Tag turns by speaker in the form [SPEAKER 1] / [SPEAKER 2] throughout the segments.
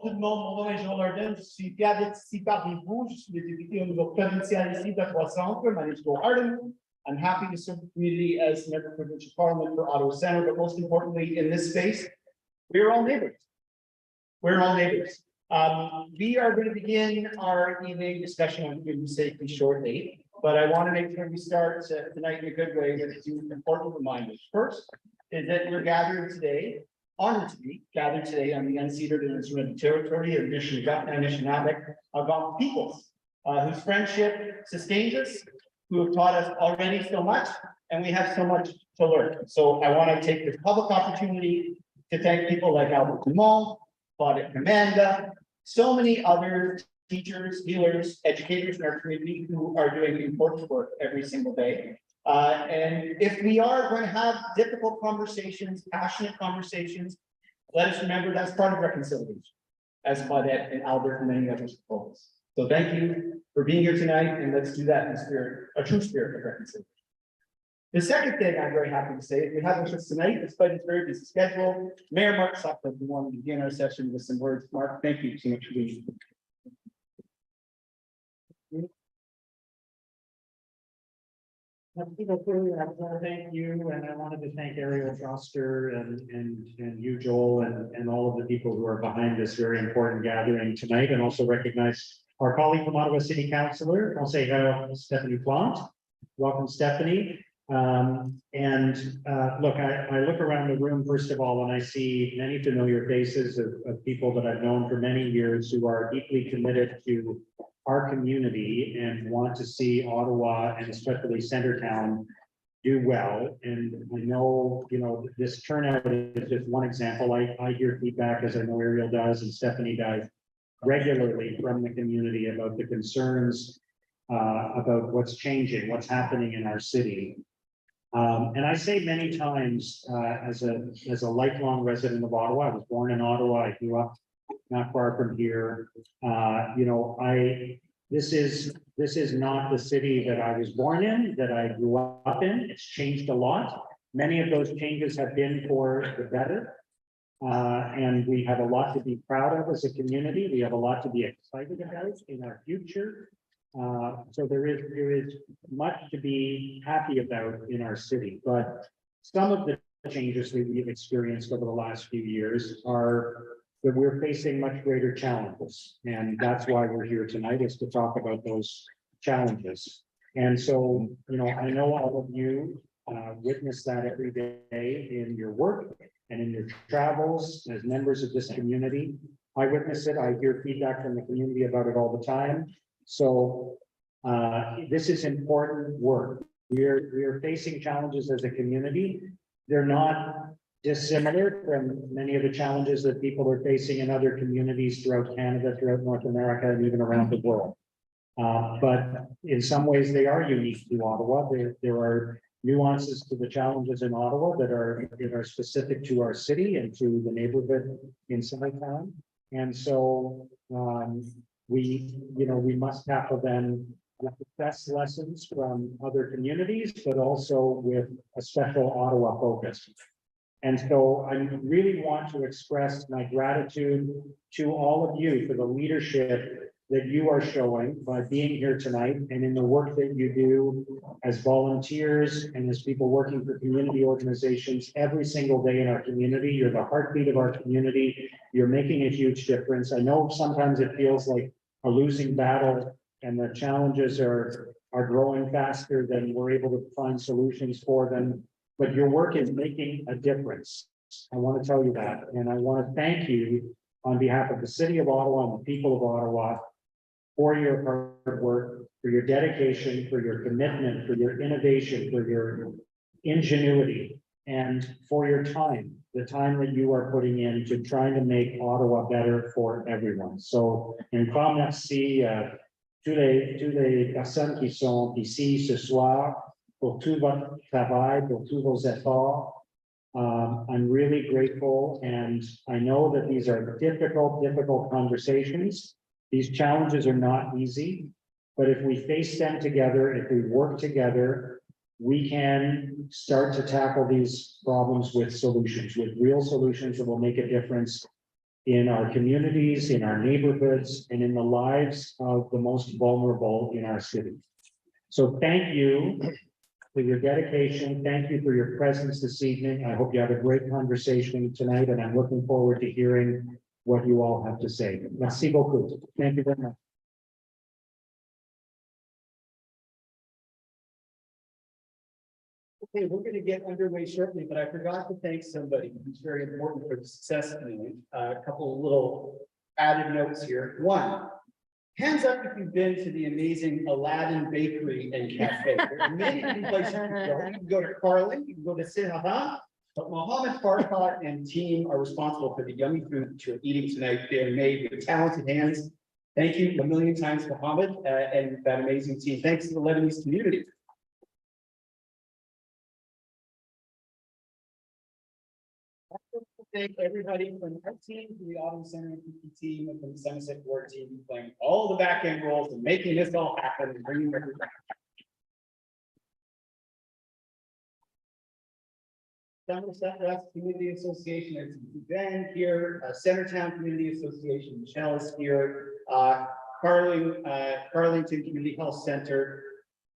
[SPEAKER 1] Tout le monde, mon nom est Joel Harden. Je suis fier d'être ici parmi vous. Je suis le député au niveau provincial ici de Centre. My name is Joel Harden. I'm happy to serve the community as member of provincial parliament for Ottawa Centre, but most importantly, in this space, we're all neighbors. We're all neighbors. We are going to begin our evening discussion on food safety shortly, but I want to make sure we start tonight in a good way with two important reminders. First is that we're gathered today, honored to be gathered today on the unceded and unceded territory of Anishinaabe Algonquin peoples, whose friendship sustains us, who have taught us already so much, and we have so much to learn. So I want to take this public opportunity to thank people like Albert Dumont, Claudia Commanda, so many other teachers, healers, educators in our community who are doing important work every single day. And if we are going to have difficult conversations, passionate conversations, let us remember that's part of reconciliation, as Claudette and Albert and many others told us. So thank you for being here tonight, and let's do that in the spirit, a true spirit of reconciliation. The second thing I'm very happy to say is we have with us tonight, despite his very busy schedule, Mayor Mark Sutcliffe. We want to begin our session with some words. Mark, thank you so much for being here.
[SPEAKER 2] Thank you, and I wanted to thank Ariel Troster and you, Joel, and all of the people who are behind this very important gathering tonight, and also recognize our colleague from Ottawa City Councillor, Councillor Stephanie Plante. Welcome, Stephanie. Look, I look around the room, first of all, and I see many familiar faces of people that I've known for many years who are deeply committed to our community and want to see Ottawa and especially Centretown do well. And I know, this turnout is just one example. I hear feedback, as I know Ariel does and Stephanie does, regularly from the community about the concerns about what's changing, what's happening in our city. And I say many times, as a lifelong resident of Ottawa, I was born in Ottawa, I grew up not far from here. This is not the city that I was born in, that I grew up in. It's changed a lot. Many of those changes have been for the better. And we have a lot to be proud of as a community. We have a lot to be excited about in our future. So there is much to be happy about in our city, but some of the changes that we've experienced over the last few years are that we're facing much greater challenges. And that's why we're here tonight, is to talk about those challenges. And so, I know all of you witness that every day in your work and in your travels as members of this community. I witness it. I hear feedback from the community about it all the time. So this is important work. We are facing challenges as a community. They're not dissimilar from many of the challenges that people are facing in other communities throughout Canada, throughout North America, and even around the world. But in some ways, they are unique to Ottawa. There are nuances to the challenges in Ottawa that are specific to our city and to the neighborhood in Centretown. And so we must tackle them with the best lessons from other communities, but also with a special Ottawa focus. And so I really want to express my gratitude to all of you for the leadership that you are showing by being here tonight and in the work that you do as volunteers and as people working for community organizations every single day in our community. You're the heartbeat of our community. You're making a huge difference. I know sometimes it feels like a losing battle and the challenges are growing faster than we're able to find solutions for them. But your work is making a difference. I want to tell you that. And I want to thank you on behalf of the city of Ottawa and the people of Ottawa for your hard work, for your dedication, for your commitment, for your innovation, for your ingenuity, and for your time, the time that you are putting into trying to make Ottawa better for everyone. So, un grand merci à toutes les personnes qui sont ici ce soir, pour tout votre travail, pour tous vos efforts. I'm really grateful, and I know that these are difficult conversations. These challenges are not easy, but if we face them together, if we work together, we can start to tackle these problems with solutions, with real solutions that will make a difference in our communities, in our neighborhoods, and in the lives of the most vulnerable in our city. So thank you for your dedication. Thank you for your presence this evening. I hope you had a great conversation tonight, and I'm looking forward to hearing what you all have to say. Merci beaucoup. Thank you very much.
[SPEAKER 1] Okay, we're going to get underway shortly, but I forgot to thank somebody who's very important for the success of the meeting. A couple of little added notes here. One, hands up if you've been to the amazing Aladdin Bakery and Cafe. There are many different places you can go. You can go to Carlin, you can go to Townhall, but Mohammed Farhat and team are responsible for the yummy food that you're eating tonight. They're made with talented hands. Thank you a million times, Mohammed, and that amazing team. Thanks to the Lebanese community. Thank everybody from our team to the Autumn Center MPP team and from the Somerset Ward team playing all the back end roles and making this all happen and bringing everything. Somerset West Community Association, it's Ben here, Centertown Community Association, Michelle is here, Carlington Community Health Center,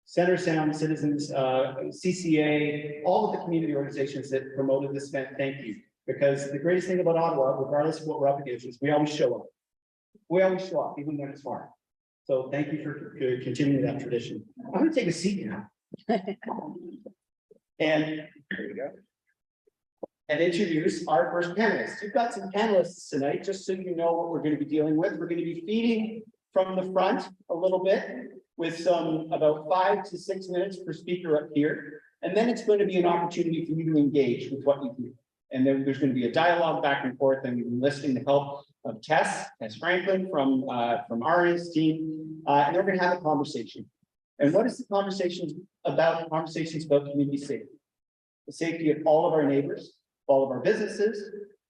[SPEAKER 1] Center Sound Citizens, CCA, all of the community organizations that promoted this event, thank you. Because the greatest thing about Ottawa, regardless of what we're up against, is we always show up. We always show up, even when it's hard. So thank you for continuing that tradition. I'm going to take a seat now. And there we go. And introduce our first panelists. We've got some panelists tonight, just so you know what we're going to be dealing with. We're going to be feeding from the front a little bit with some about 5 to 6 minutes per speaker up here. And then it's going to be an opportunity for you to engage with what you do. And then there's going to be a dialogue back and forth, and we're enlisting the help of Tess Franklin from Ariel's team, and we're going to have a conversation. And what is the conversation about? The conversation is about community safety, the safety of all of our neighbors, all of our businesses,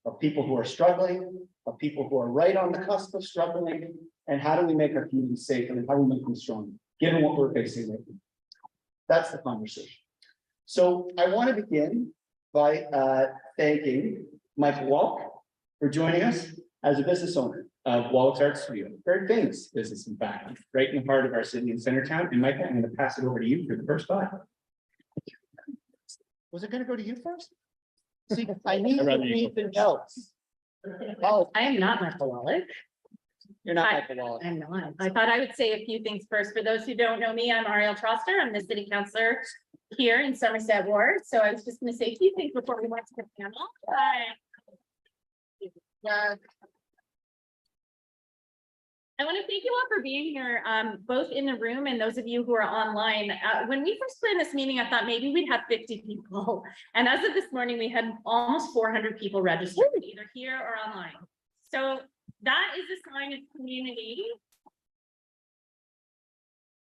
[SPEAKER 1] of people who are struggling, of people who are right on the cusp of struggling, and how do we make our communities safe and how do we make them strong, given what we're facing right now. That's the conversation. So I want to begin by thanking Michael Walk for joining us as a business owner of Wallach's Art Studio. Very famous business, in fact, right in the heart of our city in Centertown. And Michael, I'm going to pass it over to you for the first thought. Was it going to go to you first? See, I need anything else.
[SPEAKER 3] Oh, I am not Michael Wallach.
[SPEAKER 1] You're not
[SPEAKER 3] Hi.
[SPEAKER 1] Michael Wallach.
[SPEAKER 3] I'm not. I thought I would say a few things first. For those who don't know me, I'm Ariel Troster. I'm the city councillor here in Somerset Ward. So I was just going to say a few things before we went to the panel. I want to thank you all for being here, both in the room and those of you who are online. When we first planned this meeting, I thought maybe we'd have 50 people. And as of this morning, we had almost 400 people registered, either here or online. So that is a sign of community.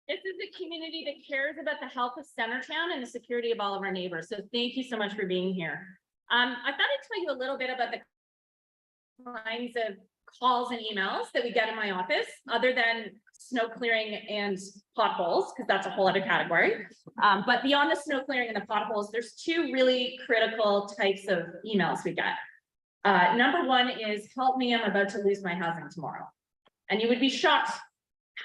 [SPEAKER 3] This is a community that cares about the health of Centertown and the security of all of our neighbors. So thank you so much for being here. I thought I'd tell you a little bit about the kinds of calls and emails that we get in my office, other than snow clearing and potholes, because that's a whole other category. But beyond the snow clearing and the potholes, there's two really critical types of emails we get. Number one is, help me, I'm about to lose my housing tomorrow. And you would be shocked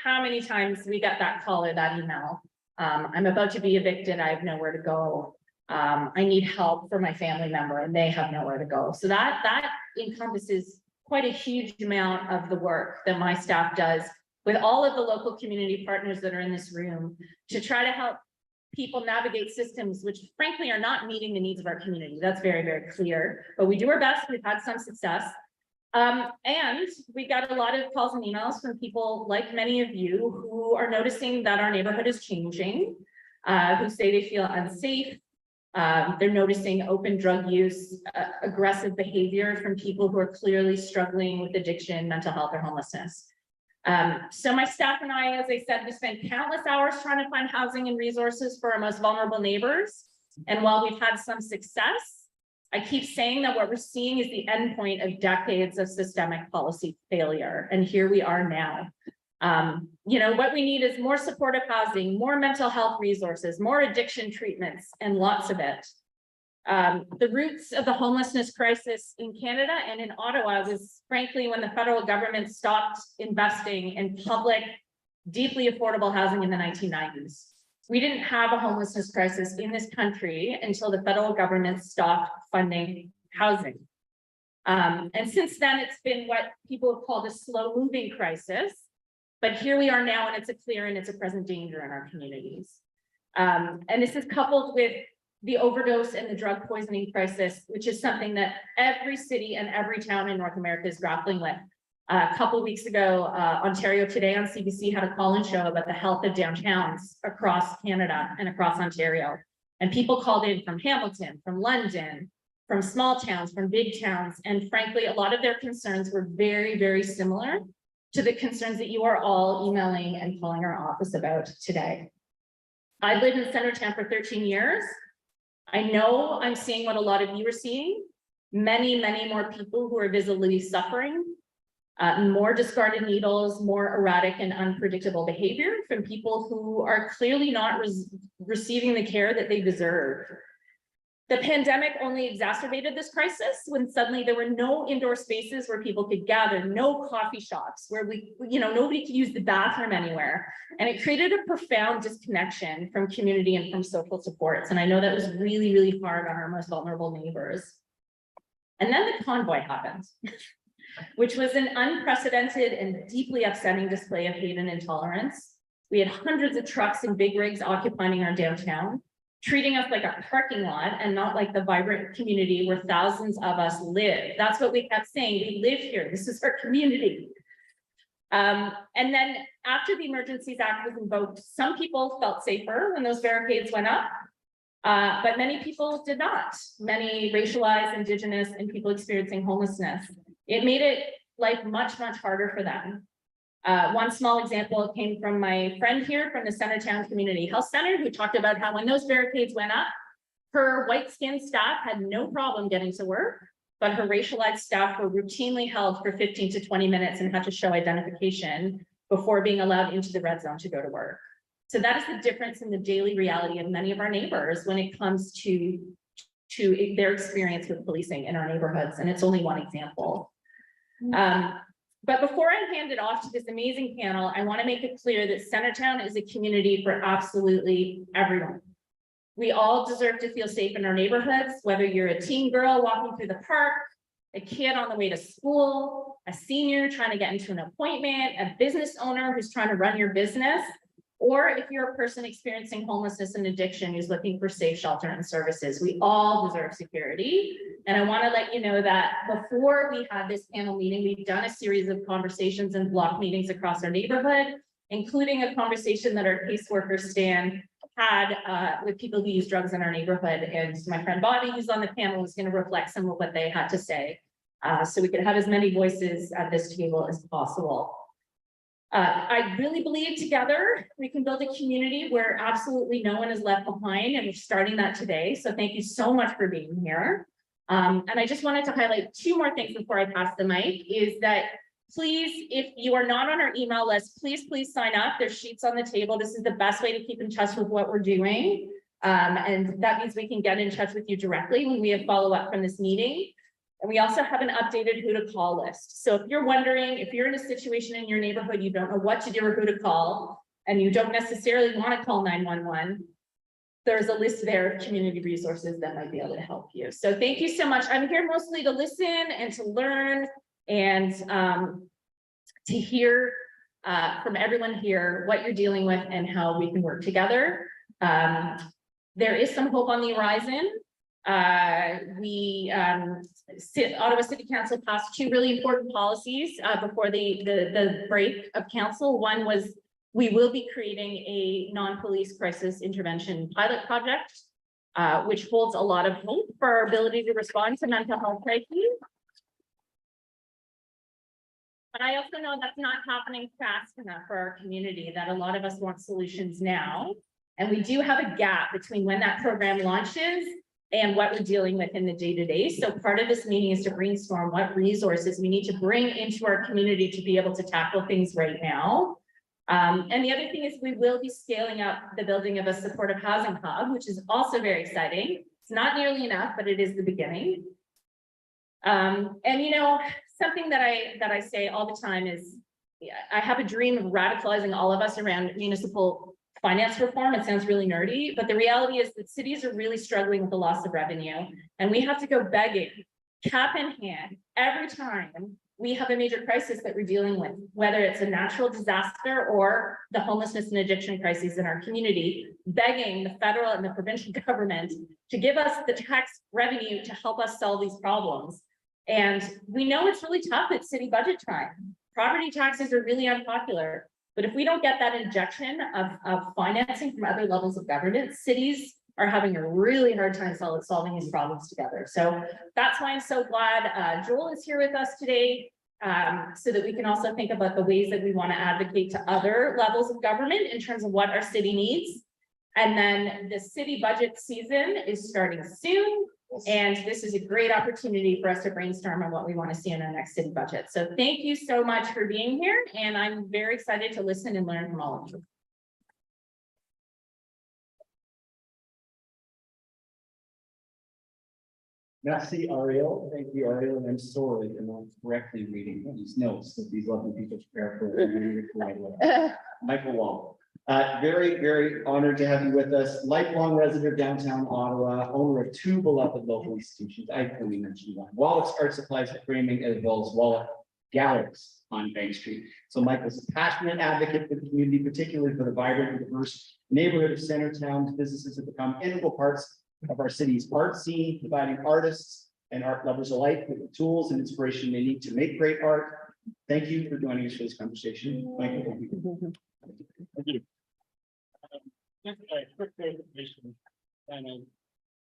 [SPEAKER 3] how many times we get that call or that email. I'm about to be evicted, I have nowhere to go. I need help for my family member and they have nowhere to go. So that encompasses quite a huge amount of the work that my staff does with all of the local community partners that are in this room to try to help people navigate systems which frankly are not meeting the needs of our community. That's very, very clear, but we do our best. We've had some success. And we got a lot of calls and emails from people like many of you who are noticing that our neighborhood is changing, who say they feel unsafe. They're noticing open drug use, aggressive behavior from people who are clearly struggling with addiction, mental health, or homelessness. So my staff and I, as I said, we spent countless hours trying to find housing and resources for our most vulnerable neighbors. And while we've had some success, I keep saying that what we're seeing is the endpoint of decades of systemic policy failure. And here we are now. You know, what we need is more supportive housing, more mental health resources, more addiction treatments, and lots of it. The roots of the homelessness crisis in Canada and in Ottawa was frankly when the federal government stopped investing in public, deeply affordable housing in the 1990s. We didn't have a homelessness crisis in this country until the federal government stopped funding housing. And since then, it's been what people have called a slow moving crisis. But here we are now, and it's a clear and it's a present danger in our communities. And this is coupled with the overdose and the drug poisoning crisis, which is something that every city and every town in North America is grappling with. A couple of weeks ago, Ontario Today on CBC had a call-in show about the health of downtowns across Canada and across Ontario. And people called in from Hamilton, from London, from small towns, from big towns. And frankly, a lot of their concerns were very, very similar to the concerns that you are all emailing and calling our office about today. I lived in Centertown for 13 years. I know I'm seeing what a lot of you are seeing. Many, many more people who are visibly suffering. More discarded needles, more erratic and unpredictable behavior from people who are clearly not receiving the care that they deserve. The pandemic only exacerbated this crisis when suddenly there were no indoor spaces where people could gather, no coffee shops where nobody could use the bathroom anywhere. And it created a profound disconnection from community and from social supports. And I know that was really, really hard on our most vulnerable neighbors. And then the convoy happened. Which was an unprecedented and deeply upsetting display of hate and intolerance. We had hundreds of trucks and big rigs occupying our downtown, treating us like a parking lot and not like the vibrant community where thousands of us live. That's what we kept saying. We live here. This is our community. And then after the Emergencies Act was invoked, some people felt safer when those barricades went up, but many people did not. Many racialized, Indigenous, and people experiencing homelessness. It made it life much, much harder for them. One small example came from my friend here from the Centertown Community Health Center, who talked about how when those barricades went up, her white-skinned staff had no problem getting to work, but her racialized staff were routinely held for 15 to 20 minutes and had to show identification before being allowed into the red zone to go to work. So that is the difference in the daily reality of many of our neighbors when it comes to their experience with policing in our neighborhoods. And it's only one example. But before I hand it off to this amazing panel, I want to make it clear that Centertown is a community for absolutely everyone. We all deserve to feel safe in our neighborhoods, whether you're a teen girl walking through the park, a kid on the way to school, a senior trying to get into an appointment, a business owner who's trying to run your business, or if you're a person experiencing homelessness and addiction who's looking for safe shelter and services. We all deserve security. And I want to let you know that before we had this panel meeting, we've done a series of conversations and block meetings across our neighborhood, including a conversation that our caseworker Stan had with people who use drugs in our neighborhood. And my friend Bobby, who's on the panel, is going to reflect some of what they had to say. So we could have as many voices at this table as possible. I really believe together we can build a community where absolutely no one is left behind, and we're starting that today. So thank you so much for being here. And I just wanted to highlight two more things before I pass the mic, is that please, if you are not on our email list, please sign up. There's sheets on the table. This is the best way to keep in touch with what we're doing. And that means we can get in touch with you directly when we have follow-up from this meeting. And we also have an updated who to call list. So if you're wondering, if you're in a situation in your neighborhood, you don't know what to do or who to call, and you don't necessarily want to call 911, there's a list there of community resources that might be able to help you. So thank you so much. I'm here mostly to listen and to learn and to hear from everyone here what you're dealing with and how we can work together. There is some hope on the horizon. Ottawa City Council passed two really important policies before the break of council. One was we will be creating a non-police crisis intervention pilot project, which holds a lot of hope for our ability to respond to mental health crises. But I also know that's not happening fast enough for our community, that a lot of us want solutions now. And we do have a gap between when that program launches and what we're dealing with in the day-to-day. So part of this meeting is to brainstorm what resources we need to bring into our community to be able to tackle things right now. And the other thing is we will be scaling up the building of a supportive housing hub, which is also very exciting. It's not nearly enough, but it is the beginning. And you know, something that I say all the time is, yeah, I have a dream of radicalizing all of us around municipal finance reform. It sounds really nerdy, but the reality is that cities are really struggling with the loss of revenue, and we have to go begging, cap in hand, every time we have a major crisis that we're dealing with, whether it's a natural disaster or the homelessness and addiction crises in our community, begging the federal and the provincial government to give us the tax revenue to help us solve these problems. And we know it's really tough at city budget time. Property taxes are really unpopular, but if we don't get that injection of financing from other levels of government, cities are having a really hard time solving these problems together. So that's why I'm so glad Joel is here with us today, so that we can also think about the ways that we want to advocate to other levels of government in terms of what our city needs. And then the city budget season is starting soon. And this is a great opportunity for us to brainstorm on what we want to see in our next city budget. So thank you so much for being here. And I'm very excited to listen and learn from all of you.
[SPEAKER 4] Merci, Ariel. Thank you, Ariel. And I'm sorry I'm not correctly reading these notes that these lovely people prepare for. Michael Wall. Very, very honored to have you with us. Lifelong resident of downtown Ottawa, owner of two beloved local institutions. I only mentioned one. Wallace Art Supplies and Framing, as well as Wallace Galleries on Bank Street. So Michael's a passionate advocate for the community, particularly for the vibrant and diverse neighborhood of Centertown. Businesses have become integral parts of our city's art scene, providing artists and art lovers alike with the tools and inspiration they need to make great art. Thank you for joining us for this conversation. Thank you.
[SPEAKER 5] Thank you. Just a quick clarification, and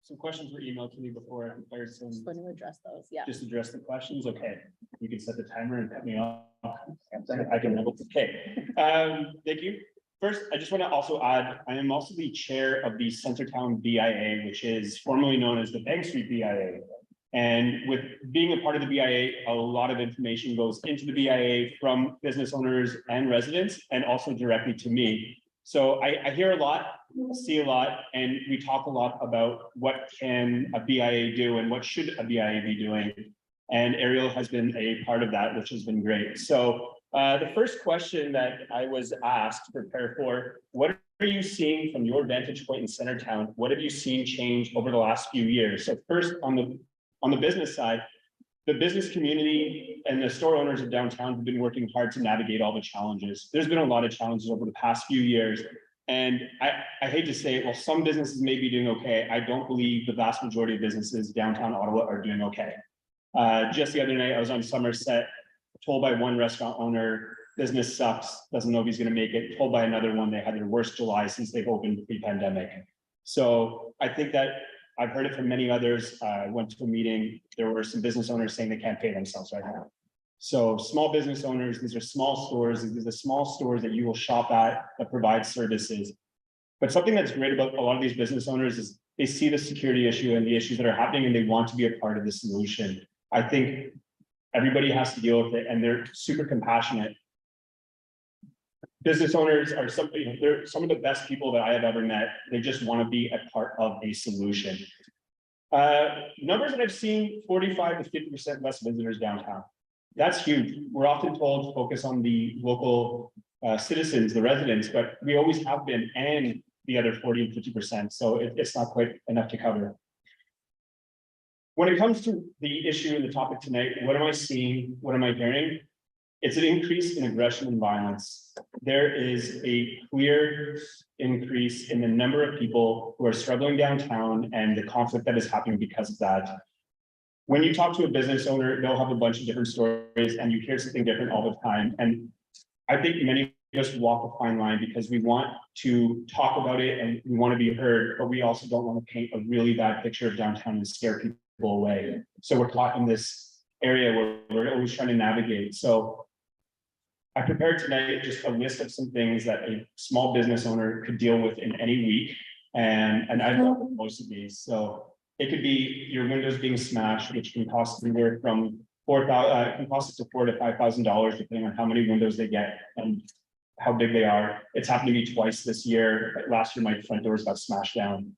[SPEAKER 5] some questions were emailed to me before I prepared some.
[SPEAKER 6] Just going to address those, yeah.
[SPEAKER 5] Just address the questions, okay, you can set the timer and cut me off. I can remember, okay. Thank you. First, I just want to also add, I am also the chair of the Centertown BIA, which is formerly known as the Bank Street BIA. And with being a part of the BIA, a lot of information goes into the BIA from business owners and residents, and also directly to me. So I hear a lot, see a lot, and we talk a lot about what can a BIA do and what should a BIA be doing. And Ariel has been a part of that, which has been great. So the first question that I was asked to prepare for, what are you seeing from your vantage point in Centertown? What have you seen change over the last few years? So first, on the business side, the business community and the store owners of downtown have been working hard to navigate all the challenges. There's been a lot of challenges over the past few years. And I hate to say it, well, some businesses may be doing okay. I don't believe the vast majority of businesses downtown Ottawa are doing okay. Just the other night, I was on Somerset, told by one restaurant owner, business sucks, doesn't know if he's going to make it. Told by another one, they had their worst July since they've opened pre-pandemic. So I think that I've heard it from many others. I went to a meeting, there were some business owners saying they can't pay themselves right now. So small business owners, these are small stores, these are the small stores that you will shop at that provide services. But something that's great about a lot of these business owners is they see the security issue and the issues that are happening, and they want to be a part of the solution. I think everybody has to deal with it, and they're super compassionate. Business owners are they're some of the best people that I have ever met. They just want to be a part of a solution. Numbers that I've seen, 45 to 50% less visitors downtown. That's huge. We're often told to focus on the local citizens, the residents, but we always have been, and the other 40 and 50%. So it's not quite enough to cover. When it comes to the issue and the topic tonight, what am I seeing? What am I hearing? It's an increase in aggression and violence. There is a clear increase in the number of people who are struggling downtown and the conflict that is happening because of that. When you talk to a business owner, they'll have a bunch of different stories and you hear something different all the time. And I think many of us walk a fine line because we want to talk about it and we want to be heard, but we also don't want to paint a really bad picture of downtown and scare people away. So we're caught in this area where we're always trying to navigate. So I prepared tonight just a list of some things that a small business owner could deal with in any week. And I've dealt with most of these. So it could be your windows being smashed, which can cost anywhere from $4,000, can cost up to $4,000 to $5,000, depending on how many windows they get and how big they are. It's happened to me twice this year. Last year, my front doors got smashed down.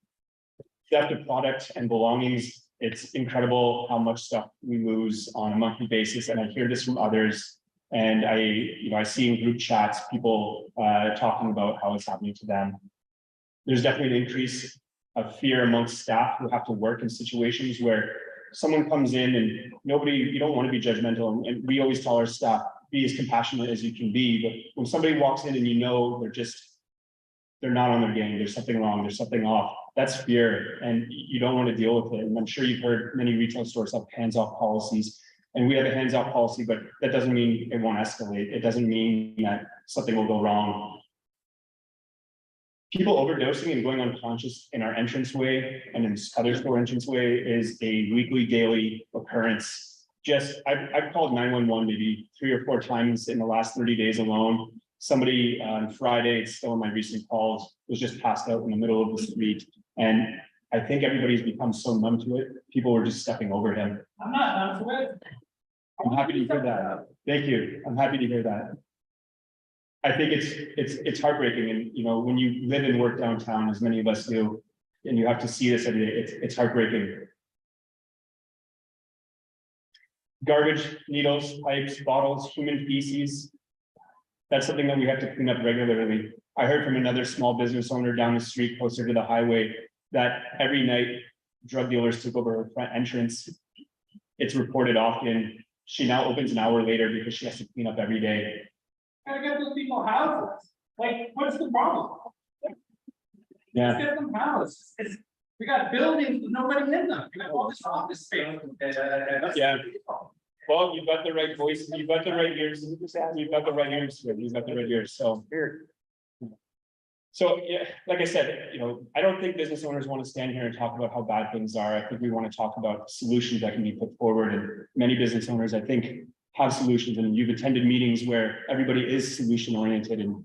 [SPEAKER 5] theft of product and belongings. It's incredible how much stuff we lose on a monthly basis, and I hear this from others. And I see in group chats, people talking about how it's happening to them. There's definitely an increase of fear amongst staff who have to work in situations where someone comes in and you don't want to be judgmental. And we always tell our staff, be as compassionate as you can be. But when somebody walks in and they're not on their game, there's something wrong, there's something off, that's fear, and you don't want to deal with it. And I'm sure you've heard many retail stores have hands-off policies, and we have a hands-off policy, but that doesn't mean it won't escalate. It doesn't mean that something will go wrong. People overdosing and going unconscious in our entranceway and in other store entranceway is a weekly, daily occurrence. I've called 911 maybe 3 or 4 times in the last 30 days alone. Somebody on Friday, it's still in my recent calls, was just passed out in the middle of the street. And I think everybody's become so numb to it. People were just stepping over him.
[SPEAKER 6] I'm not numb to it.
[SPEAKER 5] I'm happy to hear that. Thank you. I'm happy to hear that. I think it's heartbreaking. And, when you live and work downtown, as many of us do, and you have to see this every day, it's heartbreaking. Garbage, needles, pipes, bottles, human feces. That's something that we have to clean up regularly. I heard from another small business owner down the street closer to the highway that every night drug dealers took over her front entrance. It's reported often. She now opens an hour later because she has to clean up every day.
[SPEAKER 6] Gotta get those people houses. Like, what's the problem?
[SPEAKER 5] Yeah.
[SPEAKER 6] Let's get them houses. We got buildings with nobody in them. We got all this office space.
[SPEAKER 5] Yeah. Well, you've got the right voice, you've got the right ears, you've got the right ears, you've got the right ears, so. So, yeah, like I said, I don't think business owners want to stand here and talk about how bad things are. I think we want to talk about solutions that can be put forward, and many business owners, I think, have solutions, and you've attended meetings where everybody is solution oriented and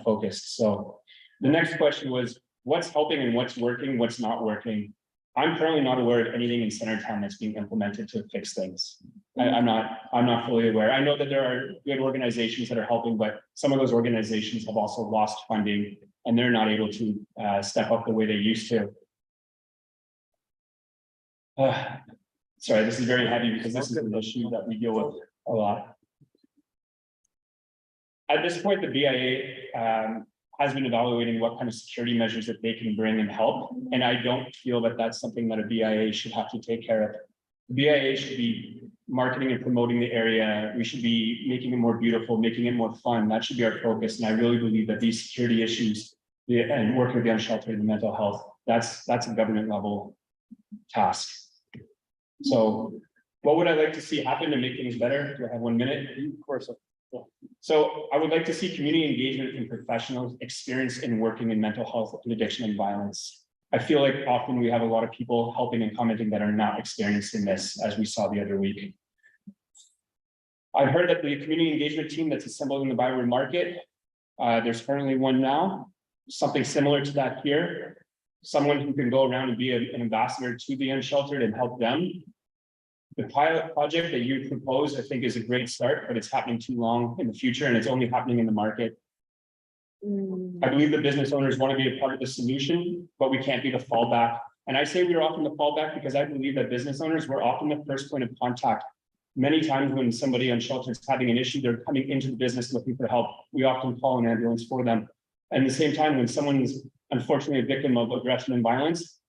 [SPEAKER 5] focused. So the next question was, what's helping and what's working, what's not working? I'm currently not aware of anything in Centertown that's being implemented to fix things. I'm not fully aware. I know that there are good organizations that are helping, but some of those organizations have also lost funding and they're not able to step up the way they used to. Sorry, this is very heavy because this is an issue that we deal with a lot. At this point, the BIA has been evaluating what kind of security measures that they can bring and help. And I don't feel that that's something that a BIA should have to take care of. The BIA should be marketing and promoting the area. We should be making it more beautiful, making it more fun. That should be our focus. And I really believe that these security issues and working with the unsheltered and mental health, that's a government level task. So what would I like to see happen to make things better? Do I have 1 minute? Of course. So I would like to see community engagement and professionals experienced in working in mental health and addiction and violence. I feel like often we have a lot of people helping and commenting that are not experiencing this, as we saw the other week. I've heard that the community engagement team that's assembled in the Byron Market, there's currently one now, something similar to that here. Someone who can go around and be an ambassador to the unsheltered and help them. The pilot project that you proposed, I think, is a great start, but it's happening too long in the future and it's only happening in the market. I believe the business owners want to be a part of the solution, but we can't be the fallback. And I say we're often the fallback because I believe that business owners were often the first point of contact. Many times when somebody unsheltered is having an issue, they're coming into the business looking for help. We often call an ambulance for them. And at the same time, when someone is unfortunately a victim of aggression and violence,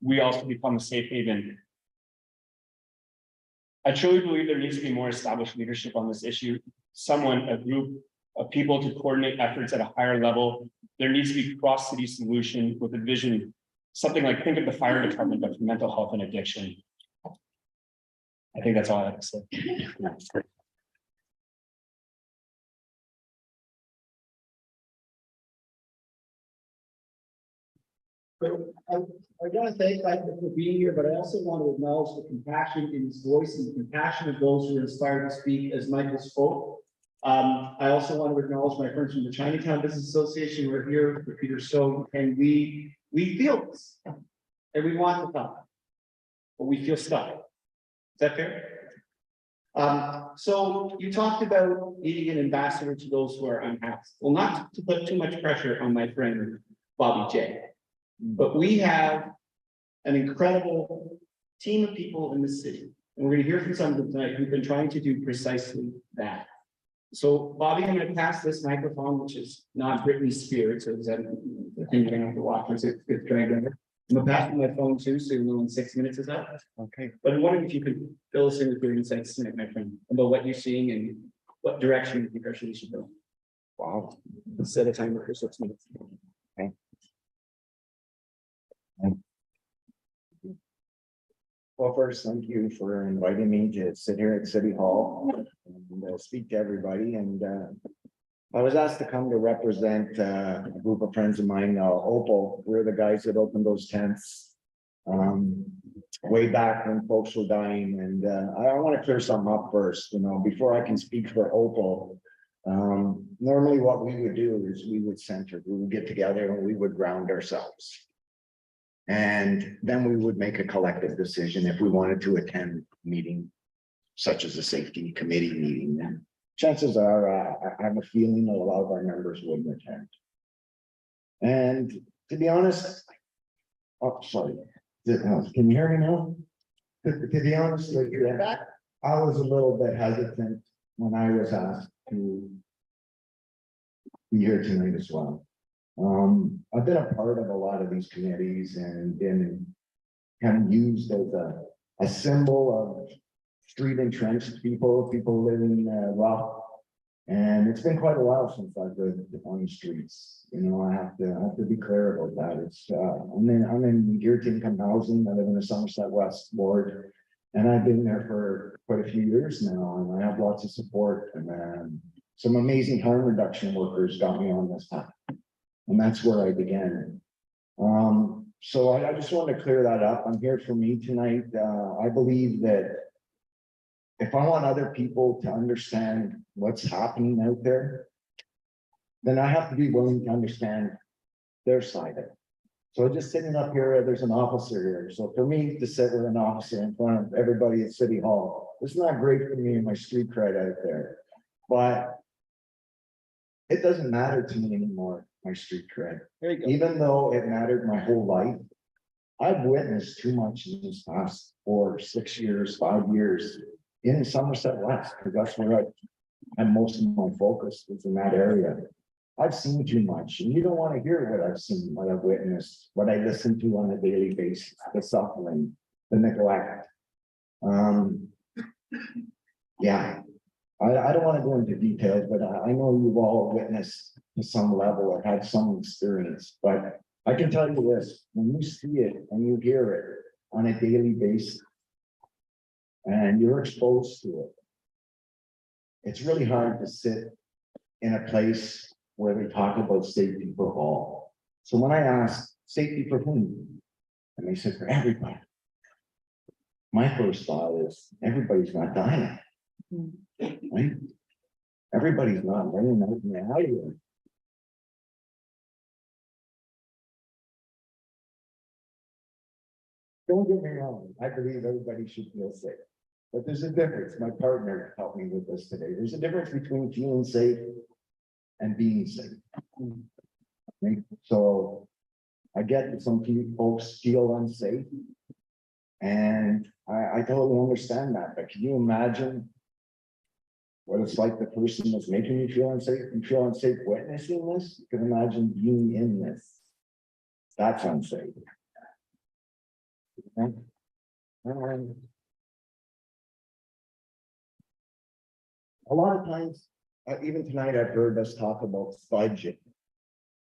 [SPEAKER 5] we also become a safe haven. I truly believe there needs to be more established leadership on this issue. A group of people to coordinate efforts at a higher level. There needs to be cross-city solution with a vision, something like think of the fire department, but for mental health and addiction. I think that's all I have to say.
[SPEAKER 4] I want to thank Michael for being here, but I also want to acknowledge the compassion in his voice and the compassion of those who are inspired to speak as Michael spoke. I also want to acknowledge my friends from the Chinatown Business Association. We're here for Peter Stone, and we feel this, and we want to talk, but we feel stuck. Is that fair? So you talked about needing an ambassador to those who are unhappy. Well, not to put too much pressure on my friend Bobby J. But we have an incredible team of people in the city. And we're gonna hear from some of them tonight who've been trying to do precisely that. So Bobby, I'm gonna pass this microphone, which is not Britney Spears, so that the thing you're gonna have to watch, it's dragged over. I'm gonna pass my phone too, so you know when 6 minutes is up.
[SPEAKER 2] Okay.
[SPEAKER 4] But I'm wondering if you could fill us in with your insights tonight, my friend, about what you're seeing and what direction you think our city should go.
[SPEAKER 2] Wow.
[SPEAKER 4] Set a timer for 6 minutes.
[SPEAKER 7] Well, first, thank you for inviting me to sit here at City Hall and speak to everybody. And I was asked to come to represent a group of friends of mine, Opal. We're the guys that opened those tents way back when folks were dying. And I want to clear something up first, before I can speak for Opal. Normally what we would do is we would get together and we would ground ourselves. And then we would make a collective decision if we wanted to attend a meeting, such as a safety committee meeting. And chances are, I have a feeling that a lot of our members wouldn't attend. And to be honest, oh, sorry, can you hear me now? To be honest with you, I was a little bit hesitant when I was asked to be here tonight as well. I've been a part of a lot of these committees and been kind of used as a symbol of street entrenched people living rough. And it's been quite a while since I've lived on the streets. I have to be clear about that. It's I'm in geared income housing. I live in the Somerset West ward, and I've been there for quite a few years now, and I have lots of support. And some amazing harm reduction workers got me on this path. And that's where I began. So I just want to clear that up. I'm here for me tonight. I believe that if I want other people to understand what's happening out there, then I have to be willing to understand their side of it. So just sitting up here, there's an officer here. So for me to sit with an officer in front of everybody at City Hall, it's not great for me and my street cred out there. But it doesn't matter to me anymore, my street cred. Even though it mattered my whole life, I've witnessed too much in these past 4, 6 years, 5 years in Somerset West, because that's where I had most of my focus was in that area. I've seen too much, and you don't want to hear what I've seen, what I've witnessed, what I listen to on a daily basis, the suffering, the neglect. Yeah. I don't want to go into details, but I know you've all witnessed to some level or had some experience, but I can tell you this, when you see it and you hear it on a daily basis and you're exposed to it, it's really hard to sit in a place where they talk about safety for all. So when I asked safety for whom, and they said for everybody, my first thought is everybody's not dying. Right? Everybody's not laying out in the alleyway. Don't get me wrong, I believe everybody should feel safe. But there's a difference. My partner helped me with this today. There's a difference between feeling safe and being safe. Right? So I get that some folks feel unsafe. And I totally understand that. But can you imagine what it's like the person that's making you feel unsafe? You feel unsafe witnessing this? You can imagine being in this. That's unsafe. Okay? A lot of times, even tonight, I've heard us talk about budget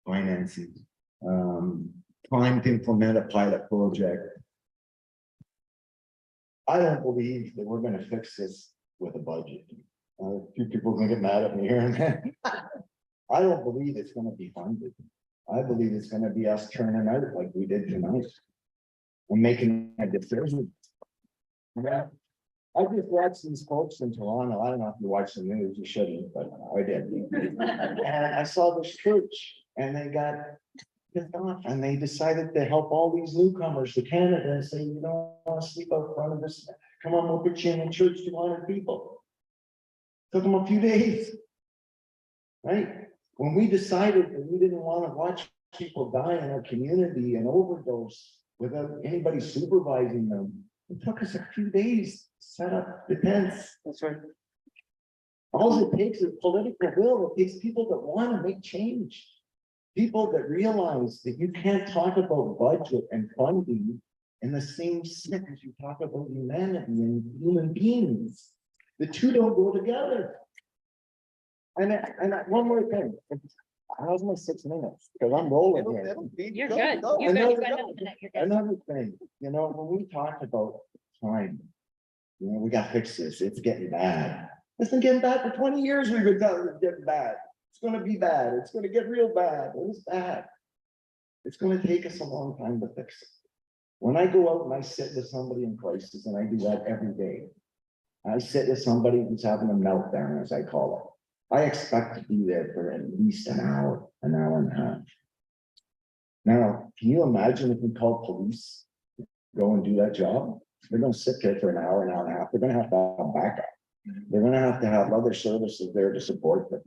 [SPEAKER 7] financing, trying to implement a pilot project. I don't believe that we're going to fix this with a budget. A few people are going to get mad at me here and there. I don't believe it's going to be funded. I believe it's going to be us turning out like we did tonight and making a decision. Yeah. I just watched these folks in Toronto. I don't know if you watch the news, you shouldn't, but I did. And I saw this church and they got pissed off and they decided to help all these newcomers to Canada and say, you don't want to sleep out front of this. Come on, we'll put you in a church, 200 people. Took them a few days. Right? When we decided that we didn't want to watch people die in our community and overdose without anybody supervising them. It took us a few days to set up the tents.
[SPEAKER 4] That's right.
[SPEAKER 7] All it takes is political will. It takes people that want to make change. People that realize that you can't talk about budget and funding in the same sentence you talk about humanity and human beings. The two don't go together. One more thing. How's my 6 minutes? Because I'm rolling here.
[SPEAKER 3] You're good.
[SPEAKER 7] Go.
[SPEAKER 3] You're good.
[SPEAKER 7] Another-
[SPEAKER 3] You've got another minute. You're good.
[SPEAKER 7] Another thing, when we talk about time, we got to fix this. It's getting bad. It's been getting bad for 20 years. We've been telling it's getting bad. It's going to be bad. It's going to get real bad. It's bad. It's going to take us a long time to fix it. When I go out and I sit with somebody in crisis, and I do that every day, I sit with somebody who's having a meltdown, as I call it. I expect to be there for at least an hour and a half. Now, can you imagine if we called police, go and do that job? They're going to sit there for an hour and a half. They're going to have backup. They're going to have other services there to support them.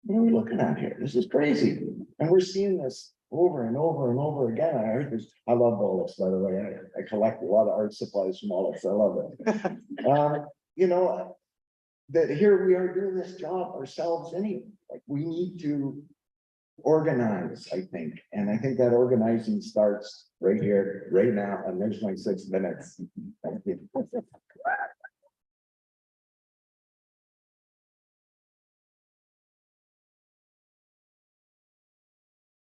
[SPEAKER 7] What are we looking at here? This is crazy. And we're seeing this over and over and over again. I heard this. I love bullets, by the way. I collect a lot of art supplies from bullets. I love it. That here we are doing this job ourselves anyway. Like, we need to organize, I think. And I think that organizing starts right here, right now. And there's my 6 minutes. Thank you.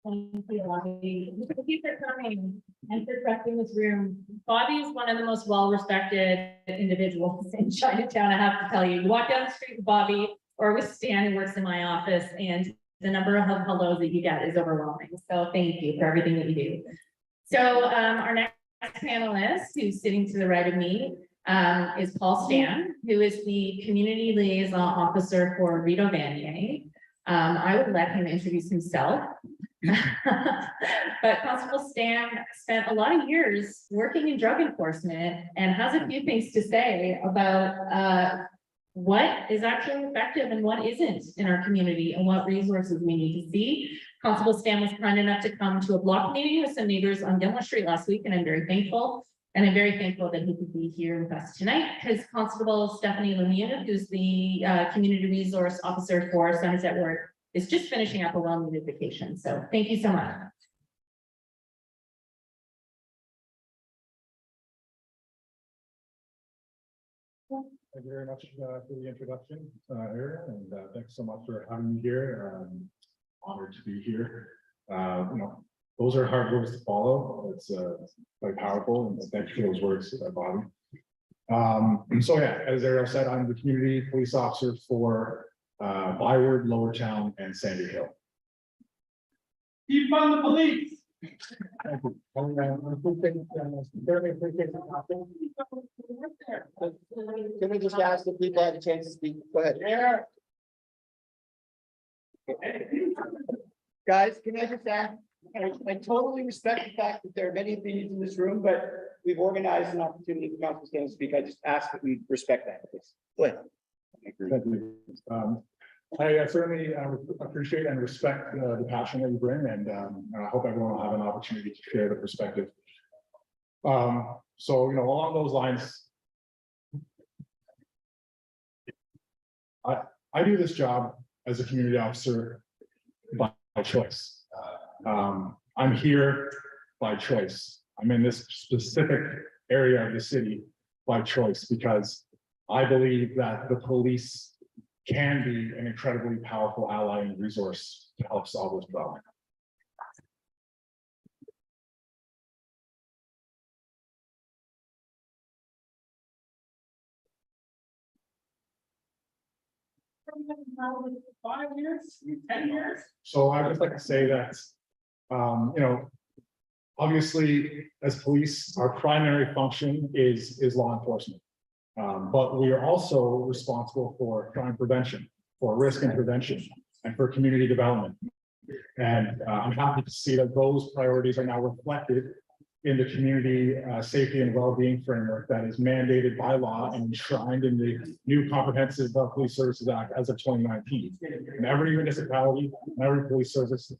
[SPEAKER 3] Thank you, Bobby. Thank you for coming and for trusting this room. Bobby is one of the most well-respected individuals in Chinatown, I have to tell you. You walk down the street with Bobby or with Stan, who works in my office, and the number of hellos that you get is overwhelming. So thank you for everything that you do. So our next panelist, who's sitting to the right of me, is Paul Stan, who is the Community Liaison Officer for Rito Vanier. I would let him introduce himself. But Constable Stan spent a lot of years working in drug enforcement and has a few things to say about what is actually effective and what isn't in our community and what resources we need to see. Constable Stan was kind enough to come to a block meeting with some neighbors on Gilmore Street last week, and I'm very thankful. And I'm very thankful that he could be here with us tonight, because Constable Stephanie Lemieux, who's the Community Resource Officer for Somerset Ward, is just finishing up a well-needed vacation. So thank you so much.
[SPEAKER 8] Thank you very much for the introduction, Ariel, and thanks so much for having me here. Honored to be here. Those are hard words to follow. It's quite powerful, and thank you for those words, Bobby. So yeah, as Ariel said, I'm the community police officer for Byward, Lower Town, and Sandy Hill.
[SPEAKER 6] Keep on the police.
[SPEAKER 8] Thank you.
[SPEAKER 4] Can we just ask if people have a chance to speak? Go ahead. Guys, can I just ask? I totally respect the fact that there are many opinions in this room, but we've organized an opportunity for Council Stan to speak. I just ask that we respect that, please. Go ahead.
[SPEAKER 8] Thank you. I certainly appreciate and respect the passion that you bring, and I hope everyone will have an opportunity to share the perspective. So, along those lines, I do this job as a community officer by choice. I'm here by choice. I'm in this specific area of the city by choice, because I believe that the police can be an incredibly powerful ally and resource to help solve this problem.
[SPEAKER 6] Five years, 10 years.
[SPEAKER 8] So I would just like to say that, obviously, as police, our primary function is law enforcement. But we are also responsible for crime prevention, for risk intervention, and for community development. And I'm happy to see that those priorities are now reflected in the community safety and well-being framework that is mandated by law and enshrined in the new Comprehensive Police Services Act as of 2019. And every municipality, and every police service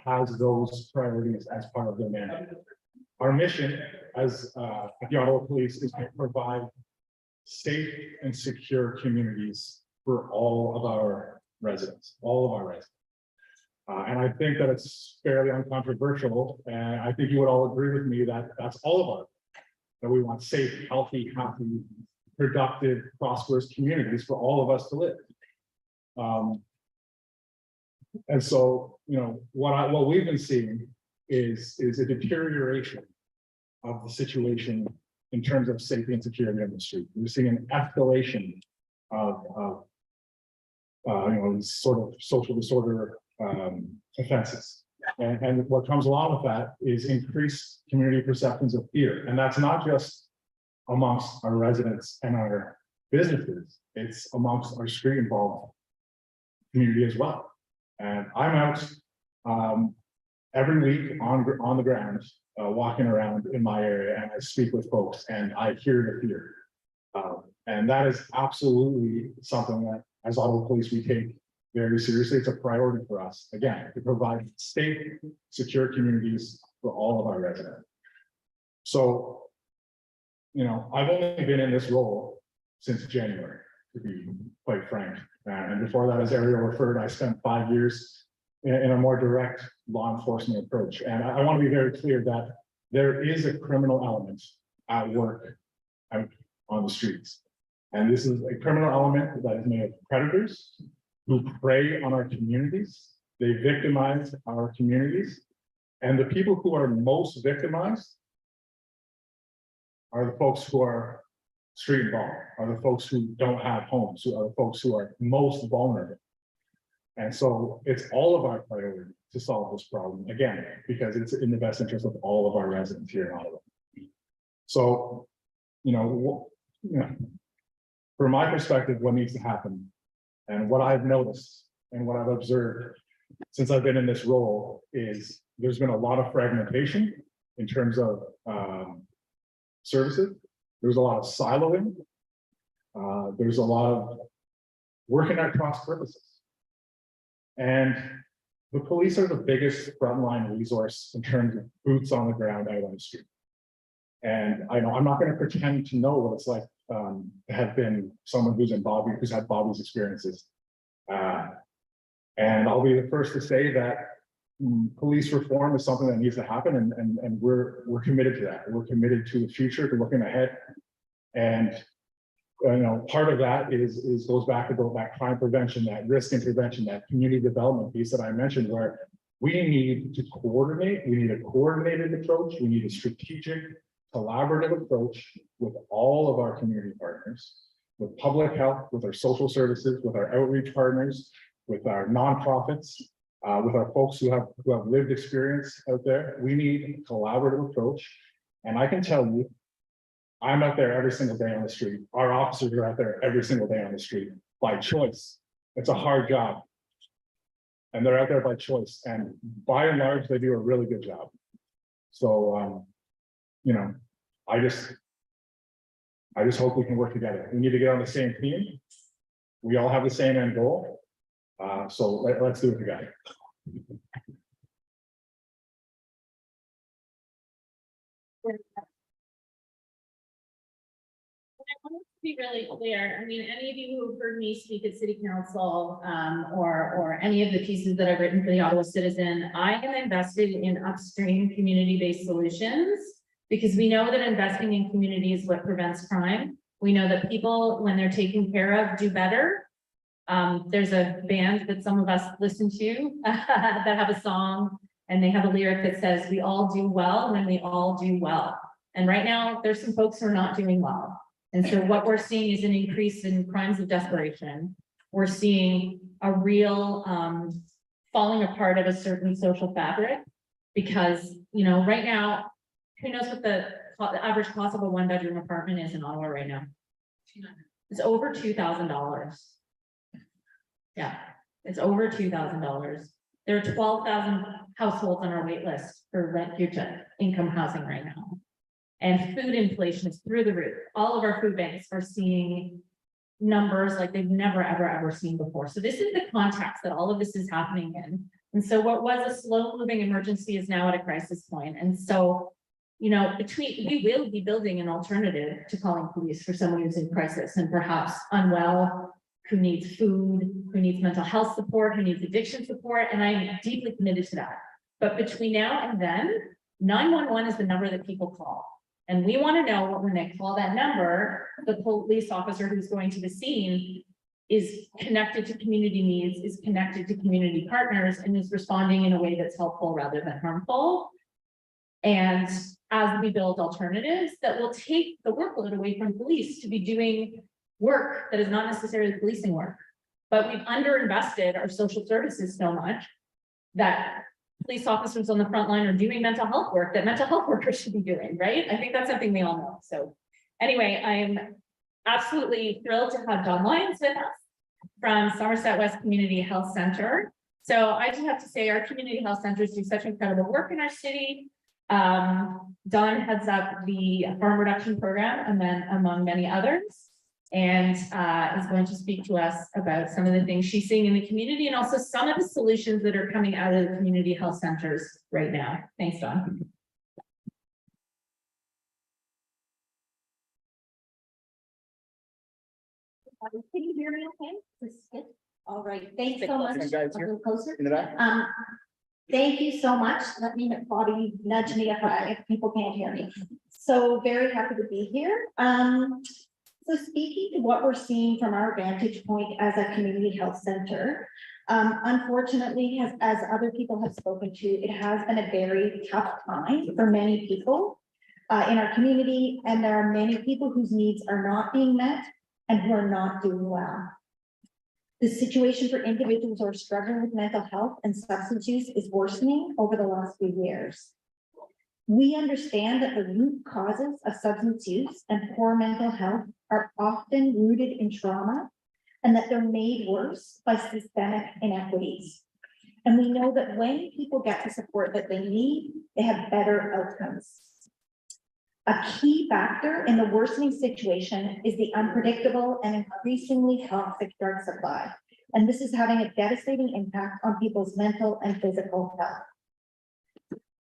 [SPEAKER 8] has those priorities as part of their mandate. Our mission as at the Ottawa Police is to provide safe and secure communities for all of our residents, and I think that it's fairly uncontroversial, and I think you would all agree with me that that's all of our, that we want safe, healthy, happy, productive, prosperous communities for all of us to live. And so, you know, what we've been seeing is a deterioration of the situation in terms of safety and security on the street. We're seeing an escalation of sort of social disorder offenses. And what comes along with that is increased community perceptions of fear. And that's not just amongst our residents and our businesses, it's amongst our street involved community as well. And I'm out every week on the ground, walking around in my area, and I speak with folks and I hear the fear. And that is absolutely something that as Ottawa Police we take very seriously. It's a priority for us, again, to provide safe, secure communities for all of our residents. So, you know, I've only been in this role since January, to be quite frank. And before that, as Ariel referred, I spent 5 years in a more direct law enforcement approach. And I want to be very clear that there is a criminal element at work out on the streets. And this is a criminal element that is made of predators who prey on our communities. They victimize our communities. And the people who are most victimized are the folks who are street involved, are the folks who don't have homes, who are the folks who are most vulnerable. And so it's all of our priority to solve this problem, again, because it's in the best interest of all of our residents here in Ottawa. So, from my perspective, what needs to happen and what I've noticed and what I've observed since I've been in this role is there's been a lot of fragmentation in terms of services. There's a lot of siloing. There's a lot of working at cross purposes. And the police are the biggest frontline resource in terms of boots on the ground out on the street. And I know I'm not going to pretend to know what it's like to have been someone who's had Bobby's experiences. And I'll be the first to say that police reform is something that needs to happen, and we're committed to that. We're committed to the future, to looking ahead. And part of that goes back to that crime prevention, that risk intervention, that community development piece that I mentioned, where we need to coordinate. We need a coordinated approach. We need a strategic, collaborative approach with all of our community partners, with public health, with our social services, with our outreach partners, with our nonprofits, with our folks who have lived experience out there. We need a collaborative approach. And I can tell you, I'm out there every single day on the street. Our officers are out there every single day on the street by choice. It's a hard job. And they're out there by choice. And by and large, they do a really good job. So, I just hope we can work together. We need to get on the same team. We all have the same end goal. So let's do it together.
[SPEAKER 3] I want to be really clear. I mean, any of you who have heard me speak at City Council or any of the pieces that I've written for the Ottawa Citizen, I am invested in upstream community-based solutions because we know that investing in community is what prevents crime. We know that people, when they're taken care of, do better. There's a band that some of us listen to that have a song, and they have a lyric that says, "We all do well when we all do well." And right now, there's some folks who are not doing well. And so what we're seeing is an increase in crimes of desperation. We're seeing a real falling apart of a certain social fabric because, right now, who knows what the average cost of a one-bedroom apartment is in Ottawa right now? It's over $2,000. Yeah, it's over $2,000. There are 12,000 households on our wait list for rent due to income housing right now. And food inflation is through the roof. All of our food banks are seeing numbers like they've never, ever seen before. So this is the context that all of this is happening in. And so what was a slow moving emergency is now at a crisis point. And so, you know, we will be building an alternative to calling police for someone who's in crisis and perhaps unwell, who needs food, who needs mental health support, who needs addiction support. And I'm deeply committed to that. But between now and then, 911 is the number that people call. And we want to know when they call that number, the police officer who's going to the scene is connected to community needs, is connected to community partners, and is responding in a way that's helpful rather than harmful. And as we build alternatives that will take the workload away from police to be doing work that is not necessarily policing work. But we've underinvested our social services so much that police officers on the front line are doing mental health work that mental health workers should be doing, right? I think that's something we all know. So anyway, I am absolutely thrilled to have Don Lyons with us from Somerset West Community Health Center. So I just have to say our community health centers do such incredible work in our city. Don heads up the harm reduction program and then among many others, and is going to speak to us about some of the things she's seeing in the community and also some of the solutions that are coming out of the community health centers right now. Thanks, Don.
[SPEAKER 9] Can you hear me okay? This is good. All right, thanks so much.
[SPEAKER 1] You guys
[SPEAKER 9] A
[SPEAKER 1] here?
[SPEAKER 9] little closer.
[SPEAKER 1] In the back?
[SPEAKER 9] Thank you so much. Let me, Bobby, nudge me if people can't hear me. So very happy to be here. So speaking to what we're seeing from our vantage point as a community health center, unfortunately, as other people have spoken to, it has been a very tough time for many people in our community, and there are many people whose needs are not being met and who are not doing well. The situation for individuals who are struggling with mental health and substance use is worsening over the last few years. We understand that the root causes of substance use and poor mental health are often rooted in trauma, and that they're made worse by systemic inequities. And we know that when people get the support that they need, they have better outcomes. A key factor in the worsening situation is the unpredictable and increasingly toxic drug supply. And this is having a devastating impact on people's mental and physical health.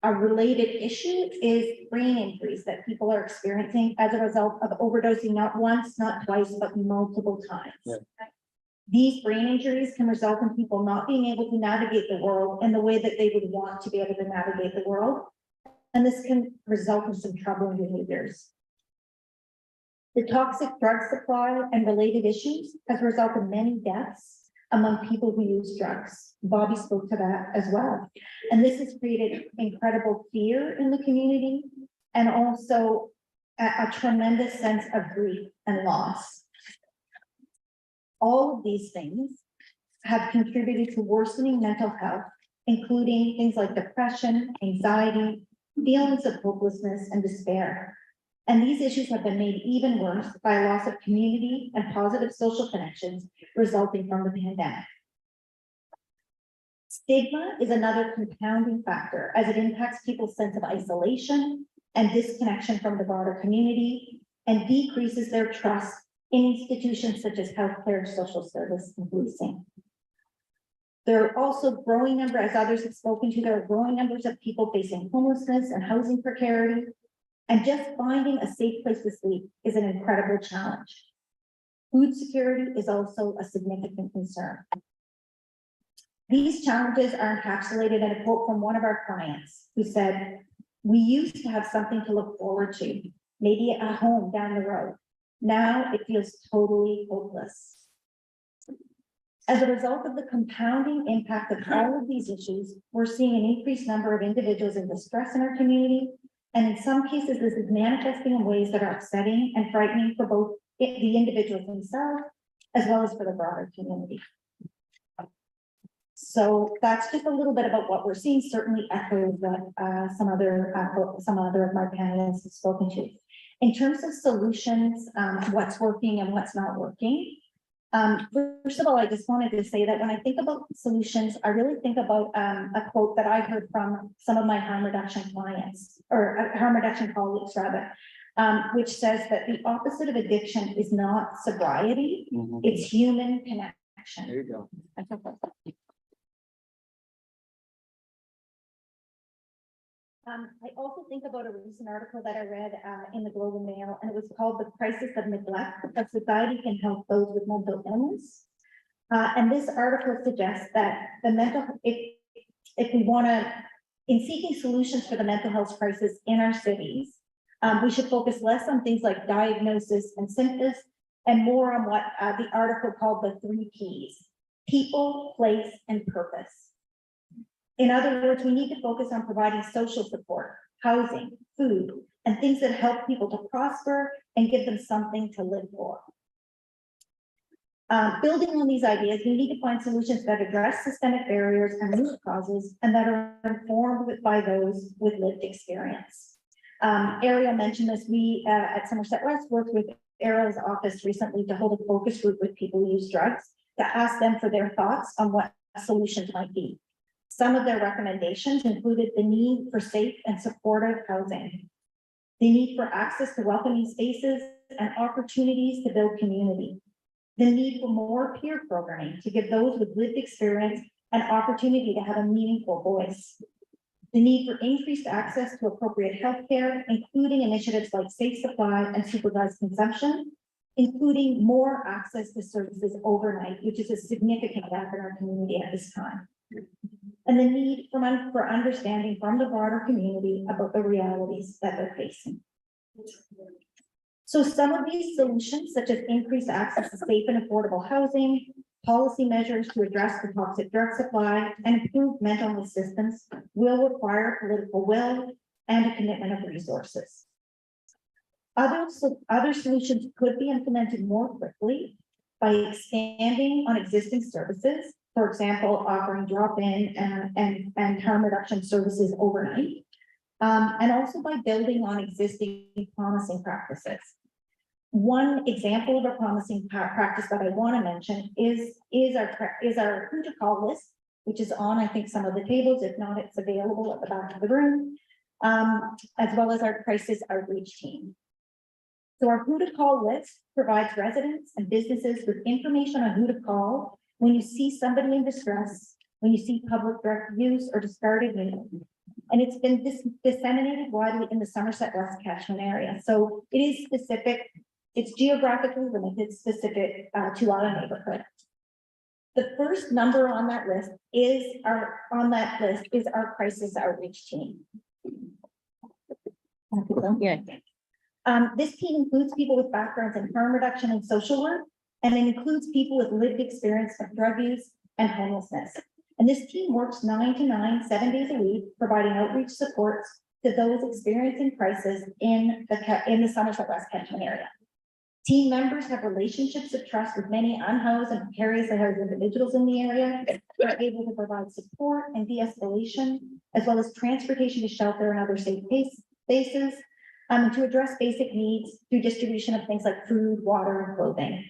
[SPEAKER 9] A related issue is brain injuries that people are experiencing as a result of overdosing not once, not twice, but multiple times. Yeah. These brain injuries can result in people not being able to navigate the world in the way that they would want to be able to navigate the world. And this can result in some troubling behaviors. The toxic drug supply and related issues has resulted in many deaths among people who use drugs. Bobby spoke to that as well. And this has created incredible fear in the community and also a tremendous sense of grief and loss. All of these things have contributed to worsening mental health, including things like depression, anxiety, feelings of hopelessness and despair. And these issues have been made even worse by a loss of community and positive social connections resulting from the pandemic. Stigma is another compounding factor as it impacts people's sense of isolation and disconnection from the broader community and decreases their trust in institutions such as healthcare, social service, and policing. There are also growing number, as others have spoken to, there are growing numbers of people facing homelessness and housing precarity. And just finding a safe place to sleep is an incredible challenge. Food security is also a significant concern. These challenges are encapsulated in a quote from one of our clients who said, "We used to have something to look forward to, maybe a home down the road. Now it feels totally hopeless." As a result of the compounding impact of all of these issues, we're seeing an increased number of individuals in distress in our community. And in some cases, this is manifesting in ways that are upsetting and frightening for both the individuals themselves, as well as for the broader community. So that's just a little bit about what we're seeing, certainly echoes that some other of my panelists have spoken to. In terms of solutions, what's working and what's not working, First of all, I just wanted to say that when I think about solutions, I really think about a quote that I heard from some of my harm reduction clients, or harm reduction colleagues rather, which says that the opposite of addiction is not sobriety, it's human connection.
[SPEAKER 4] There you go.
[SPEAKER 9] I also think about a recent article that I read in the Global Mail, and it was called "The Crisis of Neglect: How Society Can Help Those with Mental Illness." And this article suggests that if we want to, in seeking solutions for the mental health crisis in our cities, we should focus less on things like diagnosis and symptoms, and more on what the article called the 3 Ps: people, place, and purpose. In other words, we need to focus on providing social support, housing, food, and things that help people to prosper and give them something to live for. Building on these ideas, we need to find solutions that address systemic barriers and root causes, and that are informed by those with lived experience. Ariel mentioned this. We at Somerset West worked with Ariel's office recently to hold a focus group with people who use drugs to ask them for their thoughts on what solutions might be. Some of their recommendations included the need for safe and supportive housing, the need for access to welcoming spaces and opportunities to build community, the need for more peer programming to give those with lived experience an opportunity to have a meaningful voice, the need for increased access to appropriate healthcare, including initiatives like safe supply and supervised consumption, including more access to services overnight, which is a significant gap in our community at this time, and the need for understanding from the broader community about the realities that they're facing. So some of these solutions, such as increased access to safe and affordable housing, policy measures to address the toxic drug supply, and improve mental health systems, will require political will and a commitment of resources. Other solutions could be implemented more quickly by expanding on existing services. For example, offering drop-in and harm reduction services overnight, and also by building on existing promising practices. One example of a promising practice that I want to mention is our who to call list, which is on, I think, some of the tables. If not, it's available at the back of the room, as well as our crisis outreach team. So our who to call list provides residents and businesses with information on who to call when you see somebody in distress, when you see public drug use or discarded meat. And it's been disseminated widely in the Somerset West catchment area. So it is specific, it's geographically limited, specific to our neighborhood. The first number on that list is our crisis outreach team. This team includes people with backgrounds in harm reduction and social work, and it includes people with lived experience of drug use and homelessness. And this team works 9 to 9, 7 days a week, providing outreach supports to those experiencing crisis in the Somerset West catchment area. Team members have relationships of trust with many unhoused and precariously housed individuals in the area. They're able to provide support and de-escalation, as well as transportation to shelter and other safe spaces, to address basic needs through distribution of things like food, water, and clothing.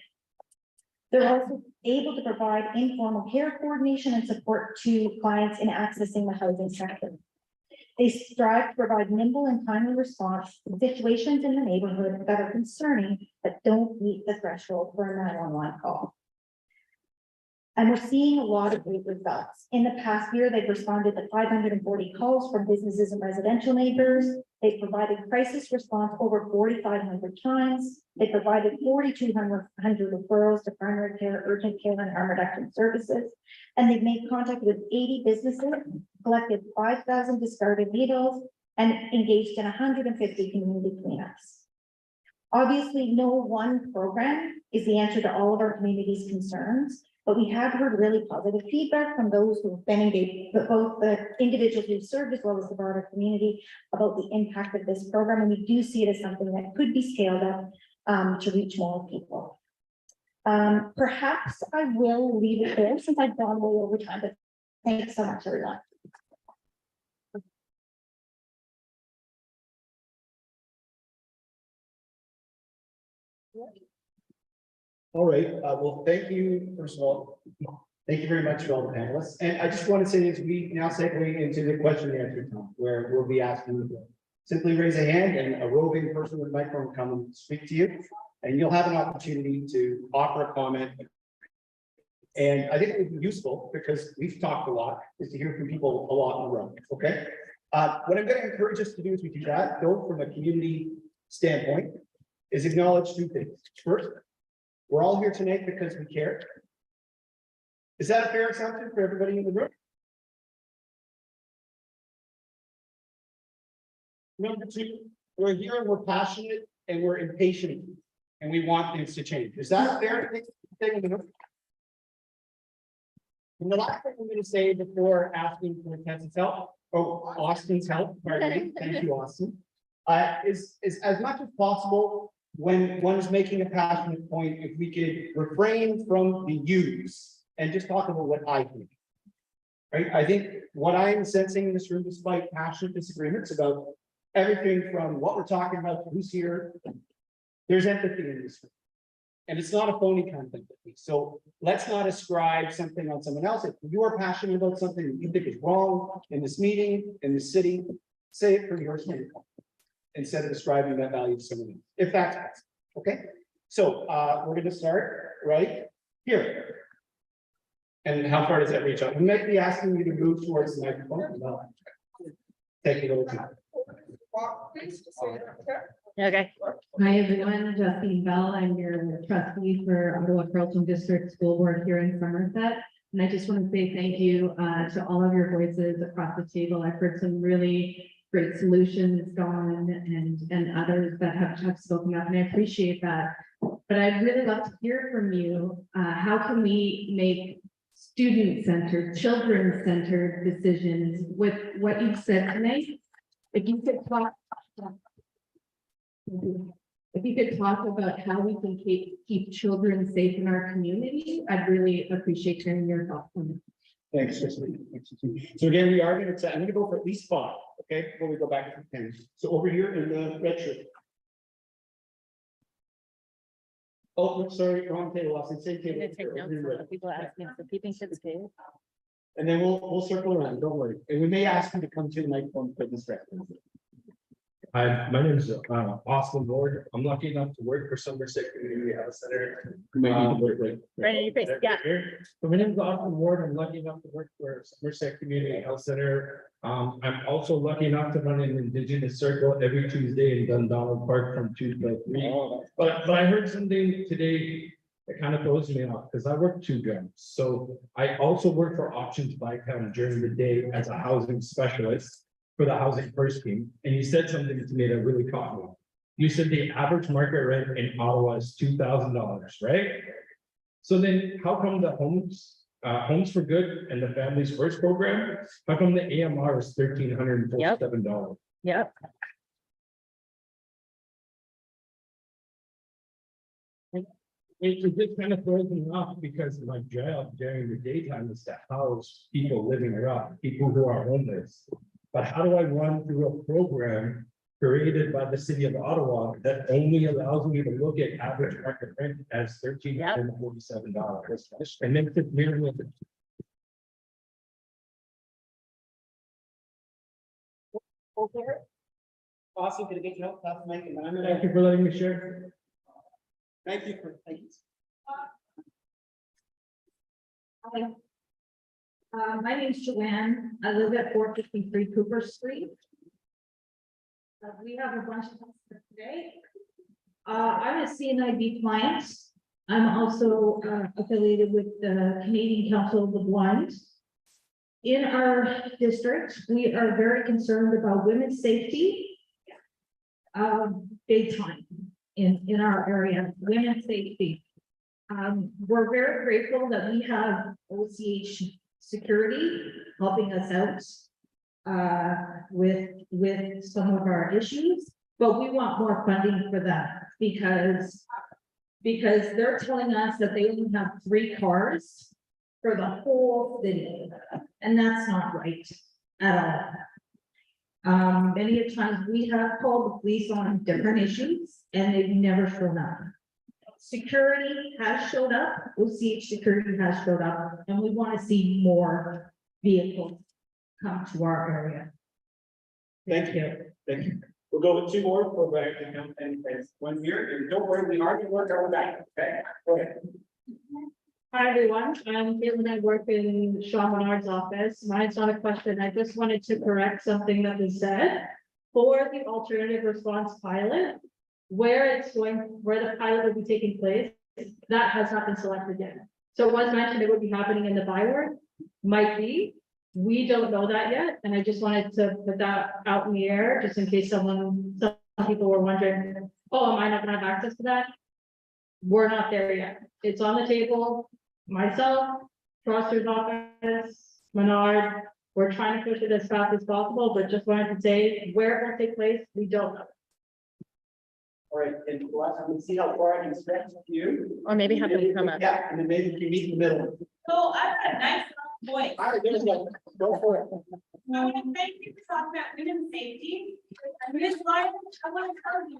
[SPEAKER 9] They're also able to provide informal care coordination and support to clients in accessing the housing sector. They strive to provide nimble and timely response to situations in the neighborhood that are concerning but don't meet the threshold for a 911 call. And we're seeing a lot of great results. In the past year, they've responded to 540 calls from businesses and residential neighbors. They provided crisis response over 4,500 times. They provided 4,200 referrals to primary care, urgent care, and harm reduction services. And they've made contact with 80 businesses, collected 5,000 discarded needles, and engaged in 150 community cleanups. Obviously, no one program is the answer to all of our community's concerns, but we have heard really positive feedback from those who have been engaged, both the individuals who've served as well as the broader community, about the impact of this program. And we do see it as something that could be scaled up to reach more people. Perhaps I will leave it there since I've gone way over time, but thanks so much, everyone.
[SPEAKER 1] All right, well, thank you, first of all. Thank you very much to all the panelists. And I just want to say this, we now segue into the question and answer time, where we'll be asking you to simply raise a hand and a roving person with a microphone will come and speak to you. And you'll have an opportunity to offer a comment. And I think it would be useful because we've talked a lot, is to hear from people a lot in the room, okay? What I'm going to encourage us to do as we do that, though, from a community standpoint, is acknowledge two things. First, we're all here tonight because we care. Is that a fair assumption for everybody in the room? Number two, we're here and we're passionate and we're impatient and we want things to change. Is that a fair thing in the room? And the last thing I'm going to say before asking for Tessa's help, Austin's help, pardon me, thank you, Austin, is as much as possible when one is making a passionate point, if we could refrain from the yous and just talk about what I think. Right? I think what I'm sensing in this room, despite passionate disagreements about everything from what we're talking about, to who's here, there's empathy in this room. And it's not a phony kind of empathy. So let's not ascribe something on someone else. If you are passionate about something that you think is wrong in this meeting, in the city, say it from your standpoint instead of ascribing that value to someone else, if that's possible. Okay. So we're going to start right here. And how far does that reach out? We might be asking you to move towards the microphone. No. Take a little time.
[SPEAKER 3] Okay.
[SPEAKER 10] Hi, everyone. Justine Bell. I'm your trustee for Ottawa Carleton District School Board here in Somerset. And I just want to say thank you to all of your voices across the table. I've heard some really great solutions gone and others that have spoken up, and I appreciate that. But I'd really love to hear from you. How can we make student-centered, children-centered decisions with what you've said tonight? If you could talk. If you could talk about how we can keep children safe in our community, I'd really appreciate hearing your thoughts on it.
[SPEAKER 1] Thanks, Justine. So again, we are going to, I'm going to go for at least 5, okay, before we go back to the 10. So over here in the red shirt. Oh, no, sorry, wrong table. I said same table.
[SPEAKER 3] People asking for keeping kids safe.
[SPEAKER 1] And then we'll circle around, don't worry. And we may ask you to come to the microphone for this reference.
[SPEAKER 8] Hi, my name is Austin Ward. I'm lucky enough to work for Somerset Community Health Center.
[SPEAKER 3] Right in your face, yeah.
[SPEAKER 8] So my name is Austin Ward. I'm lucky enough to work for Somerset Community Health Center. I'm also lucky enough to run an Indigenous circle every Tuesday in Dundonald Park from 2 to 3. But I heard something today that kind of throws me off because I work 2 jobs. So I also work for Options by Town during the day as a housing specialist for the Housing First team. And you said something to me that really caught me. You said the average market rent in Ottawa is $2,000, right? So then how come the Homes for Good and the Families First program, how come the AMR is $1,347?
[SPEAKER 3] Yep.
[SPEAKER 8] It just kind of throws me off because my job during the daytime is to house people living around, people who are homeless. But how do I run through a program created by the city of Ottawa that only allows me to look at average market rent as $1,347? And then it's merely.
[SPEAKER 1] Okay. Awesome, can I get your help?
[SPEAKER 8] Thank you for letting me share.
[SPEAKER 1] Thank you.
[SPEAKER 10] My name is Joanne. I live at 453 Cooper Street. We have a bunch of us today. I'm a CNIB client. I'm also affiliated with the Canadian Council of the Blind. In our district, we are very concerned about women's safety. Big time in our area, women's safety. We're very grateful that we have OCH security helping us out with some of our issues, but we want more funding for that because they're telling us that they only have 3 cars for the whole city, and that's not right at all. Many times we have called the police on different issues and they've never shown up. security has showed up, OCH security has showed up, and we want to see more vehicles come to our area.
[SPEAKER 5] Thank you. Thank you. We'll go with two more for back and one here, and don't worry, we are gonna work our way back, okay? Go ahead.
[SPEAKER 10] Hi, everyone. I'm Caitlin. I work in Sean Menard's office. Mine's not a question. I just wanted to correct something that was said. For the alternative response pilot, where the pilot will be taking place, that has not been selected yet. So it was mentioned it would be happening in the Byward, might be. We don't know that yet, and I just wanted to put that out in the air, just in case some people were wondering, oh, am I not gonna have access to that? We're not there yet. It's on the table. Myself, Troster's office, Menard, we're trying to push it as fast as possible, but just wanted to say where it will take place, we don't know.
[SPEAKER 1] All right, and I'm gonna see how far I can stretch you.
[SPEAKER 3] Or maybe have them come up.
[SPEAKER 1] Yeah, and then maybe we can meet in the middle.
[SPEAKER 11] So I've got a nice voice.
[SPEAKER 1] All right, go for it.
[SPEAKER 11] I want to thank you for talking about women's safety. And this line, I want to tell you,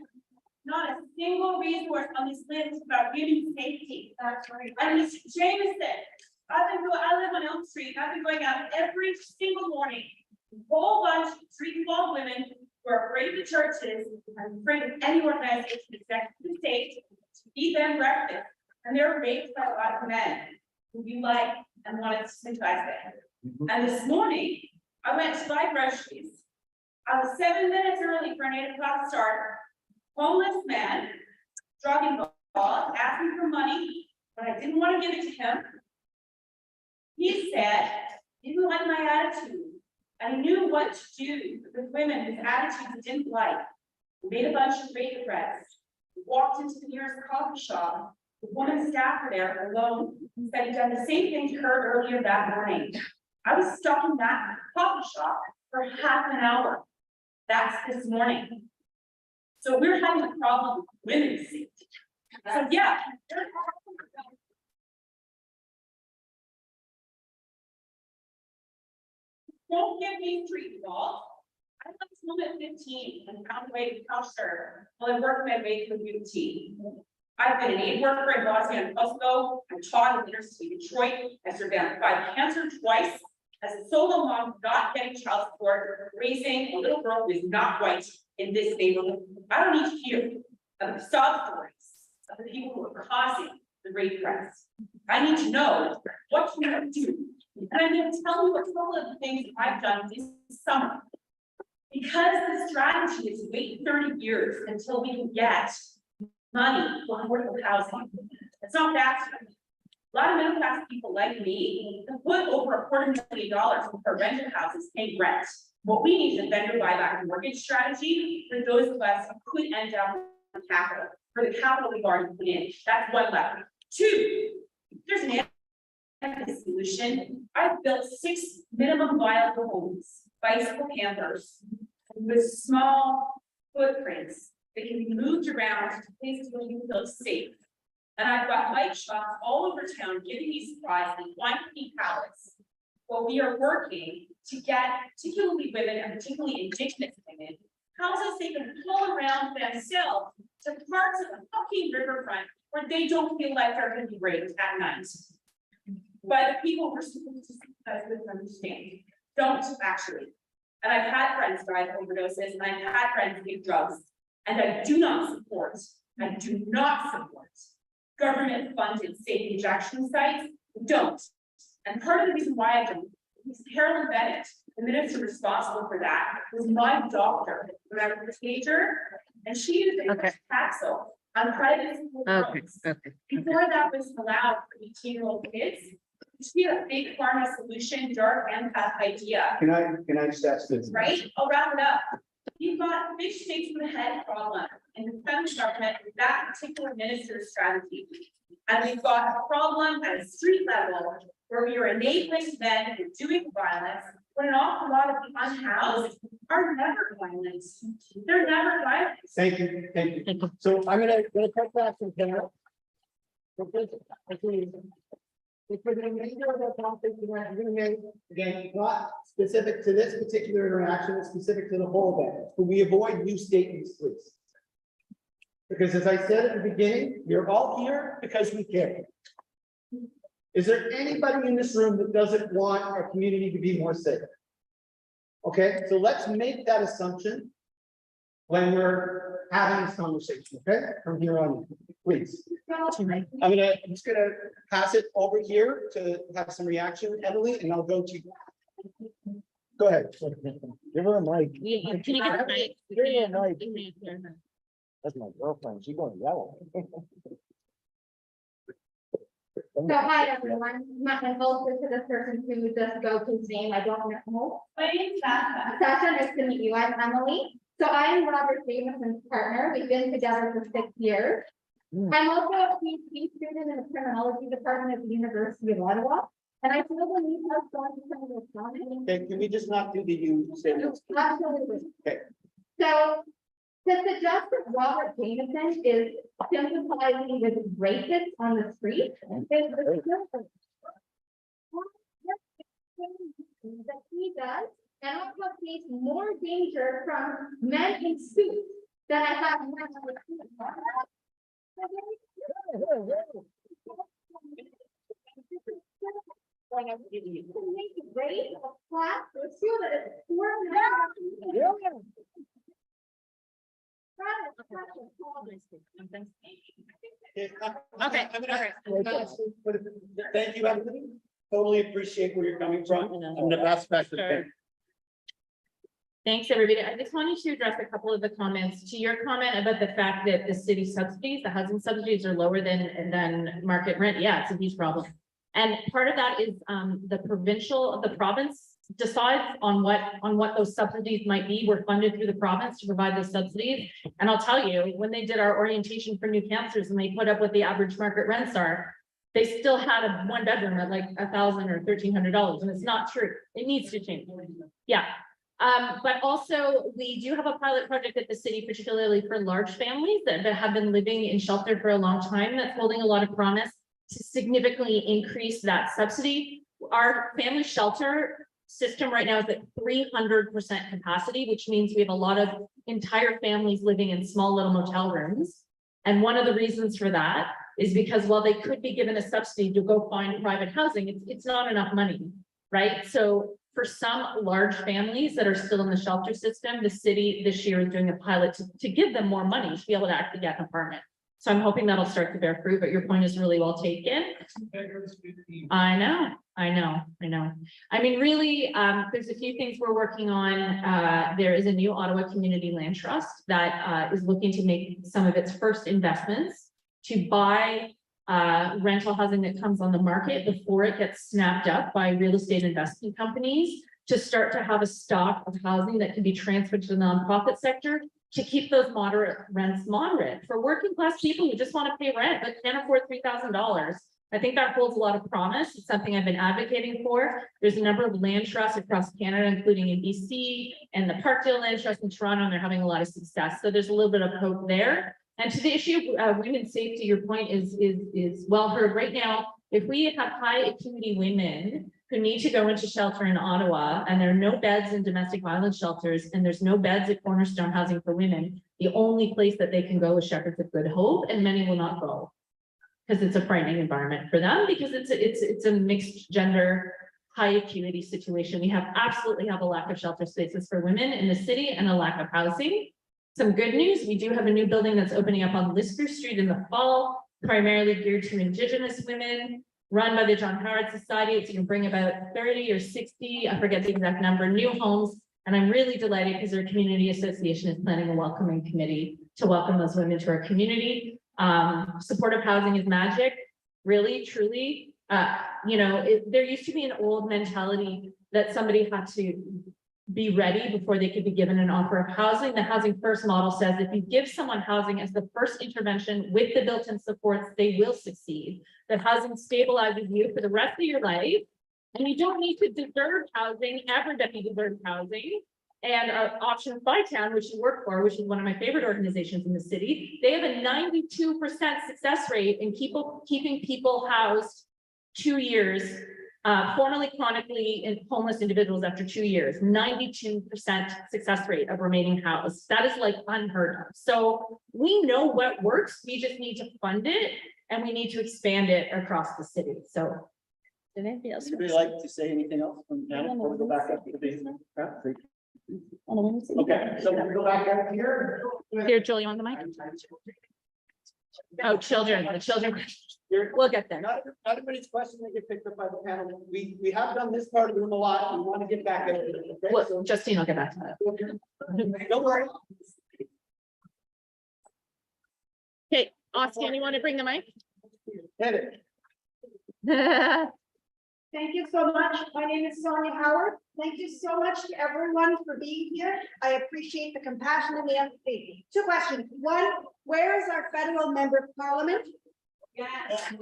[SPEAKER 11] not a single resource on this list about women's safety. That's right. And Ms. Jameson, I live on Elm Street. I've been going out every single morning. A whole bunch of street-wall women who are afraid of the churches and afraid of any organization except the state to feed them breakfast. And they're raped by a lot of men who you like and wanted to sympathize with. And this morning, I went to buy groceries. I was 7 minutes early for an 8 o'clock start. Homeless man, drug involved, asking for money, but I didn't want to give it to him. He said, he didn't like my attitude. I knew what to do with women whose attitudes I didn't like. We made a bunch of rape threats. We walked into the nearest coffee shop. The woman staff were there alone, said he'd done the same thing to her earlier that morning. I was stuck in that coffee shop for half an hour. That's this morning. So we're having a problem with women's safety. So yeah. Don't give me street involved. I left home at 15 and found a way to counselor while I worked my way through UT. I've been an aid worker in Bosnia and Kosovo. I taught in the University of Detroit. I survived cancer twice. As a solo mom, not getting child support, raising a little girl who is not white in this neighborhood. I don't need to hear of the sob stories of the people who are causing the rape threats. I need to know what you have to do. And I'm going to tell you a couple of the things I've done this summer. Because the strategy is to wait 30 years until we can get money for affordable housing. It's not that. A lot of middle class people like me have put over $250,000 for rental houses paying rent. What we need is a vendor buyback mortgage strategy for those of us who could end up with capital, for the capital we've already put in. That's one lever. Two, there's an solution. I've built 6 minimum viable homes, bicycle campers, with small footprints that can be moved around to places where you feel safe. And I've got bike shops all over town giving me supplies in quantity pallets. Well, we are working to get particularly women and particularly indigenous women houses they can pull around themselves to parts of the fucking riverfront where they don't feel like they're going to be raped at night. By the people we're supposed to sympathize with and understand. Don't actually. And I've had friends die of overdoses, and I've had friends give drugs, and I do not support government funded safe injection sites. Don't. And part of the reason why I don't is Carolyn Bennett, the minister responsible for that, was my doctor when I was a teenager, and she used a Paxil on private school drugs. Before that was allowed for 18-year-old kids, she had a big pharma solution, dark empath idea.
[SPEAKER 4] Can I just ask this?
[SPEAKER 11] Right? I'll wrap it up. You've got a big stakes in the head problem in the federal government with that particular minister's strategy. And we've got a problem at a street level where we are enabling men who are doing violence when an awful lot of the unhoused are never violent. They're never violent.
[SPEAKER 1] Thank you. So I'm gonna cut back some camera. For the remainder of the conference, we're gonna make, again, not specific to this particular interaction, it's specific to the whole event. But we avoid new statements, please. Because as I said at the beginning, you're all here because we care. Is there anybody in this room that doesn't want our community to be more safe? Okay, so let's make that assumption when we're having this conversation, okay? From here on, please. I'm just gonna pass it over here to have some reaction, Emily, and I'll go to you. Go ahead.
[SPEAKER 7] Give her a mic.
[SPEAKER 3] Can you get the mic?
[SPEAKER 7] Give her a mic. That's my girlfriend. She's gonna yell.
[SPEAKER 9] So hi, everyone. My condolences to the person who just spoke his name. I don't know.
[SPEAKER 11] My name's Sasha.
[SPEAKER 9] Sasha, nice to meet you. I'm Emily. So I'm Robert Davison's partner. We've been together for 6 years. I'm also a PhD student in the criminology department at the University of Ottawa. And I feel the need to go into some of this comments.
[SPEAKER 1] Okay, can we just not do the you statements?
[SPEAKER 9] Absolutely.
[SPEAKER 1] Okay.
[SPEAKER 9] So to suggest that Robert Jameson is sympathizing with rapists on the street is that he does, and also face more danger from men in suits than I have men on the street. Race of class issue that is poor.
[SPEAKER 3] Okay,
[SPEAKER 1] Thank you, Emily. Totally appreciate where you're coming from and the aspect of it.
[SPEAKER 3] Thanks, everybody. I just wanted to address a couple of the comments to your comment about the fact that the city subsidies, the housing subsidies are lower than market rent. Yeah, it's a huge problem. And part of that is the province decides on what those subsidies might be. We're funded through the province to provide those subsidies. And I'll tell you, when they did our orientation for new councillors and they put up what the average market rents are, they still had a 1 bedroom at like $1,000 or $1,300, and it's not true. It needs to change. Yeah. But also we do have a pilot project at the city, particularly for large families that have been living in shelter for a long time, that's holding a lot of promise to significantly increase that subsidy. Our family shelter system right now is at 300% capacity, which means we have a lot of entire families living in small little motel rooms. And one of the reasons for that is because while they could be given a subsidy to go find private housing, it's not enough money, right? So for some large families that are still in the shelter system, the city this year is doing a pilot to give them more money to be able to actually get an apartment. So I'm hoping that'll start to bear fruit, but your point is really well taken. I know. I mean, really, there's a few things we're working on. There is a new Ottawa Community Land Trust that is looking to make some of its first investments to buy rental housing that comes on the market before it gets snapped up by real estate investment companies, to start to have a stock of housing that can be transferred to the nonprofit sector to keep those moderate rents moderate for working class people who just want to pay rent but can't afford $3,000. I think that holds a lot of promise. It's something I've been advocating for. There's a number of land trusts across Canada, including in BC and the Parkdale Land Trust in Toronto, and they're having a lot of success. So there's a little bit of hope there. And to the issue of women's safety, your point is well heard. Right now, if we have high acuity women who need to go into shelter in Ottawa, and there are no beds in domestic violence shelters, and there's no beds at Cornerstone Housing for Women, the only place that they can go is Shepherds of Good Hope, and many will not go because it's a frightening environment for them, because it's a mixed gender, high acuity situation. We absolutely have a lack of shelter spaces for women in the city and a lack of housing. Some good news, we do have a new building that's opening up on Lister Street in the fall, primarily geared to Indigenous women, run by the John Howard Society. It's going to bring about 30 or 60, I forget the exact number, new homes. And I'm really delighted because our community association is planning a welcoming committee to welcome those women to our community. Supportive housing is magic, really, truly. There used to be an old mentality that somebody had to be ready before they could be given an offer of housing. The Housing First model says if you give someone housing as the first intervention with the built-in supports, they will succeed. That housing stabilizes you for the rest of your life, and you don't need to deserve housing. Everybody deserves housing. And Options by Town, which you work for, which is one of my favorite organizations in the city, they have a 92% success rate in keeping people housed 2 years formerly chronically homeless individuals after 2 years, 92% success rate of remaining housed. That is like unheard of. So we know what works. We just need to fund it and we need to expand it across the city. So. Did anybody else?
[SPEAKER 4] Would you like to say anything else from now before we go back up to the basement? Okay, so we go back up here.
[SPEAKER 3] Here, Joel, you want the mic? Oh, children, the children. We'll get there.
[SPEAKER 4] Not everybody's question that get picked up by the panel. We have done this part of the room a lot. We want to get back.
[SPEAKER 3] Well, Justine, I'll get back to that.
[SPEAKER 4] Don't worry.
[SPEAKER 3] Okay, Austin, you want to bring the mic?
[SPEAKER 4] Hit it.
[SPEAKER 9] Thank you so much. My name is Sonia Howard. Thank you so much to everyone for being here. I appreciate the compassion and the empathy. 2 questions. 1, where is our federal member of parliament?
[SPEAKER 11] Yes.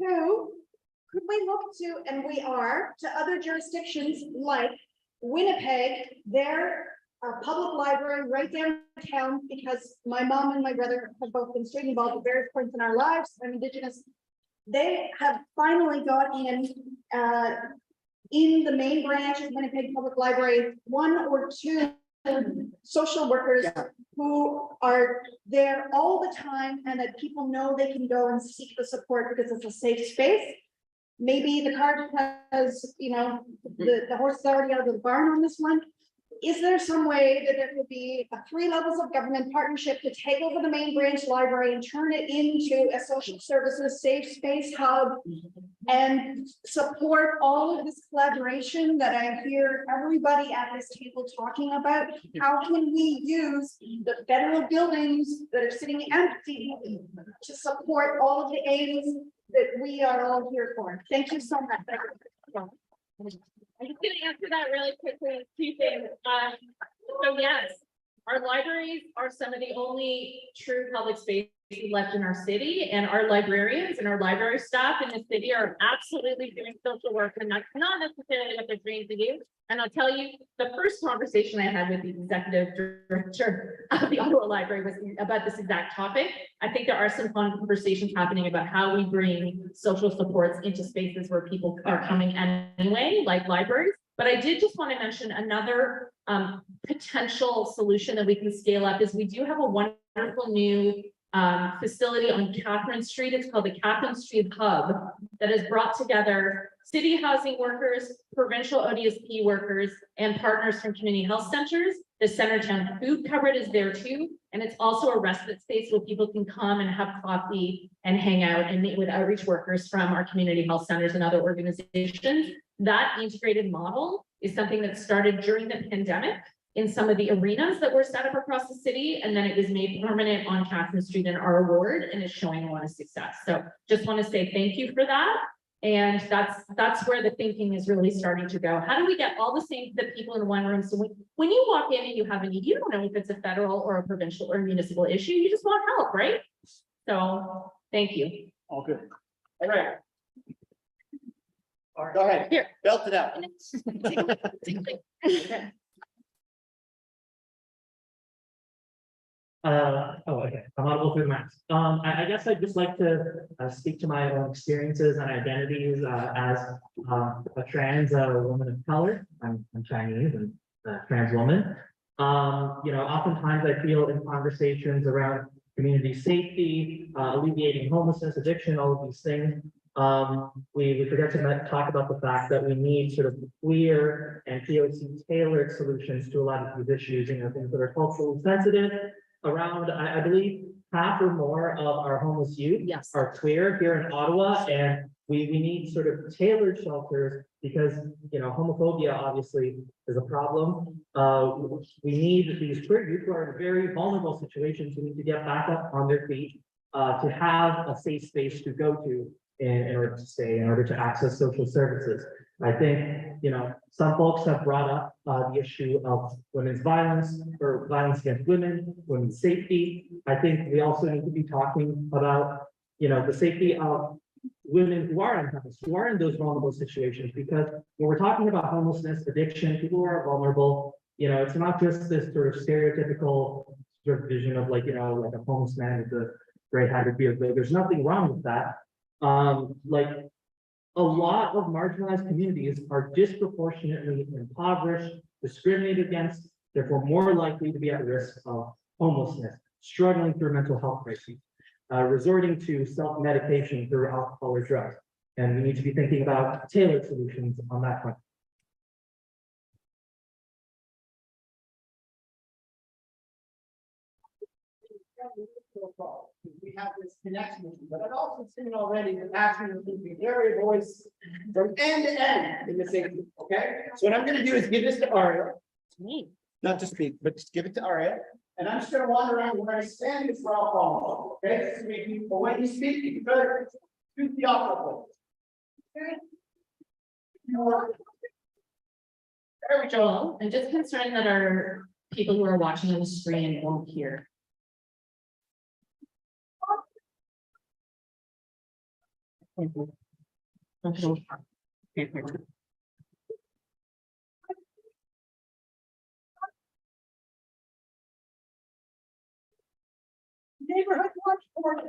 [SPEAKER 9] 2, could we look to, and we are, to other jurisdictions like Winnipeg, their public library right downtown, because my mom and my brother have both been straight involved at various points in our lives. I'm Indigenous. They have finally got in the main branch of Winnipeg Public Library, 1 or 2 social workers who are there all the time, and that people know they can go and seek the support because it's a safe space. Maybe the cart has, you know, the horse is already out of the barn on this one. Is there some way that it would be 3 levels of government partnership to take over the main branch library and turn it into a social services safe space hub and support all of this collaboration that I hear everybody at this table talking about? How can we use the federal buildings that are sitting empty to support all of the aims that we are all here for? Thank you so much.
[SPEAKER 3] I'm just gonna answer that really quickly. 2 things. So yes, our libraries are some of the only true public spaces left in our city, and our librarians and our library staff in the city are absolutely doing social work, and that's not necessarily what they're trained to do. And I'll tell you, the first conversation I had with the executive director of the Ottawa Library was about this exact topic. I think there are some conversations happening about how we bring social supports into spaces where people are coming anyway, like libraries. But I did just want to mention another potential solution that we can scale up is we do have a wonderful new facility on Catherine Street. It's called the Catherine Street Hub that has brought together city housing workers, provincial ODSP workers, and partners from community health centers. The Centertown food cupboard is there too. And it's also a respite space where people can come and have coffee and hang out and meet with outreach workers from our community health centers and other organizations. That integrated model is something that started during the pandemic in some of the arenas that were set up across the city, and then it was made permanent on Catherine Street in our ward, and is showing a lot of success. So just want to say thank you for that. And that's where the thinking is really starting to go. How do we get all the people in one room? So when you walk in and you have a need, you don't know if it's a federal or a provincial or municipal issue. You just want help, right? So thank you.
[SPEAKER 4] All good. All right. Go ahead.
[SPEAKER 3] Here.
[SPEAKER 4] Belt it out.
[SPEAKER 12] Okay, I'm audible through the mask. I guess I'd just like to speak to my own experiences and identities as a trans woman of color. I'm Chinese and trans woman. You know, oftentimes I feel in conversations around community safety, alleviating homelessness, addiction, all of these things. We forget to talk about the fact that we need sort of clear and POC tailored solutions to a lot of these issues, you know, things that are culturally sensitive. Around, I believe, half or more of our homeless youth are queer here in Ottawa, and we need sort of tailored shelters because, you know, homophobia obviously is a problem. We need these queer youth who are in very vulnerable situations who need to get back up on their feet to have a safe space to go to in order to stay, in order to access social services. I think, you know, some folks have brought up the issue of women's violence or violence against women, women's safety. I think we also need to be talking about, you know, the safety of women who are unhoused, who are in those vulnerable situations, because when we're talking about homelessness, addiction, people who are vulnerable, you know, it's not just this sort of stereotypical sort of vision of like, like a homeless man with a great habit beard, like, there's nothing wrong with that. Like, a lot of marginalized communities are disproportionately impoverished, discriminated against, therefore more likely to be at risk of homelessness, struggling through mental health crises, resorting to self-medication through alcohol or drugs. And we need to be thinking about tailored solutions on that front.
[SPEAKER 1] We have this connection, but I've also seen already that action will be very voice from end to end in the city, okay? So what I'm gonna do is give this to Ariel.
[SPEAKER 3] Me.
[SPEAKER 1] Not to speak, but just give it to Ariel, and I'm just gonna wander around where I stand before I'll follow, okay? This is me, but when you speak, you better do the opposite. Okay? There we go.
[SPEAKER 3] Joel, I'm just concerned that our people who are watching on the screen won't hear.
[SPEAKER 1] Neighborhood watch board.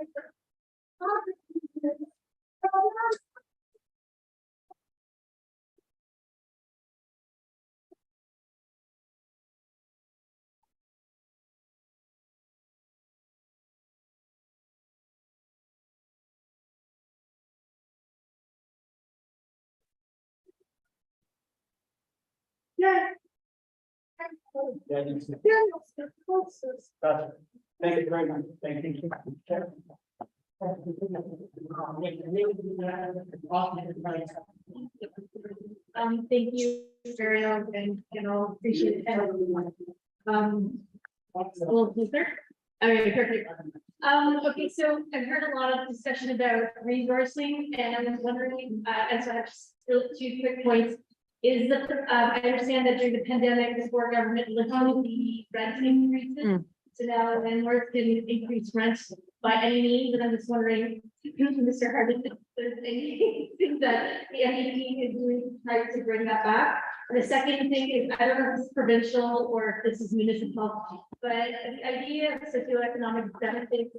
[SPEAKER 1] Yeah. Thank you very much. Thank you.
[SPEAKER 10] Thank you, Ariel, and, appreciate everyone. Well, Luther? All right, perfect. Okay, so I've heard a lot of discussion about resourcing, and I was wondering, and so I have just two quick points. Is I understand that during the pandemic, the Ford government limited the rent increases. So now landlords can increase rents by any means, and I'm just wondering, Mr. Harden, if there's anything that the MPP is doing to try to bring that back. The second thing is, I don't know if this is provincial or if this is municipal, but the idea of socioeconomic benefits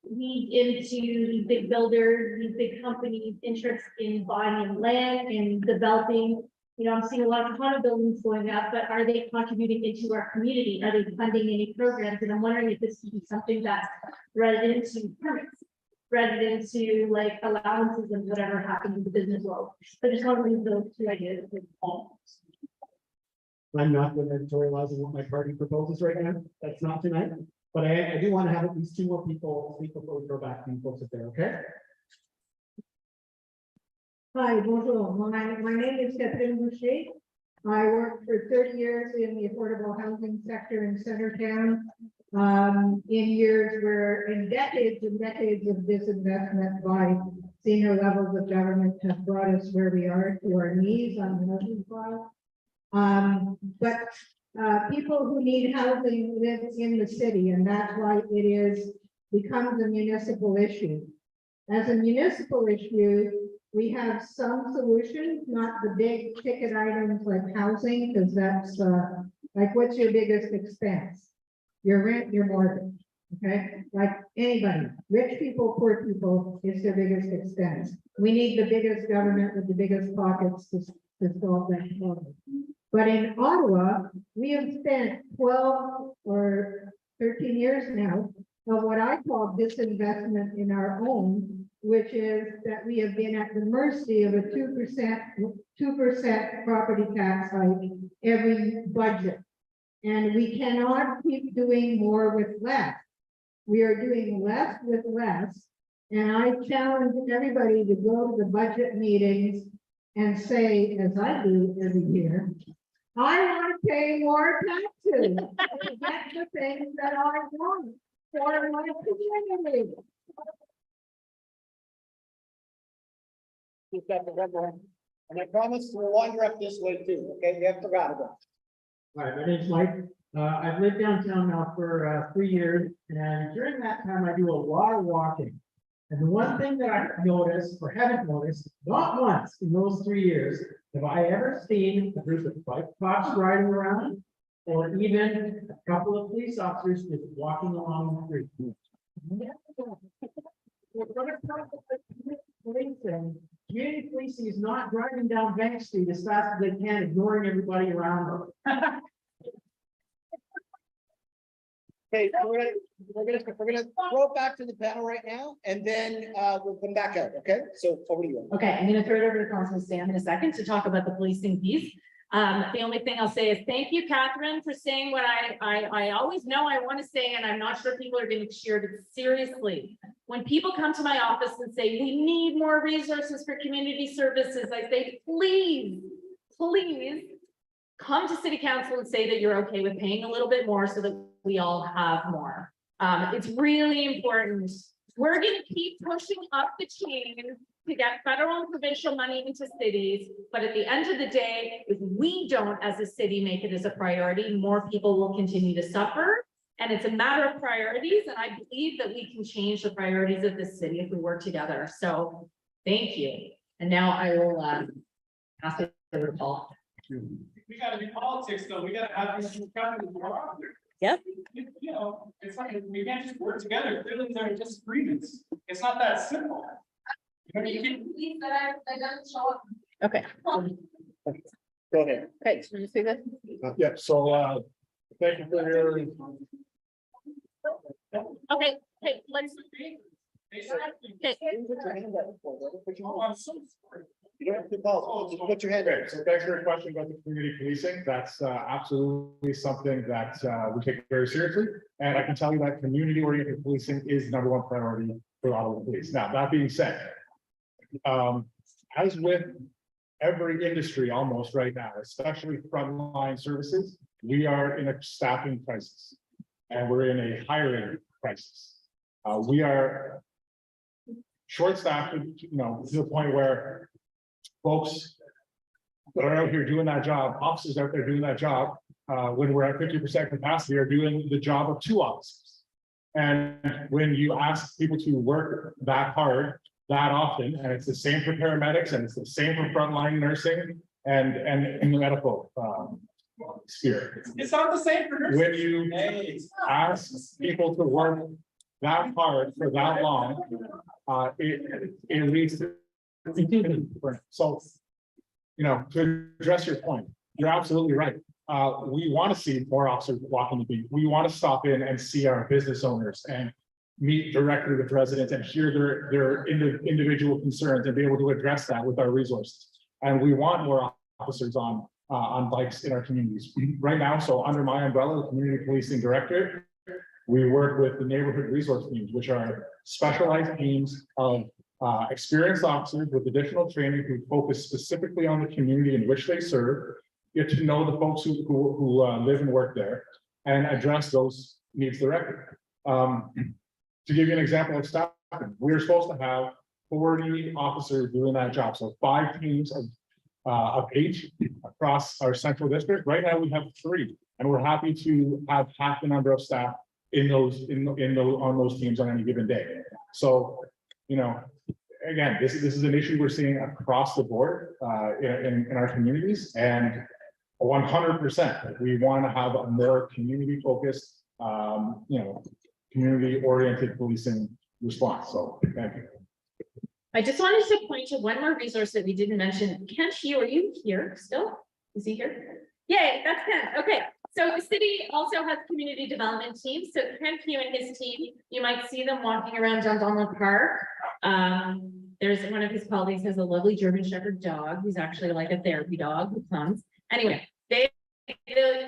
[SPEAKER 10] lead into these big builders, these big companies' interest in buying land and developing. I'm seeing a lot of condo buildings going up, but are they contributing into our community? Are they funding any programs? And I'm wondering if this could be something that's read into permits, read into like allowances and whatever happens in the business world. So I just want to leave those two ideas.
[SPEAKER 2] I'm not going to editorialize on what my party proposes right now. That's not tonight. But I do want to have at least two more people speak before we go back to you folks if they're okay.
[SPEAKER 13] Hi, bonjour. My name is Catherine Boucher. I worked for 30 years in the affordable housing sector in Centertown. In years where in decades and decades of disinvestment by senior levels of government have brought us where we are to our knees on the housing file. But people who need housing live in the city, and that's why it becomes a municipal issue. As a municipal issue, we have some solutions, not the big ticket items like housing, because that's like, what's your biggest expense? Your rent, your mortgage, okay? Like anybody, rich people, poor people, it's their biggest expense. We need the biggest government with the biggest pockets to solve that problem. But in Ottawa, we have spent 12 or 13 years now of what I call disinvestment in our own, which is that we have been at the mercy of a 2% property tax hike every budget. And we cannot keep doing more with less. We are doing less with less. And I challenge everybody to go to the budget meetings and say, as I do every year, I want to pay more taxes to get the things that I want for my community.
[SPEAKER 1] And I promise we'll wander up this way too, okay? You haven't forgotten about it.
[SPEAKER 2] All right, my name's Mike. I've lived downtown now for 3 years, and during that time, I do a lot of walking. And the one thing that I've noticed, or haven't noticed, not once in those 3 years, have I ever seen a group of bike cops riding around
[SPEAKER 12] or even a couple of police officers just walking along the street. Community policing is not driving down Bank Street as fast as they can, ignoring everybody around them.
[SPEAKER 1] Okay, we're gonna throw it back to the panel right now, and then we'll come back out, okay? So over to you.
[SPEAKER 3] Okay, I'm gonna throw it over to Councilor Sam in a second to talk about the policing piece. The only thing I'll say is thank you, Catherine, for saying what I always know I want to say, and I'm not sure people are going to cheer, but seriously, when people come to my office and say, we need more resources for community services, I say, please, please come to city council and say that you're okay with paying a little bit more so that we all have more. It's really important. We're going to keep pushing up the chain to get federal and provincial money into cities. But at the end of the day, if we don't, as a city, make it as a priority, more people will continue to suffer. And it's a matter of priorities. And I believe that we can change the priorities of this city if we work together. So thank you. And now I will ask it over to Paul.
[SPEAKER 6] We gotta do politics though, we gotta have these discussions more often.
[SPEAKER 3] Yep.
[SPEAKER 6] You know, it's like, we can't just work together, clearly there are disagreements, it's not that simple. You know, you can-
[SPEAKER 3] Okay.
[SPEAKER 1] Go ahead.
[SPEAKER 3] Okay, so you see that?
[SPEAKER 8] Yeah, so, thank you for your.
[SPEAKER 3] Okay, hey, let's. Okay.
[SPEAKER 6] Oh, I'm so sorry.
[SPEAKER 1] You don't have to call, just put your hand
[SPEAKER 8] Okay,
[SPEAKER 1] up.
[SPEAKER 8] so thanks for your question about the community policing. That's absolutely something that we take very seriously. And I can tell you that community oriented policing is number one priority for Ottawa Police. Now, that being said, as with every industry almost right now, especially frontline services, we are in a staffing crisis and we're in a hiring crisis. We are short-staffed, you know, to the point where folks that are out here doing that job, officers out there doing that job, when we're at 50% capacity, are doing the job of 2 officers. And when you ask people to work that hard, that often, and it's the same for paramedics, and it's the same for frontline nursing and in the medical sphere.
[SPEAKER 6] It's not the same for nurses.
[SPEAKER 8] When you ask people to work that hard for that long, it leads to. So, you know, to address your point, you're absolutely right. We want to see more officers walking the beat. We want to stop in and see our business owners and meet directly with residents and hear their individual concerns and be able to address that with our resources. And we want more officers on bikes in our communities right now. So under my umbrella, the Community Policing Director, we work with the neighborhood resource teams, which are specialized teams of experienced officers with additional training who focus specifically on the community in which they serve, get to know the folks who live and work there, and address those needs directly. To give you an example of staffing, we're supposed to have 40 officers doing that job, so 5 teams of 8 across our central district. Right now, we have 3, and we're happy to have half the number of staff in those on those teams on any given day. So, you know, again, this is an issue we're seeing across the board in our communities, and 100%, we want to have a more community focused, you know, community oriented policing response. So thank you.
[SPEAKER 3] I just wanted to point to one more resource that we didn't mention. Kent Hugh, are you here still? Is he here? Yay, that's Kent. Okay. So the city also has community development teams. So Kent Hugh and his team, you might see them walking around Dundonald Park. There's one of his colleagues has a lovely German Shepherd dog, who's actually like a therapy dog who comes. Anyway, the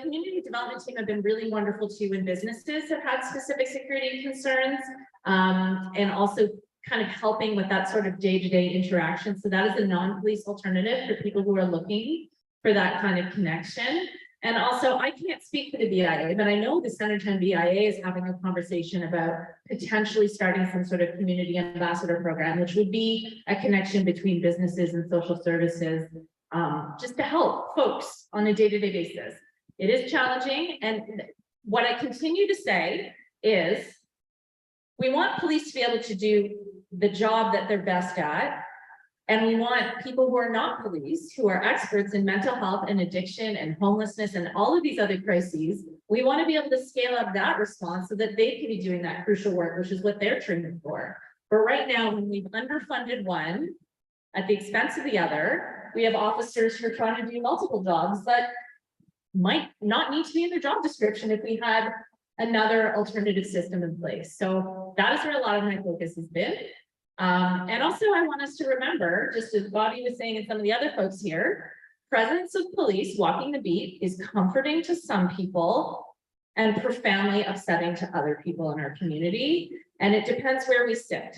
[SPEAKER 3] community development team have been really wonderful too when businesses have had specific security concerns, and also kind of helping with that sort of day-to-day interaction. So that is a non-police alternative for people who are looking for that kind of connection. And also, I can't speak for the BIA, but I know the Centertown BIA is having a conversation about potentially starting some sort of community ambassador program, which would be a connection between businesses and social services, just to help folks on a day-to-day basis. It is challenging. And what I continue to say is we want police to be able to do the job that they're best at And we want people who are not police, who are experts in mental health and addiction and homelessness and all of these other crises. We want to be able to scale up that response so that they can be doing that crucial work, which is what they're trained for. But right now, when we've underfunded one at the expense of the other, we have officers who are trying to do multiple jobs that might not need to be in their job description if we had another alternative system in place. So that is where a lot of my focus has been. And also I want us to remember, just as Bobby was saying and some of the other folks here, presence of police walking the beat is comforting to some people and profoundly upsetting to other people in our community. And it depends where we sit.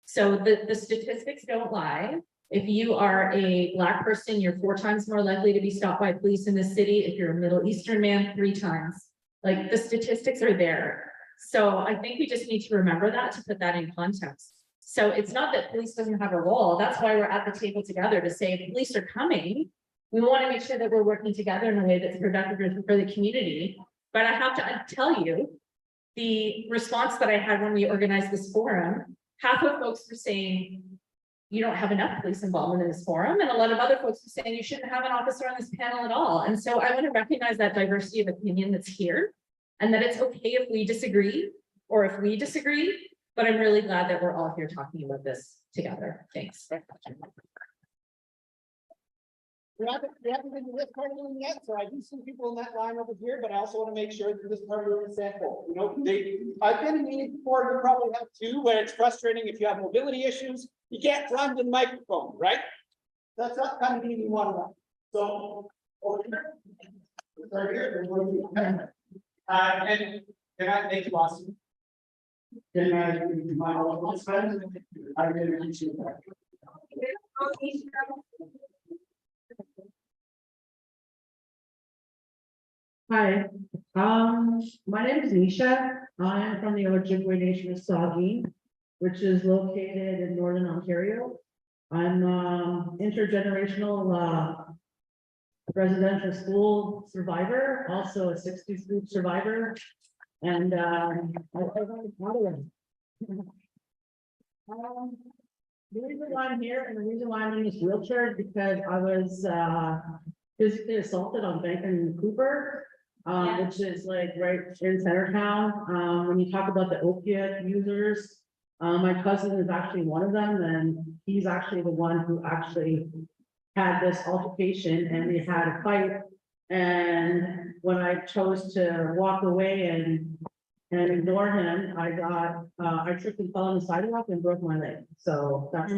[SPEAKER 3] So the statistics don't lie. If you are a Black person, you're 4 times more likely to be stopped by police in the city. If you're a Middle Eastern man, 3 times. Like, the statistics are there. So I think we just need to remember that, to put that in context. So it's not that police doesn't have a role. That's why we're at the table together, to say if police are coming, we want to make sure that we're working together in a way that's productive for the community. But I have to tell you, the response that I had when we organized this forum, half of folks were saying, you don't have enough police involvement in this forum. And a lot of other folks were saying you shouldn't have an officer on this panel at all. And so I want to recognize that diversity of opinion that's here, and that it's okay if we disagree or if we disagree. But I'm really glad that we're all here talking about this together. Thanks.
[SPEAKER 1] We haven't been to this part of the room yet, so I do see people in that line over here, but I also want to make sure that this part of the room is sample. You know, I've been in meetings before, you probably have too, where it's frustrating if you have mobility issues, you can't run to the microphone, right? That's not kind of meeting you want to run. So, over here. Right here. And can I thank you, Austin? Can I give you my all friends? I really appreciate that.
[SPEAKER 10] Hi, my name is Nisha. I am from the Ojibwe Nation of Saugeen, which is located in Northern Ontario. I'm intergenerational residential school survivor, also a 60s group survivor, and the reason why I'm here and the reason why I'm in this wheelchair is because I was physically assaulted on Bank and Cooper. Which is like right in Centertown. When you talk about the opiate users, my cousin is actually one of them, and he's actually the one who actually had this altercation, and we had a fight. And when I chose to walk away and ignore him, I tripped and fell on the sidewalk and broke my leg. So that's.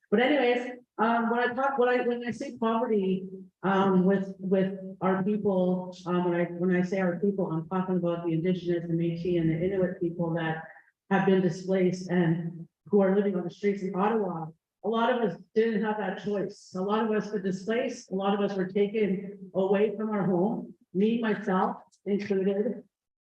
[SPEAKER 10] But anyways, when I say poverty, with our people, when I say our people, I'm talking about the Indigenous and Métis and the Inuit people that have been displaced and who are living on the streets in Ottawa. A lot of us didn't have that choice. A lot of us were displaced. A lot of us were taken away from our home, me, myself included.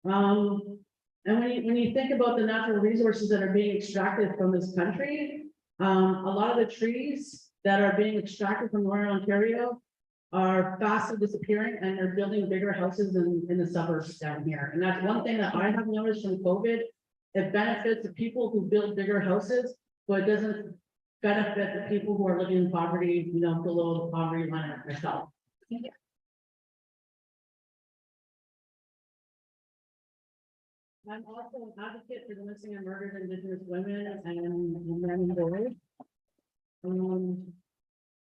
[SPEAKER 10] And when you think about the natural resources that are being extracted from this country, a lot of the trees that are being extracted from Northern Ontario are fastly disappearing, and they're building bigger houses in the suburbs down here. And that's one thing that I have noticed from COVID. It benefits the people who build bigger houses, but it doesn't benefit the people who are living in poverty, you know, below the poverty line like myself. I'm also an advocate for the missing and murdered Indigenous women and men and boys.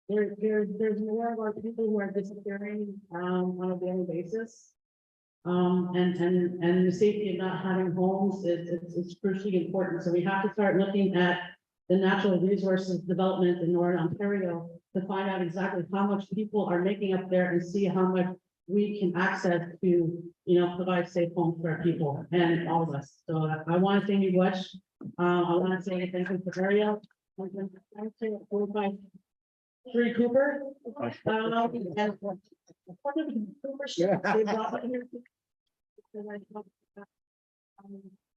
[SPEAKER 10] There's more of our people who are disappearing on a daily basis. And the safety of not having homes is crucially important. So we have to start looking at the natural resources development in Northern Ontario to find out exactly how much people are making up there and see how much we can access to, you know, provide safe homes for our people and all of us. So I want to thank you, Bush. I want to say thank you for Ariel. Three Cooper. Us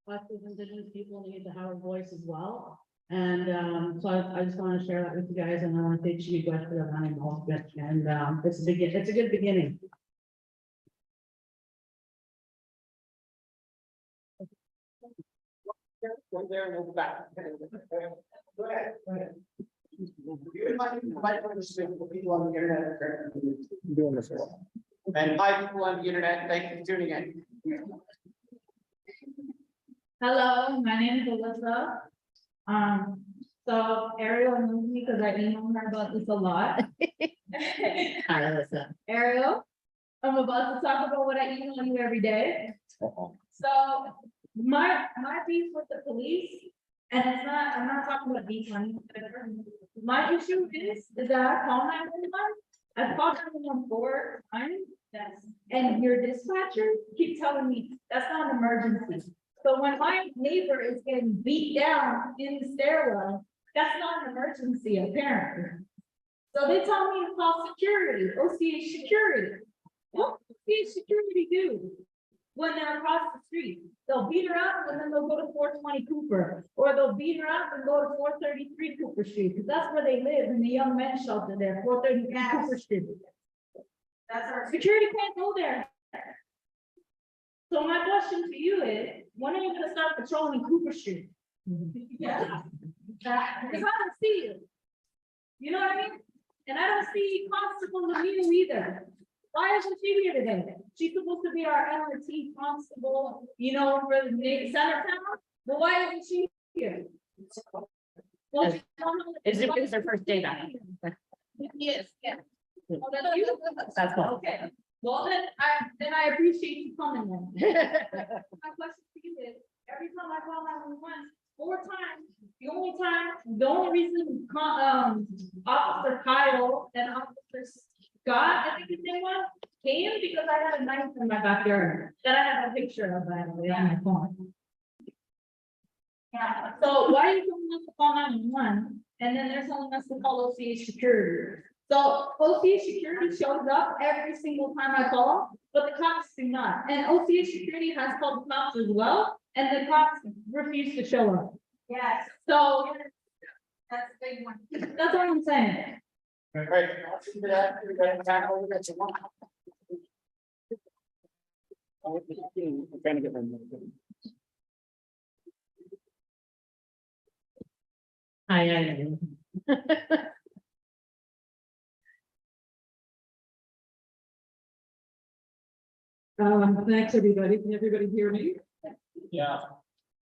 [SPEAKER 10] as Indigenous people need to have a voice as well. And so I just want to share that with you guys, and I want to thank you guys for that running whole bit. And it's a good beginning.
[SPEAKER 1] One there and over back. Go ahead. People on the internet.
[SPEAKER 7] Doing this well.
[SPEAKER 1] And hi, people on the internet, thank you for tuning in.
[SPEAKER 10] Hello, my name is Alyssa. So Ariel knows me because I emailed her about this a lot.
[SPEAKER 3] Hi, Alyssa.
[SPEAKER 10] Ariel, I'm about to talk about what I email you every day. So my beef with the police, and it's not, I'm not talking about beef on. My issue is that I call 911. I called 911 4 times. Yes. And your dispatcher keep telling me that's not an emergency. So when my neighbor is getting beat down in the stairwell, that's not an emergency apparently. So they tell me to call security, OCH security. What does OCH security do when they're across the street? They'll beat her up and then they'll go to 420 Cooper, or they'll beat her up and go to 433 Cooper Street, because that's where they live in the young men's shelter there, 433 Cooper Street. That's our security can't go there. So my question to you is, when are you gonna start patrolling Cooper Street? Yeah. Because I don't see you. You know what I mean? And I don't see Constable Lemieux either. Why isn't she here today? She's supposed to be our LRT constable, you know, for the center town, but why isn't she here? Well,
[SPEAKER 3] It's her first day back.
[SPEAKER 10] Yes, yeah. Oh, that's you?
[SPEAKER 3] That's cool.
[SPEAKER 10] Okay, well, then I appreciate you coming then. My question to you is, every time I call 911, 4 times, the only reason, Officer Kyle and Officer Scott, I think his name was, came because I had a knife in my backyard that I have a picture of, by the way, on my phone. Yeah, so why are you telling us to call 911 and then they're telling us to call OCH security? So OCH security shows up every single time I call, but the cops do not. And OCH security has called the cops as well, and the cops refuse to show up. Yes. So that's the big one. That's what I'm saying.
[SPEAKER 1] Right. I'll see that. We're gonna tackle it. That's one.
[SPEAKER 5] I'm trying to get my.
[SPEAKER 3] Hi.
[SPEAKER 10] Thanks, everybody. Can everybody hear me?
[SPEAKER 5] Yeah.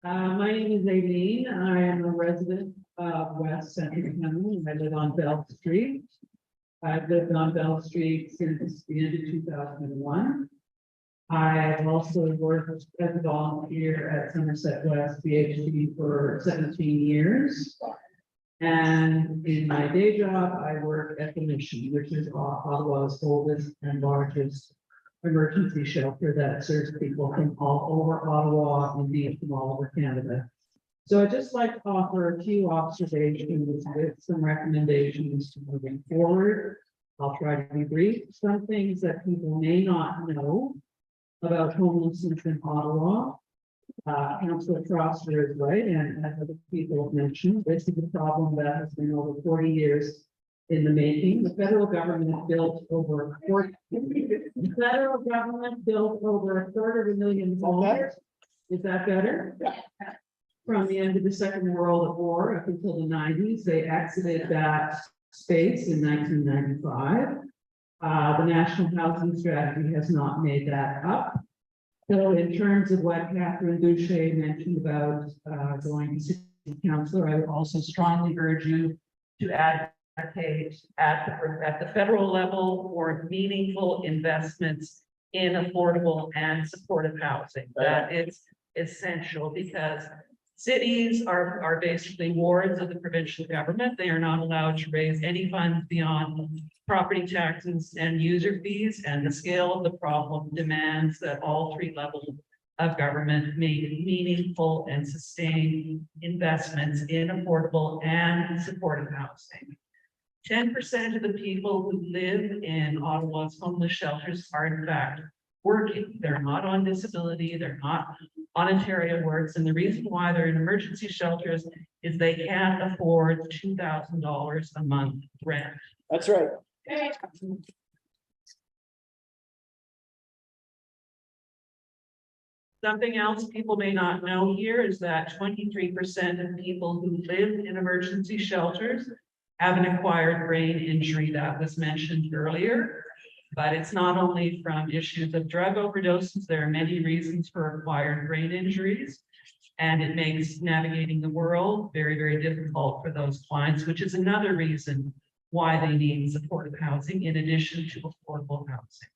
[SPEAKER 10] My name is Aileen. I am a resident of West Central County. I live on Bell Street. I've lived on Bell Street since the end of 2001. I've also worked as a volunteer at Somerset West PhD for 17 years. And in my day job, I work at the Mission, which is Ottawa's oldest and largest emergency shelter that serves people from all over Ottawa, indeed from all over Canada. So I'd just like to offer a few observations with some recommendations to moving forward. I'll try to be brief. Some things that people may not know about homelessness in Ottawa. Councillor Troster is right, and as other people have mentioned, this is a problem that has been over 40 years in the making. The federal government built over a quarter of a million homes. Is that better? From the end of the Second World War up until the 90s, they exited that space in 1995. The National Housing Strategy has not made that up. So in terms of what Catherine Boucher mentioned about going to city council, I would also strongly urge you to advocate at the federal level for meaningful investments in affordable and supportive housing. That is essential because cities are basically wards of the provincial government. They are not allowed to raise any funds beyond property taxes and user fees, and the scale of the problem demands that all 3 levels of government make meaningful and sustained investments in affordable and supportive housing. 10% of the people who live in Ottawa's homeless shelters are in fact working. They're not on disability, they're not on Ontario Works, and the reason why they're in emergency shelters is they can't afford $2,000 a month rent.
[SPEAKER 1] That's right.
[SPEAKER 10] Something else people may not know here is that 23% of people who live in emergency shelters
[SPEAKER 11] have an acquired brain injury that was mentioned earlier. But it's not only from issues of drug overdoses, there are many reasons for acquired brain injuries. And it makes navigating the world very, very difficult for those clients, which is another reason why they need supportive housing in addition to affordable housing.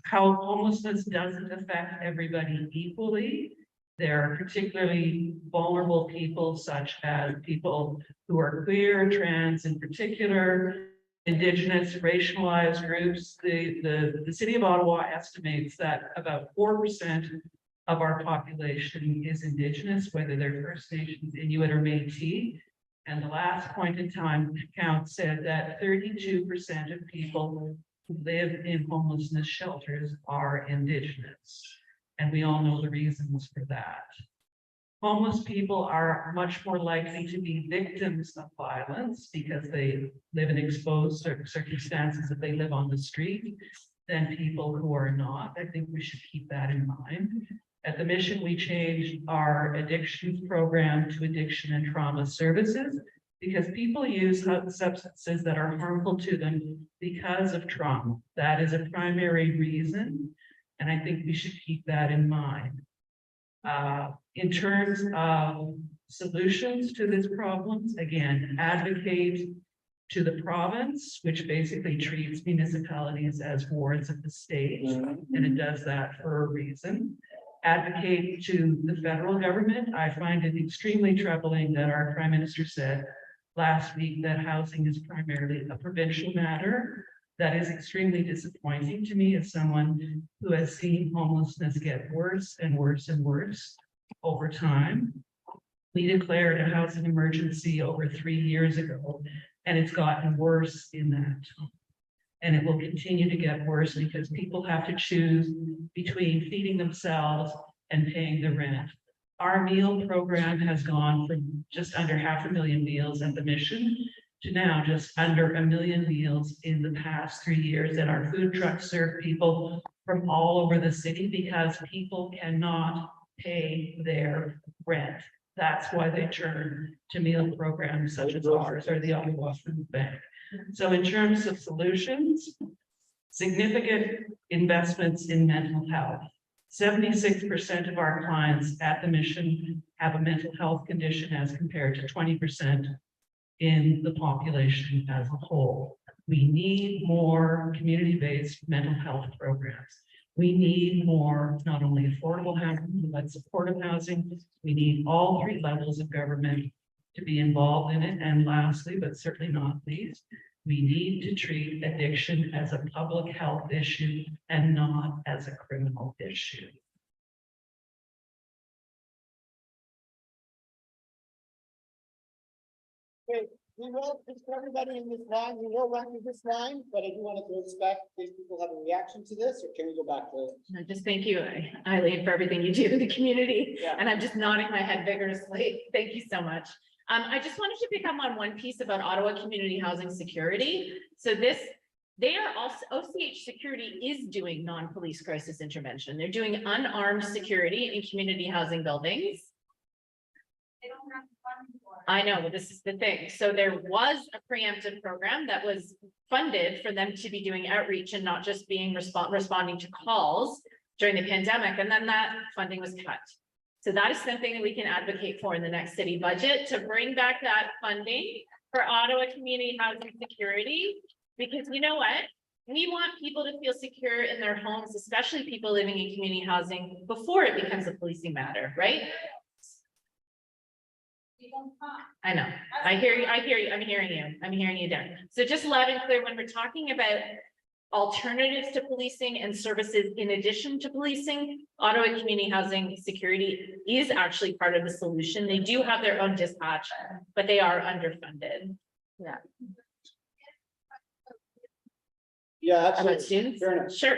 [SPEAKER 11] How homelessness doesn't affect everybody equally. There are particularly vulnerable people such as people who are queer, trans in particular, Indigenous, racialized groups. The city of Ottawa estimates that about 4% of our population is Indigenous, whether they're First Nations, Inuit, or Métis. And the last point in time count said that 32% of people who live in homelessness shelters are Indigenous. And we all know the reasons for that. Homeless people are much more likely to be victims of violence because they live in exposed circumstances if they live on the street than people who are not. I think we should keep that in mind. At the mission, we changed our addictions program to addiction and trauma services because people use substances that are harmful to them because of trauma. That is a primary reason, and I think we should keep that in mind. In terms of solutions to these problems, again, advocate to the province, which basically treats municipalities as wards of the state, and it does that for a reason. Advocate to the federal government. I find it extremely troubling that our Prime Minister said last week that housing is primarily a provincial matter. That is extremely disappointing to me as someone who has seen homelessness get worse and worse and worse over time. We declared a housing emergency over 3 years ago, and it's gotten worse in that time. And it will continue to get worse because people have to choose between feeding themselves and paying the rent. Our meal program has gone from just under 500,000 meals at the mission to now just under 1 million meals in the past 3 years. And our food trucks serve people from all over the city because people cannot pay their rent. That's why they turn to meal programs such as ours or the Ottawa Food Bank. So in terms of solutions, significant investments in mental health. 76% of our clients at the mission have a mental health condition as compared to 20% in the population as a whole. We need more community-based mental health programs. We need more, not only affordable housing, but supportive housing. We need all 3 levels of government to be involved in it. And lastly, but certainly not least, we need to treat addiction as a public health issue and not as a criminal issue.
[SPEAKER 1] Okay, we will, just for everybody in this line, we will run through this line, but I do want to respect if people have a reaction to this, or can we go back to?
[SPEAKER 3] No, just thank you, Eileen, for everything you do in the community.
[SPEAKER 1] Yeah.
[SPEAKER 3] And I'm just nodding my head vigorously. Thank you so much. I just wanted to pick up on one piece about Ottawa Community Housing Security. So they are also, OCH Security is doing non-police crisis intervention. They're doing unarmed security in community housing buildings.
[SPEAKER 11] They don't have funding for it.
[SPEAKER 3] I know, but this is the thing. So there was a preemptive program that was funded for them to be doing outreach and not just being responding to calls during the pandemic. And then that funding was cut. So that is something that we can advocate for in the next city budget to bring back that funding for Ottawa Community Housing Security. Because you know what? We want people to feel secure in their homes, especially people living in community housing before it becomes a policing matter, right? I know. I hear you. I'm hearing you down. So just loud and clear, when we're talking about alternatives to policing and services in addition to policing, Ottawa Community Housing Security is actually part of the solution. They do have their own dispatch, but they are underfunded. Yeah.
[SPEAKER 1] Yeah,
[SPEAKER 3] About
[SPEAKER 1] absolutely.
[SPEAKER 3] students?
[SPEAKER 1] Fair enough.
[SPEAKER 3] Sure.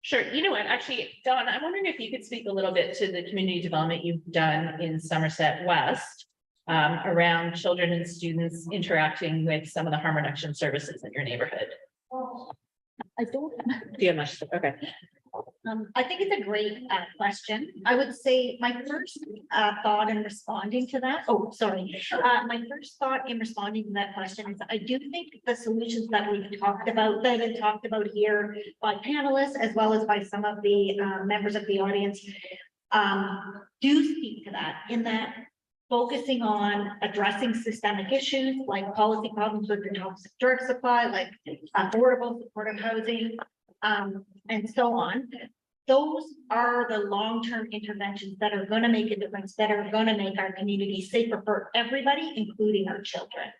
[SPEAKER 3] Sure. You know what? Actually, Don, I'm wondering if you could speak a little bit to the community development you've done in Somerset West around children and students interacting with some of the harm reduction services in your neighborhood. I don't. Do you have much? Okay.
[SPEAKER 9] I think it's a great question. I would say my first thought in responding to that, my first thought in responding to that question is I do think the solutions that we've talked about, that have been talked about here by panelists as well as by some of the members of the audience, do speak to that, in that focusing on addressing systemic issues like policy problems with the toxic drug supply, like affordable supportive housing, and so on. Those are the long-term interventions that are going to make a difference, that are going to make our community safer for everybody, including our children.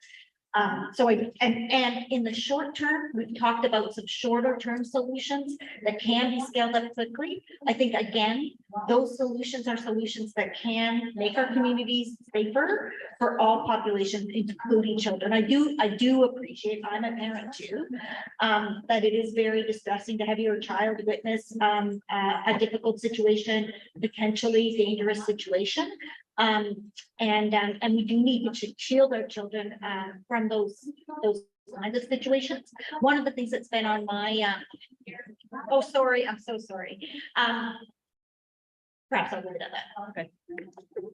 [SPEAKER 9] And in the short term, we've talked about some shorter term solutions that can be scaled up quickly. I think, again, those solutions are solutions that can make our communities safer for all populations, including children. I do appreciate, I'm a parent too, that it is very distressing to have your child witness a difficult situation, potentially dangerous situation. And we do need to shield our children from those kinds of situations. One of the things that's been on my I'm so sorry. Perhaps I'll leave it at that.
[SPEAKER 3] Okay.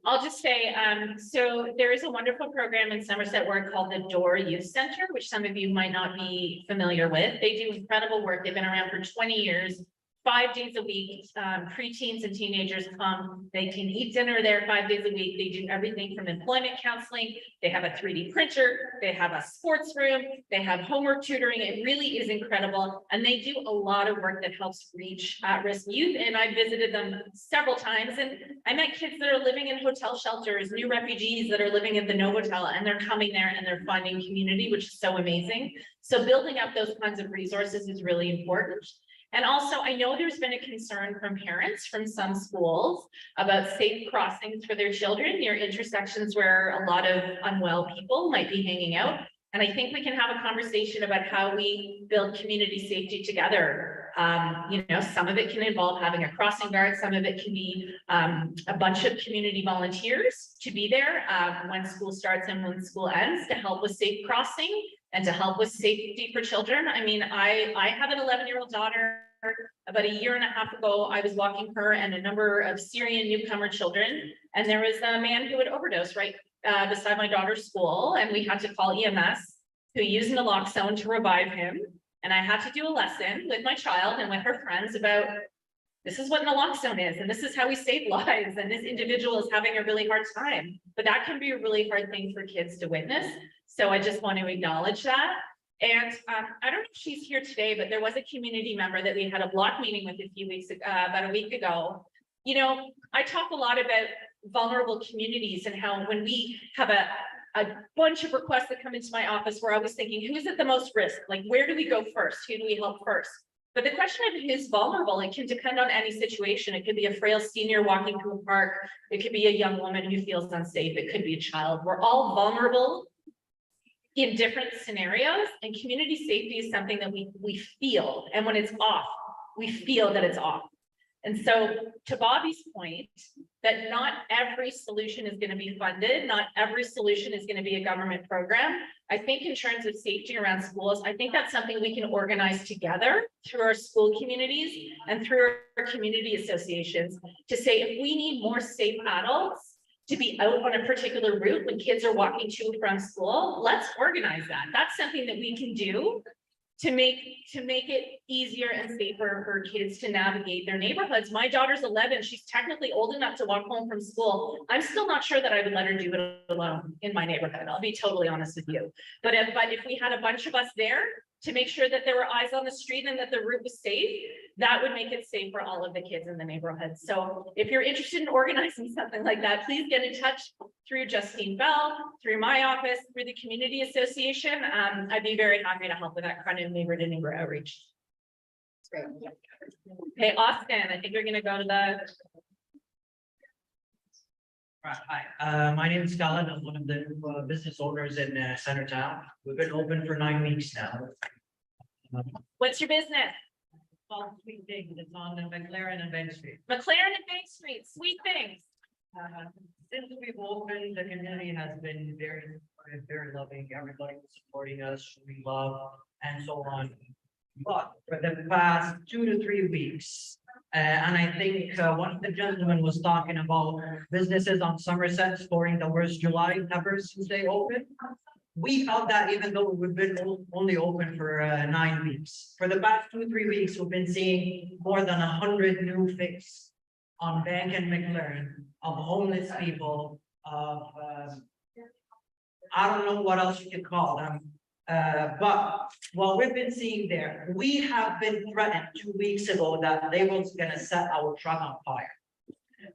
[SPEAKER 3] I'll just say, so there is a wonderful program in Somerset Ward called the Door Youth Center, which some of you might not be familiar with. They do incredible work. They've been around for 20 years. 5 days a week, preteens and teenagers come, they can eat dinner there 5 days a week. They do everything from employment counseling. They have a 3D printer. They have a sports room. They have homework tutoring. It really is incredible. And they do a lot of work that helps reach at-risk youth. And I visited them several times, and I met kids that are living in hotel shelters, new refugees that are living at the Novotel, and they're coming there and they're finding community, which is so amazing. So building up those kinds of resources is really important. And also, I know there's been a concern from parents from some schools about safe crossings for their children near intersections where a lot of unwell people might be hanging out. And I think we can have a conversation about how we build community safety together. You know, some of it can involve having a crossing guard. Some of it can be a bunch of community volunteers to be there when school starts and when school ends to help with safe crossing and to help with safety for children. I mean, I have an 11-year-old daughter. About a year and a half ago, I was walking her and a number of Syrian newcomer children, and there was a man who had overdosed right beside my daughter's school, and we had to call EMS, who used naloxone to revive him. And I had to do a lesson with my child and with her friends about this is what naloxone is, and this is how we save lives, and this individual is having a really hard time. But that can be a really hard thing for kids to witness. So I just want to acknowledge that. And I don't know if she's here today, but there was a community member that we had a block meeting with a few weeks ago, about a week ago. You know, I talk a lot about vulnerable communities and how when we have a bunch of requests that come into my office, we're always thinking, who's at the most risk? Like, where do we go first? Who do we help first? But the question of who's vulnerable, it can depend on any situation. It could be a frail senior walking through a park. It could be a young woman who feels unsafe. It could be a child. We're all vulnerable in different scenarios, and community safety is something that we feel, and when it's off, we feel that it's off. And so to Bobby's point, that not every solution is going to be funded, not every solution is going to be a government program. I think in terms of safety around schools, I think that's something we can organize together through our school communities and through our community associations to say, if we need more safe adults to be out on a particular route when kids are walking to and from school, let's organize that. That's something that we can do to make it easier and safer for kids to navigate their neighborhoods. My daughter's 11, she's technically old enough to walk home from school. I'm still not sure that I would let her do it alone in my neighborhood. I'll be totally honest with you. But if we had a bunch of us there to make sure that there were eyes on the street and that the route was safe, that would make it safe for all of the kids in the neighborhood. So if you're interested in organizing something like that, please get in touch through Justine Bell, through my office, through the community association. I'd be very happy to help with that kind of neighbor to neighbor outreach. Okay, Austin, I think you're gonna go to the.
[SPEAKER 14] Hi, my name is Colin. I'm one of the business owners in Centertown. We've been open for 9 weeks now.
[SPEAKER 3] What's your business?
[SPEAKER 14] Well, Sweet Things. It's on McLaren and Bank Street.
[SPEAKER 3] McLaren and Bank Street, sweet things.
[SPEAKER 14] Since we've opened, the community has been very loving. Everybody was supporting us, showing love, and so on. But for the past 2 to 3 weeks, And I think one of the gentlemen was talking about businesses on Somerset scoring the worst July ever since they opened. We felt that even though we've been only open for 9 weeks, for the past 2-3 weeks, we've been seeing more than 100 new faces on Bank and McLaren of homeless people, of I don't know what else you could call them. But what we've been seeing there, we have been threatened 2 weeks ago that they was gonna set our truck on fire.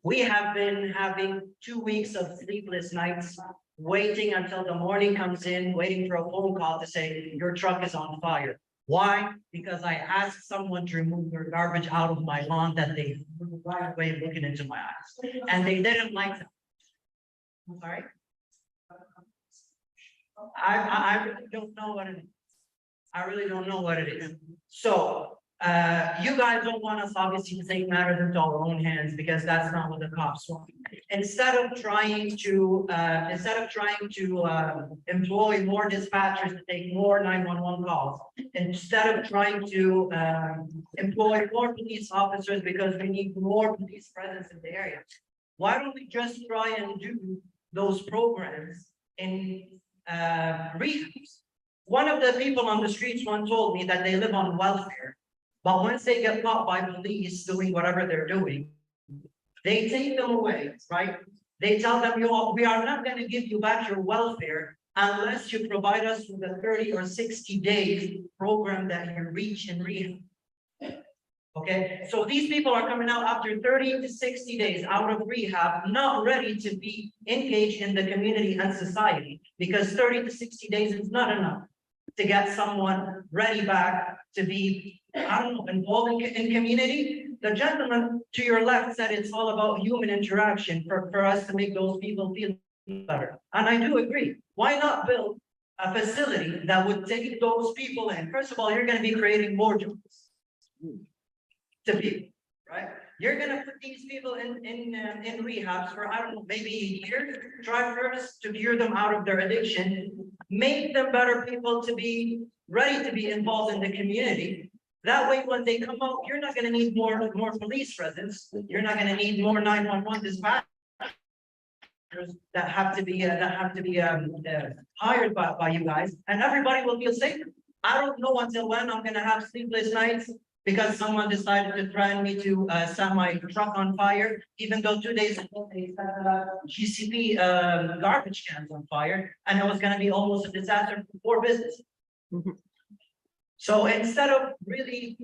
[SPEAKER 14] We have been having 2 weeks of sleepless nights, waiting until the morning comes in, waiting for a phone call to say your truck is on fire. Why? Because I asked someone to remove their garbage out of my lawn that they threw right away looking into my eyes, and they didn't like that. I'm sorry. I really don't know what it is. I really don't know what it is. So, you guys don't want us obviously to take matters into our own hands because that's not what the cops want. Instead of trying to employ more dispatchers to take more 911 calls, instead of trying to employ more police officers because we need more police presence in the area, why don't we just try and do those programs in rehabs? One of the people on the streets once told me that they live on welfare, but once they get caught by police doing whatever they're doing, they take them away, right? They tell them, we are not going to give you back your welfare unless you provide us with a 30 or 60 days program that you reach in rehab. Okay, so these people are coming out after 30 to 60 days out of rehab, not ready to be engaged in the community and society, because 30 to 60 days is not enough to get someone ready back to be, I don't know, involved in community. The gentleman to your left said it's all about human interaction for us to make those people feel better. And I do agree. Why not build a facility that would take those people in? First of all, you're going to be creating more jobs to people, right? You're gonna put these people in rehabs for, I don't know, maybe a year. Try first to cure them out of their addiction, make them better people to be ready to be involved in the community. That way, when they come out, you're not gonna need more police presence. You're not gonna need more 911 dispatchers that have to be hired by you guys, and everybody will feel safer. I don't know until when I'm gonna have sleepless nights because someone decided to threaten me to set my truck on fire, even though 2 days ago they set GCP garbage cans on fire, and it was gonna be almost a disaster for business. So instead of really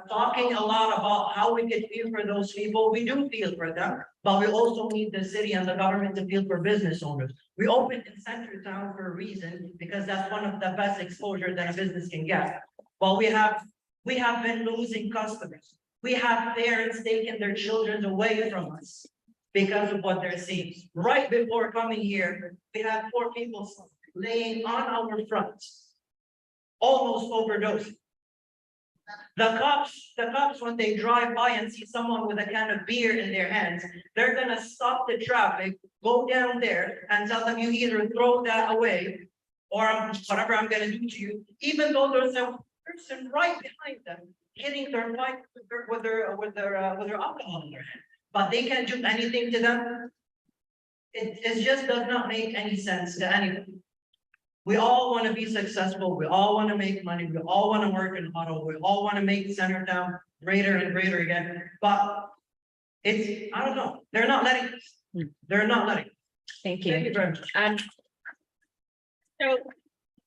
[SPEAKER 14] talking a lot about how we could feel for those people, we do feel for them, but we also need the city and the government to feel for business owners. We opened in Center Town for a reason, because that's one of the best exposure that a business can get. Well, we have been losing customers. We have parents taking their children away from us because of what they're seeing. Right before coming here, we had 4 people laying on our front, almost overdosing. The cops, when they drive by and see someone with a can of beer in their hands, they're gonna stop the traffic, go down there and tell them you either throw that away or whatever I'm gonna do to you, even though there's a person right behind them hitting their mic with their alcohol in their hand, but they can't do anything to them. It just does not make any sense to anyone. We all want to be successful. We all want to make money. We all want to work in Ottawa. We all want to make Center Town greater and greater again. But it's, I don't know. They're not letting us. They're not letting us.
[SPEAKER 3] Thank you.
[SPEAKER 14] Thank you very much.
[SPEAKER 3] So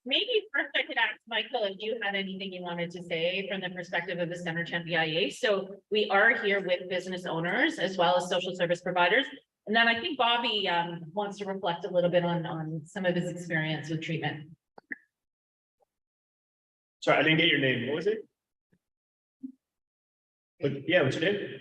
[SPEAKER 3] maybe first I could ask Michael if you had anything you wanted to say from the perspective of the Center Town BIA. So we are here with business owners as well as social service providers. And then I think Bobby wants to reflect a little bit on some of his experience with treatment.
[SPEAKER 5] Sorry, I didn't get your name. What was it? But yeah, what's your name?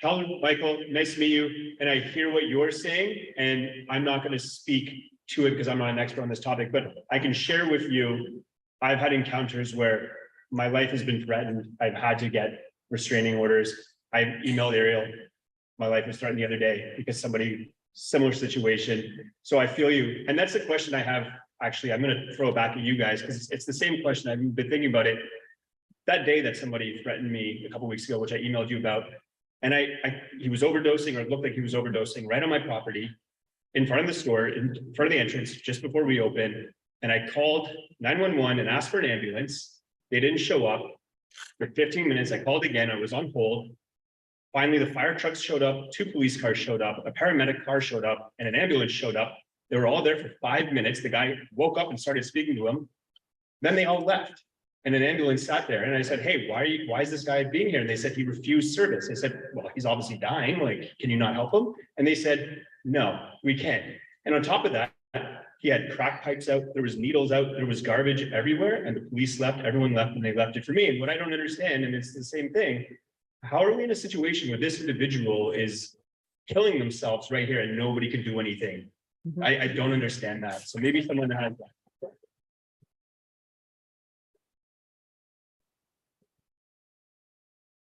[SPEAKER 5] Colin, Michael, nice to meet you. And I hear what you're saying, and I'm not going to speak to it because I'm not an expert on this topic, but I can share with you, I've had encounters where my life has been threatened. I've had to get restraining orders. I've emailed Ariel. My life was threatened the other day because somebody, similar situation. So I feel you. And that's the question I have. Actually, I'm going to throw it back at you guys because it's the same question. I've been thinking about it. That day that somebody threatened me a couple of weeks ago, which I emailed you about, And he was overdosing, or it looked like he was overdosing right on my property, in front of the store, in front of the entrance, just before we opened. And I called 911 and asked for an ambulance. They didn't show up. For 15 minutes, I called again, I was on hold. Finally, the fire trucks showed up, 2 police cars showed up, a paramedic car showed up, and an ambulance showed up. They were all there for 5 minutes. The guy woke up and started speaking to him. Then they all left, and an ambulance sat there. And I said, hey, why is this guy being here? And they said he refused service. I said, well, he's obviously dying. Like, can you not help him? And they said, no, we can't. And on top of that, he had crack pipes out, there was needles out, there was garbage everywhere, and the police left, everyone left, and they left it for me. And what I don't understand, and it's the same thing, how are we in a situation where this individual is killing themselves right here and nobody can do anything? I don't understand that. So maybe someone has that.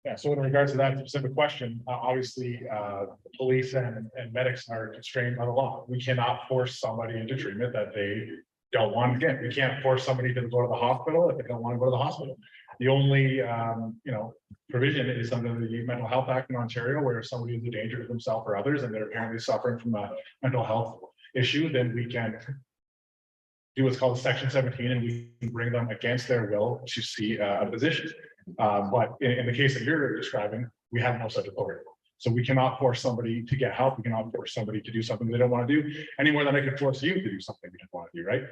[SPEAKER 8] Yeah, so in regards to that specific question, obviously, police and medics are constrained by the law. We cannot force somebody into treatment that they don't want to get. We can't force somebody to go to the hospital if they don't want to go to the hospital. The only, provision is under the Mental Health Act in Ontario, where if somebody is a danger to themselves or others, and they're apparently suffering from a mental health issue, then we can do what's called Section 17, and we can bring them against their will to see a physician. But in the case that you're describing, we have no such authority. So we cannot force somebody to get help. We cannot force somebody to do something they don't want to do any more than I can force you to do something you don't want to do, right?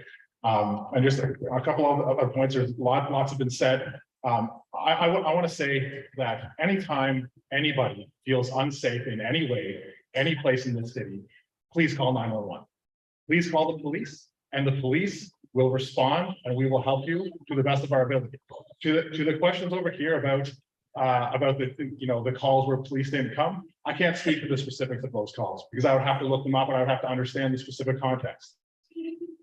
[SPEAKER 8] And just a couple of other points. There's lots have been said. I want to say that anytime anybody feels unsafe in any way, any place in the city, please call 911. Please call the police, and the police will respond, and we will help you to the best of our ability. To the questions over here about the calls where police didn't come, I can't speak to the specifics of those calls because I would have to look them up and I would have to understand the specific context.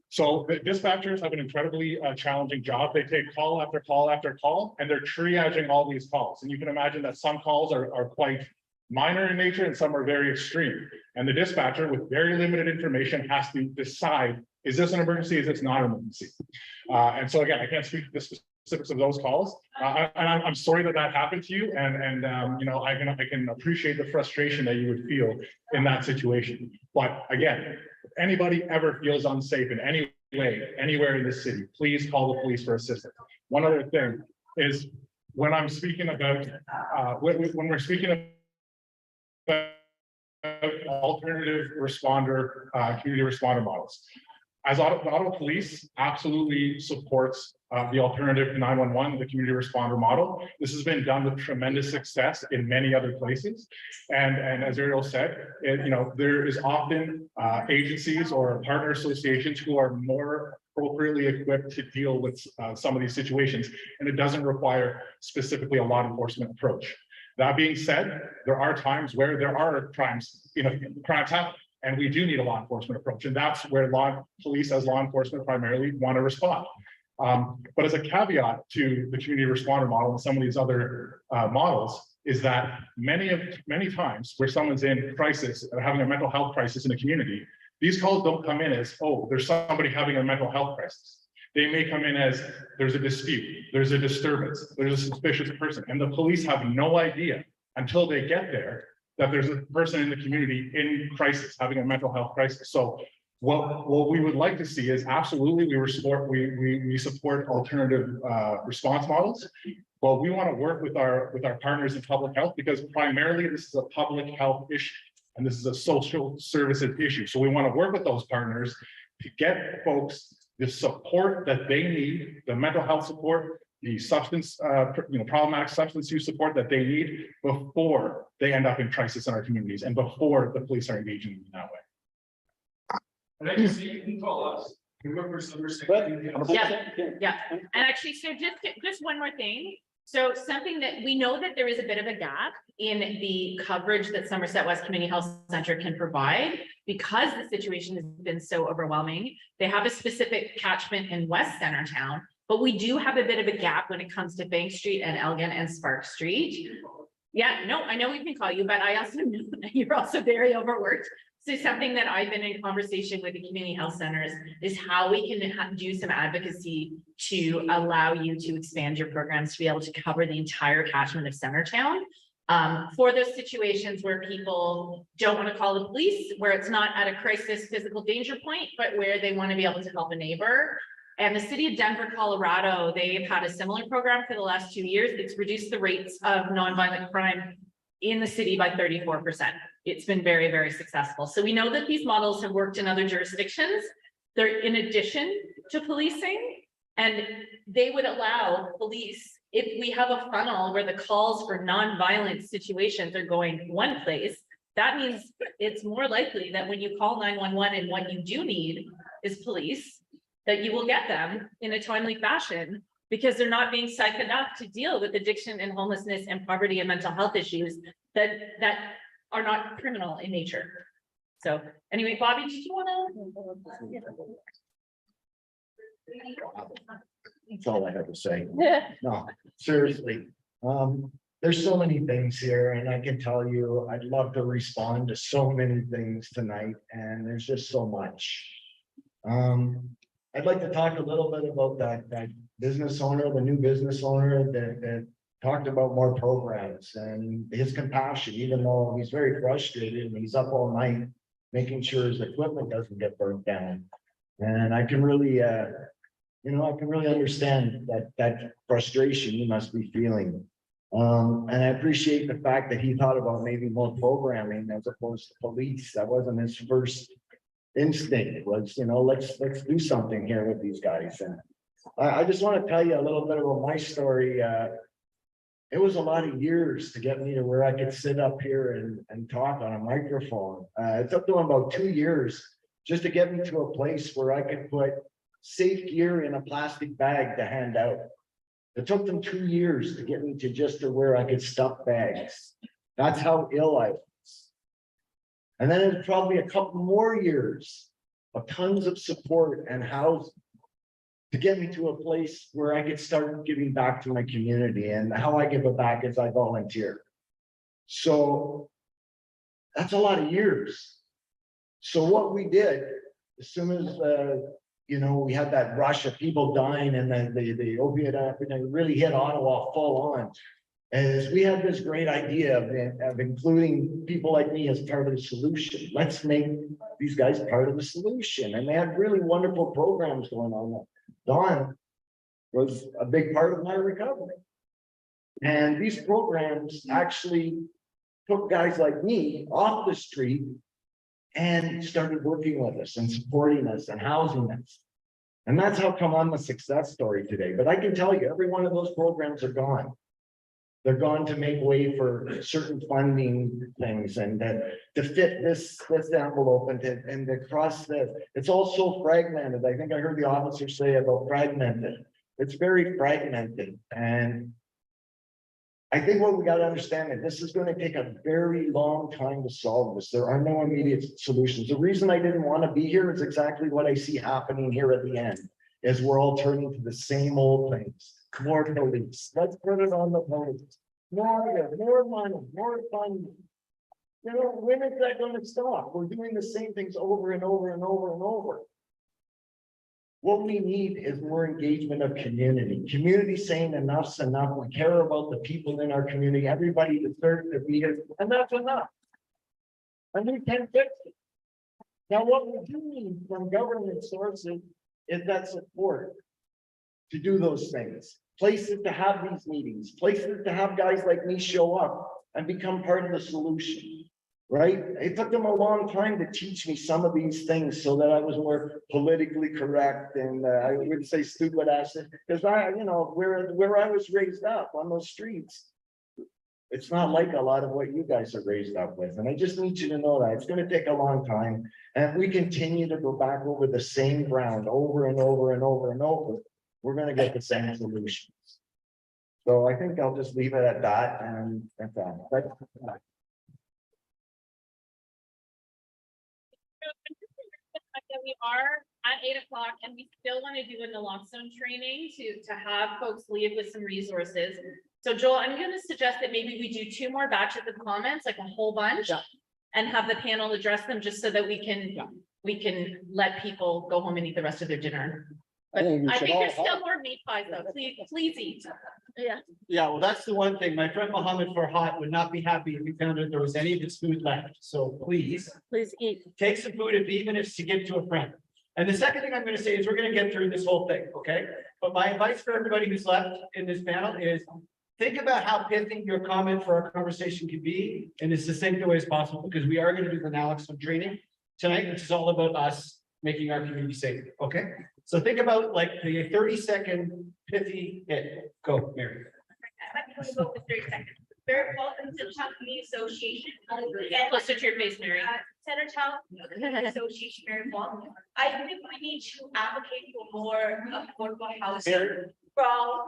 [SPEAKER 8] So the dispatchers have an incredibly challenging job. They take call after call after call, and they're triaging all these calls. And you can imagine that some calls are quite minor in nature and some are very extreme. And the dispatcher, with very limited information, has to decide, is this an emergency? Is this not an emergency? And so again, I can't speak to the specifics of those calls. And I'm sorry that happened to you. And I can appreciate the frustration that you would feel in that situation. But again, if anybody ever feels unsafe in any way, anywhere in the city, please call the police for assistance. One other thing is when I'm speaking about, when we're speaking about alternative responder, community responder models, as Ottawa Police absolutely supports the alternative to 911, the community responder model. This has been done with tremendous success in many other places. And as Ariel said, there is often agencies or partner associations who are more appropriately equipped to deal with some of these situations. And it doesn't require specifically a law enforcement approach. That being said, there are times where there are crimes happen. And we do need a law enforcement approach. And that's where police as law enforcement primarily want to respond. But as a caveat to the community responder model and some of these other models is that many times where someone's in crisis or having a mental health crisis in a community, these calls don't come in as, oh, there's somebody having a mental health crisis. They may come in as there's a dispute, there's a disturbance, there's a suspicious person, and the police have no idea until they get there that there's a person in the community in crisis, having a mental health crisis. So what we would like to see is absolutely we support alternative response models, but we want to work with our partners in public health because primarily this is a public health issue and this is a social services issue. So we want to work with those partners to get folks the support that they need, the mental health support, the substance, problematic substance use support that they need before they end up in crisis in our communities and before the police are engaging in that way.
[SPEAKER 6] And then you can call us. We work for Silver State.
[SPEAKER 3] Yeah. And actually, so just one more thing. So something that we know that there is a bit of a gap in the coverage that Somerset West Community Health Center can provide because the situation has been so overwhelming. They have a specific catchment in West Centertown, but we do have a bit of a gap when it comes to Bank Street and Elgin and Spark Street. Yeah, no, I know we can call you, but I also know that you're also very overworked. So something that I've been in conversation with the community health centers is how we can do some advocacy to allow you to expand your programs to be able to cover the entire catchment of Centertown. For those situations where people don't want to call the police, where it's not at a crisis physical danger point, but where they want to be able to help a neighbor. And the city of Denver, Colorado, they've had a similar program for the last 2 years. It's reduced the rates of nonviolent crime in the city by 34%. It's been very, very successful. So we know that these models have worked in other jurisdictions. They're in addition to policing, and they would allow police, if we have a funnel where the calls for nonviolent situations are going one place, that means it's more likely that when you call 911 and what you do need is police, that you will get them in a timely fashion, because they're not being psyched enough to deal with addiction and homelessness and poverty and mental health issues that are not criminal in nature. So anyway, Bobby, did you wanna?
[SPEAKER 7] That's all I have to say. No, seriously. There's so many things here, and I can tell you, I'd love to respond to so many things tonight, and there's just so much. I'd like to talk a little bit about that business owner, the new business owner that talked about more programs and his compassion, even though he's very frustrated and he's up all night making sure his equipment doesn't get burnt down. And I can really, I can really understand that frustration you must be feeling. And I appreciate the fact that he thought about maybe more programming as opposed to police. That wasn't his first instinct. Was, let's do something here with these guys. And I just want to tell you a little bit about my story. It was a lot of years to get me to where I could sit up here and talk on a microphone. It took them about 2 years just to get me to a place where I could put safe gear in a plastic bag to hand out. It took them 2 years to get me to where I could stuff bags. That's how ill I was. And then it was probably a couple more years of tons of support and housing to get me to a place where I could start giving back to my community. And how I give it back is I volunteer. So that's a lot of years. So what we did, as soon as we had that rush of people dying and then the opiate epidemic really hit Ottawa full on, is we had this great idea of including people like me as part of the solution. Let's make these guys part of the solution. And they had really wonderful programs going on. Don was a big part of my recovery. And these programs actually took guys like me off the street and started working with us and supporting us and housing us. And that's how come I'm a success story today. But I can tell you, every one of those programs are gone. They're gone to make way for certain funding things and to fit this envelope and to cross this. It's all so fragmented. I think I heard the officer say about fragmented. It's very fragmented. And I think what we got to understand is this is going to take a very long time to solve this. There are no immediate solutions. The reason I didn't want to be here is exactly what I see happening here at the end, is we're all turning to the same old things. More police. Let's put it on the police. More money, more funding. When is that going to stop? We're doing the same things over and over and over and over. What we need is more engagement of community. Community saying enough's enough. We care about the people in our community. Everybody deserves to be here, and that's enough. And we can fix it. Now, what we do need from government sources is that support to do those things. Places to have these meetings, places to have guys like me show up and become part of the solution, right? It took them a long time to teach me some of these things so that I was more politically correct and I wouldn't say stupid ass, because where I was raised up on those streets, it's not like a lot of what you guys are raised up with. And I just need you to know that it's going to take a long time. And if we continue to go back over the same ground over and over and over and over, we're going to get the same solutions. So I think I'll just leave it at that. And that's all.
[SPEAKER 3] We are at 8 o'clock and we still want to do a naloxone training to have folks leave with some resources. So Joel, I'm going to suggest that maybe we do 2 more batches of comments, like a whole bunch, and have the panel address them just so that we can let people go home and eat the rest of their dinner. But
[SPEAKER 7] think we
[SPEAKER 3] I
[SPEAKER 7] should
[SPEAKER 3] think
[SPEAKER 7] all
[SPEAKER 3] there's still
[SPEAKER 7] help.
[SPEAKER 3] more meat pies though. Please eat. Yeah.
[SPEAKER 1] Yeah, well, that's the one thing. My friend Mohammed Farhat would not be happy if he found out there was any of his food left. So please
[SPEAKER 3] Please eat.
[SPEAKER 1] take some food, even if it's to give to a friend. And the second thing I'm gonna say is we're gonna get through this whole thing, okay? But my advice for everybody who's left in this panel is think about how pithy your comment for our conversation could be in as succinct a way as possible, because we are gonna do the naloxone training tonight, which is all about us making our community safer, okay? So think about like the 30-second pithy hit. Go, Mary.
[SPEAKER 11] I'm going to go with 30 seconds. Very welcome to the Town Community Association.
[SPEAKER 3] Get closer to your face, Mary.
[SPEAKER 11] Centertown Community Association, Mary Wong. I think we need to advocate for more affordable housing from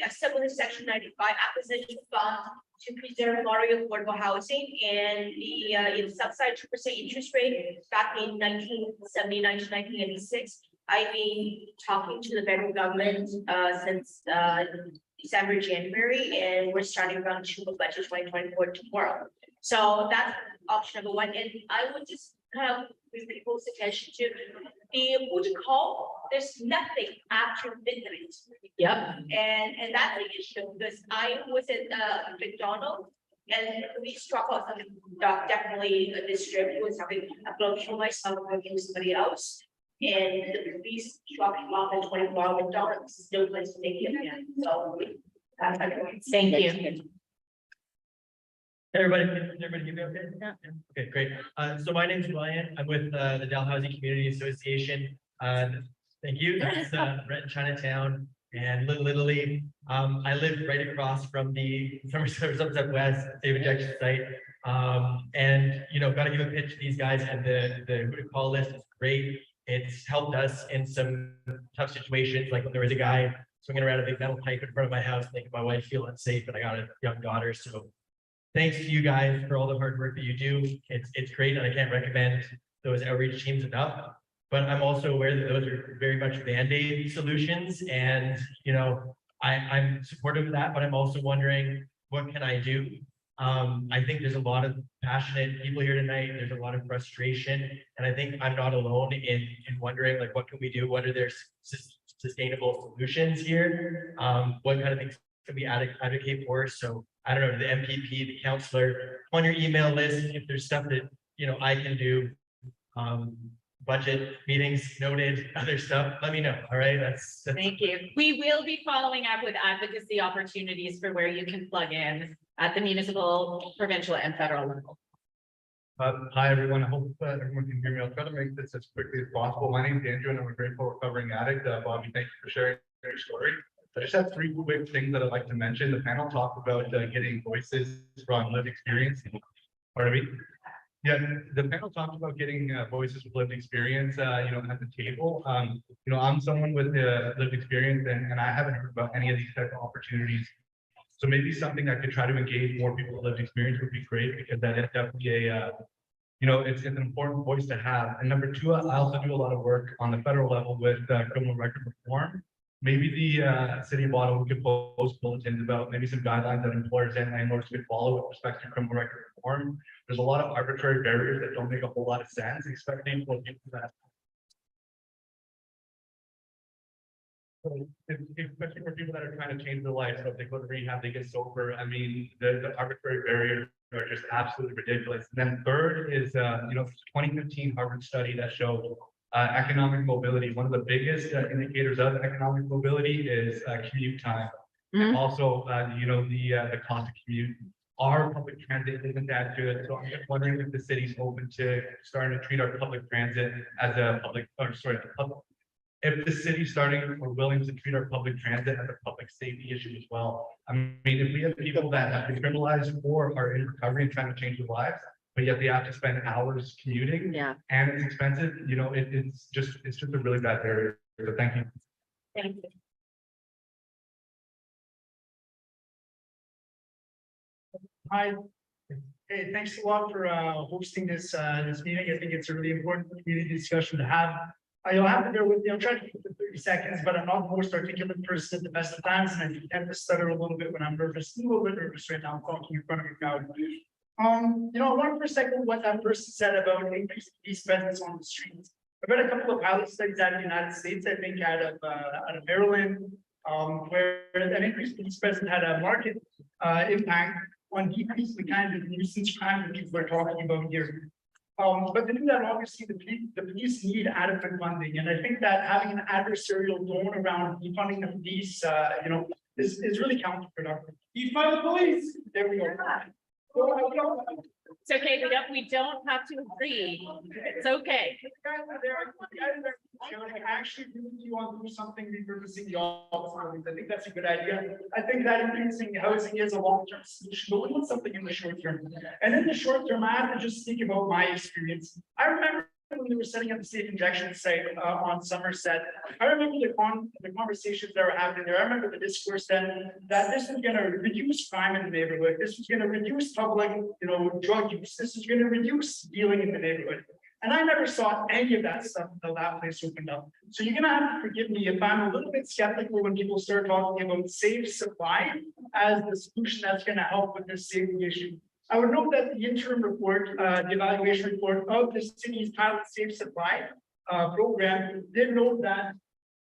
[SPEAKER 11] similar Section 95 acquisition fund to preserve more affordable housing and the subsidized 2% interest rate back in 1979 to 1986. I've been talking to the federal government since December, January, and we're starting round 2 of budget 2024 tomorrow. So that's option number 1. And I would just kind of bring people's attention to the booty call. There's nothing after midnight.
[SPEAKER 3] Yep.
[SPEAKER 11] And that's the issue, because I was at McDonald's and we struck out something definitely this trip was having a blow kill myself against somebody else. And the police struck him off at 24-hour McDonald's, there's no place to take him in, so.
[SPEAKER 3] Thank you.
[SPEAKER 15] Hey, everybody, hear me okay?
[SPEAKER 3] Yeah.
[SPEAKER 15] Okay, great. So my name is Ryan. I'm with the Dalhousie Community Association. Thank you. That's right in Chinatown and Little Italy. I live right across from the Somerset West David Jackson site. And you know, gotta give a pitch to these guys, and the who to call list is great. It's helped us in some tough situations, like when there was a guy swinging around a big metal pipe in front of my house, making my wife feel unsafe, and I got a young daughter. So thanks to you guys for all the hard work that you do. It's great, and I can't recommend those outreach teams enough. But I'm also aware that those are very much Band-Aid solutions, and you know, I'm supportive of that, but I'm also wondering, what can I do? I think there's a lot of passionate people here tonight. There's a lot of frustration, and I think I'm not alone in wondering, like, what can we do? What are their sustainable solutions here? What kind of things can we advocate for? So I don't know, the MPP, the councillor, on your email list, if there's stuff that, you know, I can do, budget meetings noted, other stuff, let me know. All right, that's
[SPEAKER 3] Thank you. We will be following up with advocacy opportunities for where you can plug in at the municipal, provincial, and federal level.
[SPEAKER 8] Hi, everyone. I hope everyone can hear me. I'll try to make this as quickly as possible. My name is Andrew, and I'm a grateful recovering addict. Bobby, thank you for sharing your story. I just have 3 quick things that I'd like to mention. The panel talked about getting voices from lived experience. Pardon me? Yeah, the panel talked about getting voices with lived experience, you know, at the table. You know, I'm someone with lived experience, and I haven't heard about any of these type of opportunities. So maybe something I could try to engage more people with lived experience would be great, because that is definitely a, you know, it's an important voice to have. And number 2, I also do a lot of work on the federal level with criminal record reform. Maybe the city of Ottawa could post bulletins about maybe some guidelines that employers and landlords could follow with respect to criminal record reform. There's a lot of arbitrary barriers that don't make a whole lot of sense, especially for people that. Especially for people that are trying to change their life. So if they go to rehab, they get sober. I mean, the arbitrary barriers are just absolutely ridiculous. And then third is, you know, 2015 Harvard study that showed economic mobility. One of the biggest indicators of economic mobility is commute time. And also, you know, the cost of commute. Our public transit isn't that good. So I'm just wondering if the city's open to starting to treat our public transit as a public, or sorry, if the city's starting or willing to treat our public transit as a public safety issue as well. I mean, if we have people that have been criminalized or are in recovery and trying to change their lives, but yet they have to spend hours commuting, and it's expensive, you know, it's just a really bad barrier. So thank you.
[SPEAKER 3] Thank you.
[SPEAKER 6] Hi. Hey, thanks a lot for hosting this meeting. I think it's a really important community discussion to have. You'll have to bear with me. I'm trying to keep it 30 seconds, but I'm not the most articulate person at the best of times, and I do tend to stutter a little bit when I'm nervous. A little bit nervous right now. I'm talking in front of a crowd. You know, I want to for a second what that person said about increasing police presence on the streets. read a couple of pilot studies out of the United States, I think out of Maryland, where an increased police presence had a market impact on decreasing the kind of nuisance crime that people are talking about here. But to do that, obviously, the police need adequate funding, and I think that having an adversarial tone around defunding the police, is really counterproductive. Defund the police. There we go.
[SPEAKER 3] It's okay, we don't have to agree. It's okay.
[SPEAKER 6] I actually really want to do something repurposing the office. I think that's a good idea. I think that increasing housing is a long-term solution, but we want something in the short term. And in the short term, I have to just speak about my experience. I remember when they were setting up the safe injection site on Somerset. I remember the conversations that were happening there. I remember the discourse then that this was going to reduce crime in the neighborhood. This was going to reduce public, drug use. This is going to reduce dealing in the neighborhood. And I never saw any of that stuff until that place opened up. So you're gonna have to forgive me if I'm a little bit skeptical when people start talking about safe supply as the solution that's gonna help with this safety issue. I would note that the interim report, the evaluation report of the city's pilot safe supply program did note that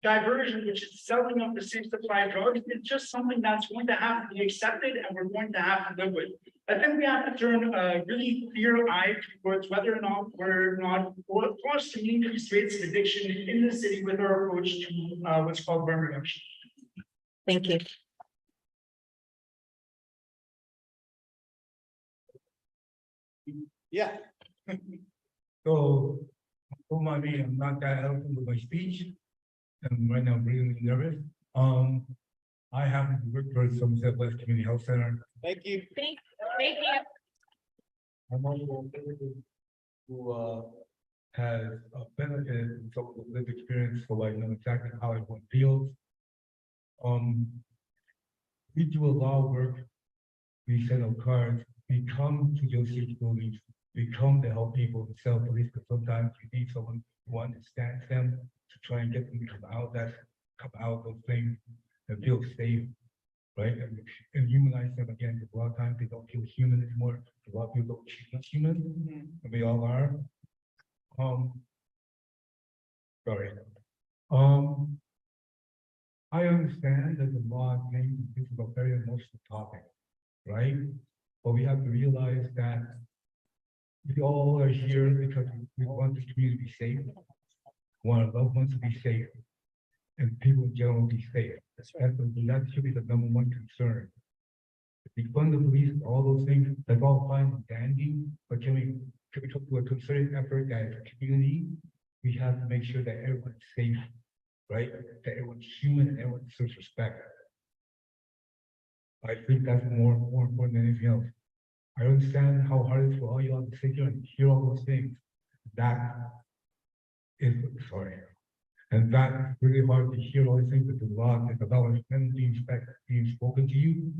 [SPEAKER 6] diversion, which is selling of the safe supply drugs, is just something that's going to have to be accepted and we're going to have to live with. I think we have to turn a really clear eye towards whether or not we're not forced to increase rates of addiction in the city with our approach to what's called burn reduction.
[SPEAKER 3] Thank you.
[SPEAKER 1] Yeah.
[SPEAKER 8] So, don't mind me, I'm not that eloquent with my speech. And right now I'm really nervous. I happen to work for Somerset West Community Health Center.
[SPEAKER 1] Thank you.
[SPEAKER 3] Thank you.
[SPEAKER 8] I'm also a person who has benefited from the lived experience, so I know exactly how everyone feels. We do a lot of work. We send out cards. We come to those buildings. We come to help people to sell police, but sometimes you need someone who understands them to try and get them to come out of those things and feel safe, right? And humanize them again, because a lot of times they don't feel human anymore. A lot of people don't feel human, and we all are. Sorry. I understand there's a lot of things, this is a very emotional topic, right? But we have to realize that we all are here because we want this community to be safe. We want our loved ones to be safe, and people in general be safe. That should be the number one concern. If we fund the police, all those things, that's all fine and dandy, but can we come to a concerted effort that as a community, we have to make sure that everyone's safe, right? That everyone's human and everyone deserves respect. I think that's more important than anything else. I understand how hard it is for all y'all to sit here and hear all those things. That is, sorry. And that's really hard to hear all these things, that there's a lot of being spoken to you.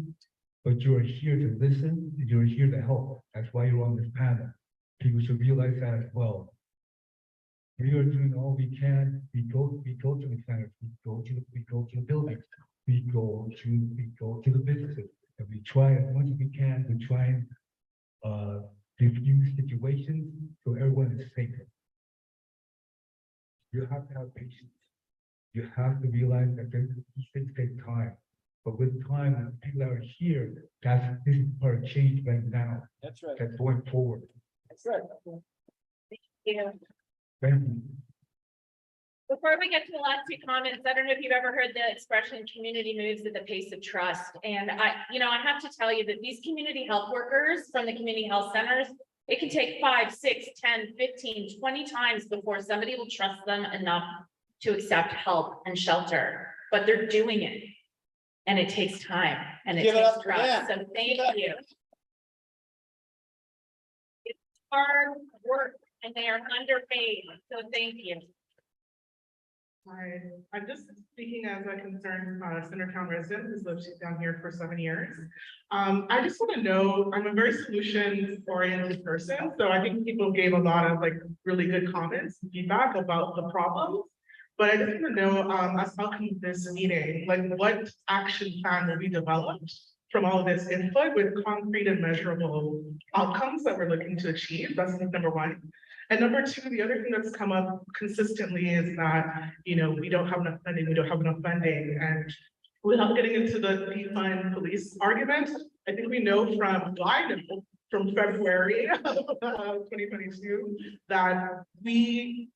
[SPEAKER 8] But you are here to listen, and you're here to help. That's why you're on this panel. People should realize that as well. We are doing all we can. We go to the centers, we go to the buildings, we go to the businesses, and we try as much as we can to try and diffuse situations so everyone is safer. You have to have patience. You have to realize that these things take time. But with time, and people that are here, this is part of change right now.
[SPEAKER 1] That's right.
[SPEAKER 8] That's going forward.
[SPEAKER 1] That's right.
[SPEAKER 3] Thank you.
[SPEAKER 8] Thank you.
[SPEAKER 3] Before we get to the last two comments, I don't know if you've ever heard the expression community moves at the pace of trust. And I have to tell you that these community health workers from the community health centers, it can take 5, 6, 10, 15, 20 times before somebody will trust them enough to accept help and shelter, but they're doing it. And it takes time and it
[SPEAKER 1] Give it
[SPEAKER 3] takes
[SPEAKER 1] up for
[SPEAKER 3] trust.
[SPEAKER 1] them.
[SPEAKER 3] So thank you. It's hard work and they are underpaid. So thank you.
[SPEAKER 16] Hi, I'm just speaking as a concerned Centertown resident who's lived down here for 7 years. I just want to know, I'm a very solutions-oriented person, so I think people gave a lot of really good comments and feedback about the problems. But I just want to know, as welcome this meeting, what action plan will be developed from all of this input with concrete and measurable outcomes that we're looking to achieve? That's number one. And number two, the other thing that's come up consistently is that, we don't have enough funding, and without getting into the defund police argument, I think we know from February of 2022, that we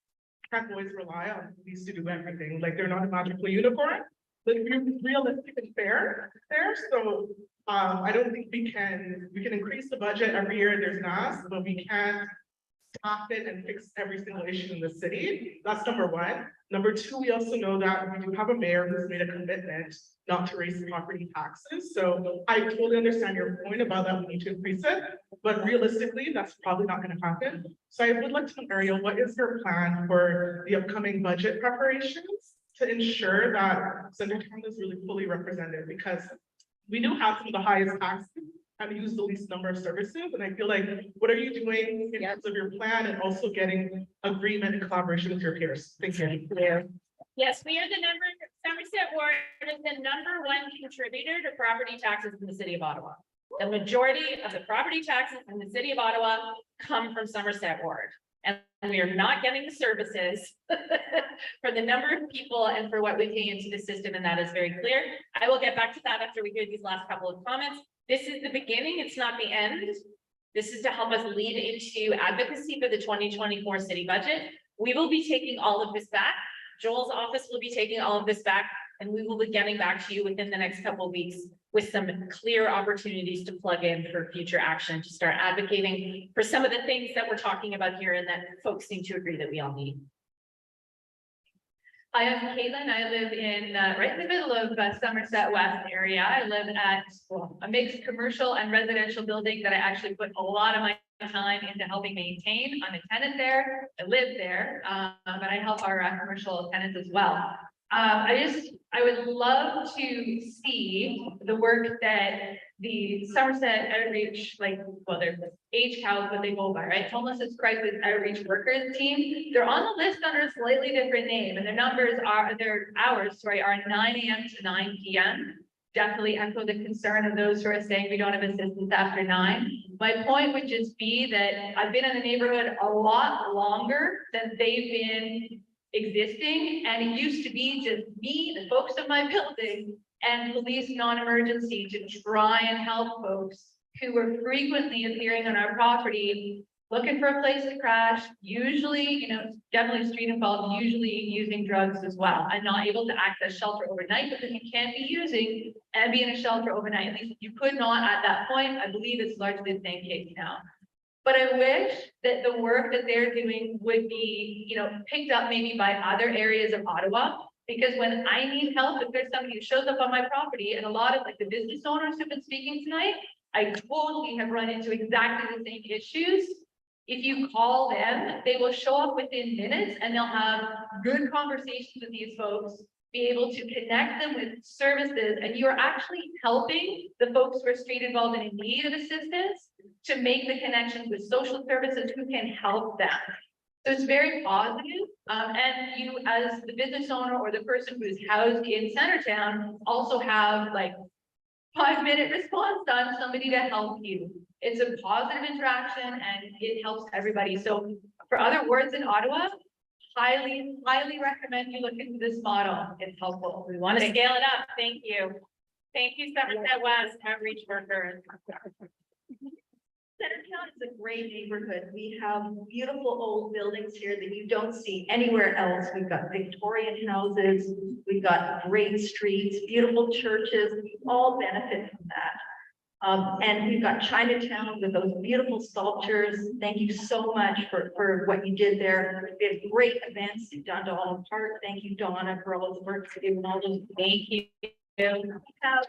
[SPEAKER 16] can't always rely on police to do everything, like they're not a magical unicorn. But we're realistic and fair there, so I don't think we can increase the budget every year, there's an ask, but we can't stop it and fix every single issue in the city. That's number one. Number two, we also know that we do have a mayor who's made a commitment not to raise property taxes. So I totally understand your point about that we need to increase it, but realistically, that's probably not going to happen. So I would like to know, Ariel, what is your plan for the upcoming budget preparations to ensure that Centertown is really fully represented? Because we do have some of the highest taxes and use the least number of services. And I feel like, what are you doing in terms of your plan and also getting agreement and collaboration with your peers? Thank you.
[SPEAKER 3] Yes, we are Somerset Ward is the number one contributor to property taxes in the city of Ottawa. The majority of the property taxes in the city of Ottawa come from Somerset Ward. And we are not getting the services for the number of people and for what we pay into the system, and that is very clear. I will get back to that after we hear these last couple of comments. This is the beginning, it's not the end. This is to help us lead into advocacy for the 2024 city budget. We will be taking all of this back. Joel's office will be taking all of this back, and we will be getting back to you within the next couple of weeks with some clear opportunities to plug in for future action, to start advocating for some of the things that we're talking about here and that folks seem to agree that we all need. I am Caitlin. I live in right in the middle of Somerset West area. I live at a mixed commercial and residential building that I actually put a lot of my time into helping maintain. I'm a tenant there. I live there, but I help our commercial tenants as well. I would love to see the work that the Somerset Outreach, they're age cows, but they go by, right? Homelessness Crisis Outreach Workers team. They're on the list under a slightly different name, and their hours are 9 a.m. to 9 p.m. Definitely echo the concern of those who are saying we don't have assistance after 9. My point would just be that I've been in the neighborhood a lot longer than they've been existing, and it used to be just me, the folks of my building, and police non-emergency to try and help folks who were frequently appearing on our property, looking for a place to crash, usually, definitely street involved, usually using drugs as well, and not able to access shelter overnight because you can't be using and be in a shelter overnight. At least you could not at that point. I believe it's largely the same case now. But I wish that the work that they're doing would be, picked up maybe by other areas of Ottawa. Because when I need help, if there's somebody who shows up on my property, and a lot of the business owners who've been speaking tonight, I totally have run into exactly the same issues. If you call them, they will show up within minutes and they'll have good conversations with these folks, be able to connect them with services, and you are actually helping the folks who are street involved and in need of assistance to make the connections with social services who can help them. So it's very positive. And you, as the business owner or the person who's housed in Centertown, also have 5-minute response time, somebody to help you. It's a positive interaction and it helps everybody. So for other wards in Ottawa, highly recommend you look into this model. It's helpful. We want to scale it up. Thank you. Thank you, Somerset West Outreach Workers.
[SPEAKER 9] Centertown is a great neighborhood. We have beautiful old buildings here that you don't see anywhere else. We've got Victorian houses, we've got great streets, beautiful churches. We all benefit from that. And we've got Chinatown with those beautiful sculptures. Thank you so much for what you did there. We had great events you've done to Allen Park. Thank you, Donna, for all the work you did and all those.
[SPEAKER 3] Thank you.
[SPEAKER 9] We have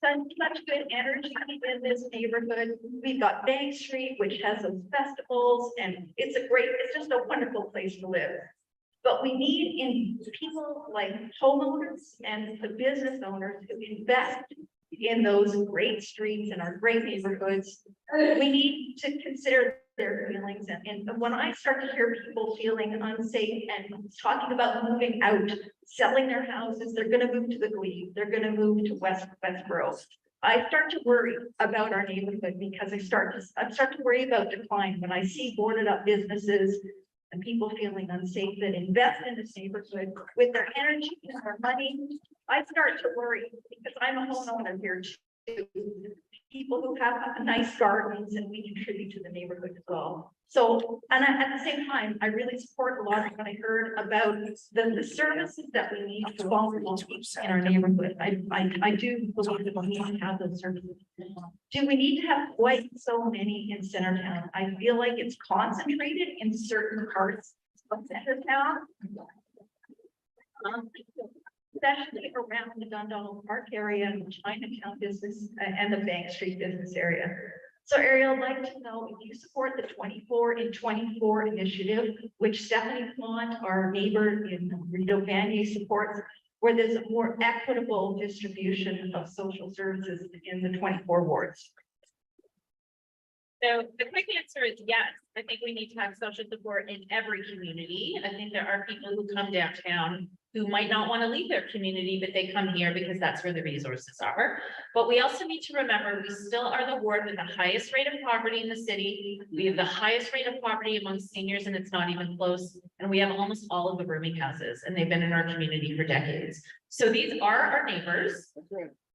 [SPEAKER 9] such good energy in this neighborhood. We've got Bank Street, which has some festivals, and it's just a wonderful place to live. But we need people like homeowners and the business owners who invest in those great streets and our great neighborhoods. We need to consider their feelings. And when I start to hear people feeling unsafe and talking about moving out, selling their houses, they're going to move to the Glebe, they're going to move to Westboro. I start to worry about our neighborhood because I start to worry about decline when I see boarded up businesses
[SPEAKER 14] and people feeling unsafe that invest in this neighborhood with their energy and their money, I start to worry because I'm a homeowner here too. People who have nice gardens and we contribute to the neighborhood as well. So, and at the same time, I really support a lot of what I heard about the services that we need for vulnerable people in our neighborhood. I do believe that we need to have those services. Do we need to have quite so many in Centertown? I feel like it's concentrated in certain parts of Centertown. Especially around the Dundalk Park area and the Chinatown business and the Bank Street business area. So Ariel, I'd like to know if you support the 24 in 24 initiative, which Stephanie Pond, our neighbor in Rideau Vanier, supports, where there's a more equitable distribution of social services in the 24 wards.
[SPEAKER 3] So the quick answer is yes. I think we need to have social support in every community. I think there are people who come downtown who might not want to leave their community, but they come here because that's where the resources are. But we also need to remember, we still are the ward with the highest rate of poverty in the city. We have the highest rate of poverty among seniors, and it's not even close. And we have almost all of the rooming houses, and they've been in our community for decades. So these are our neighbors.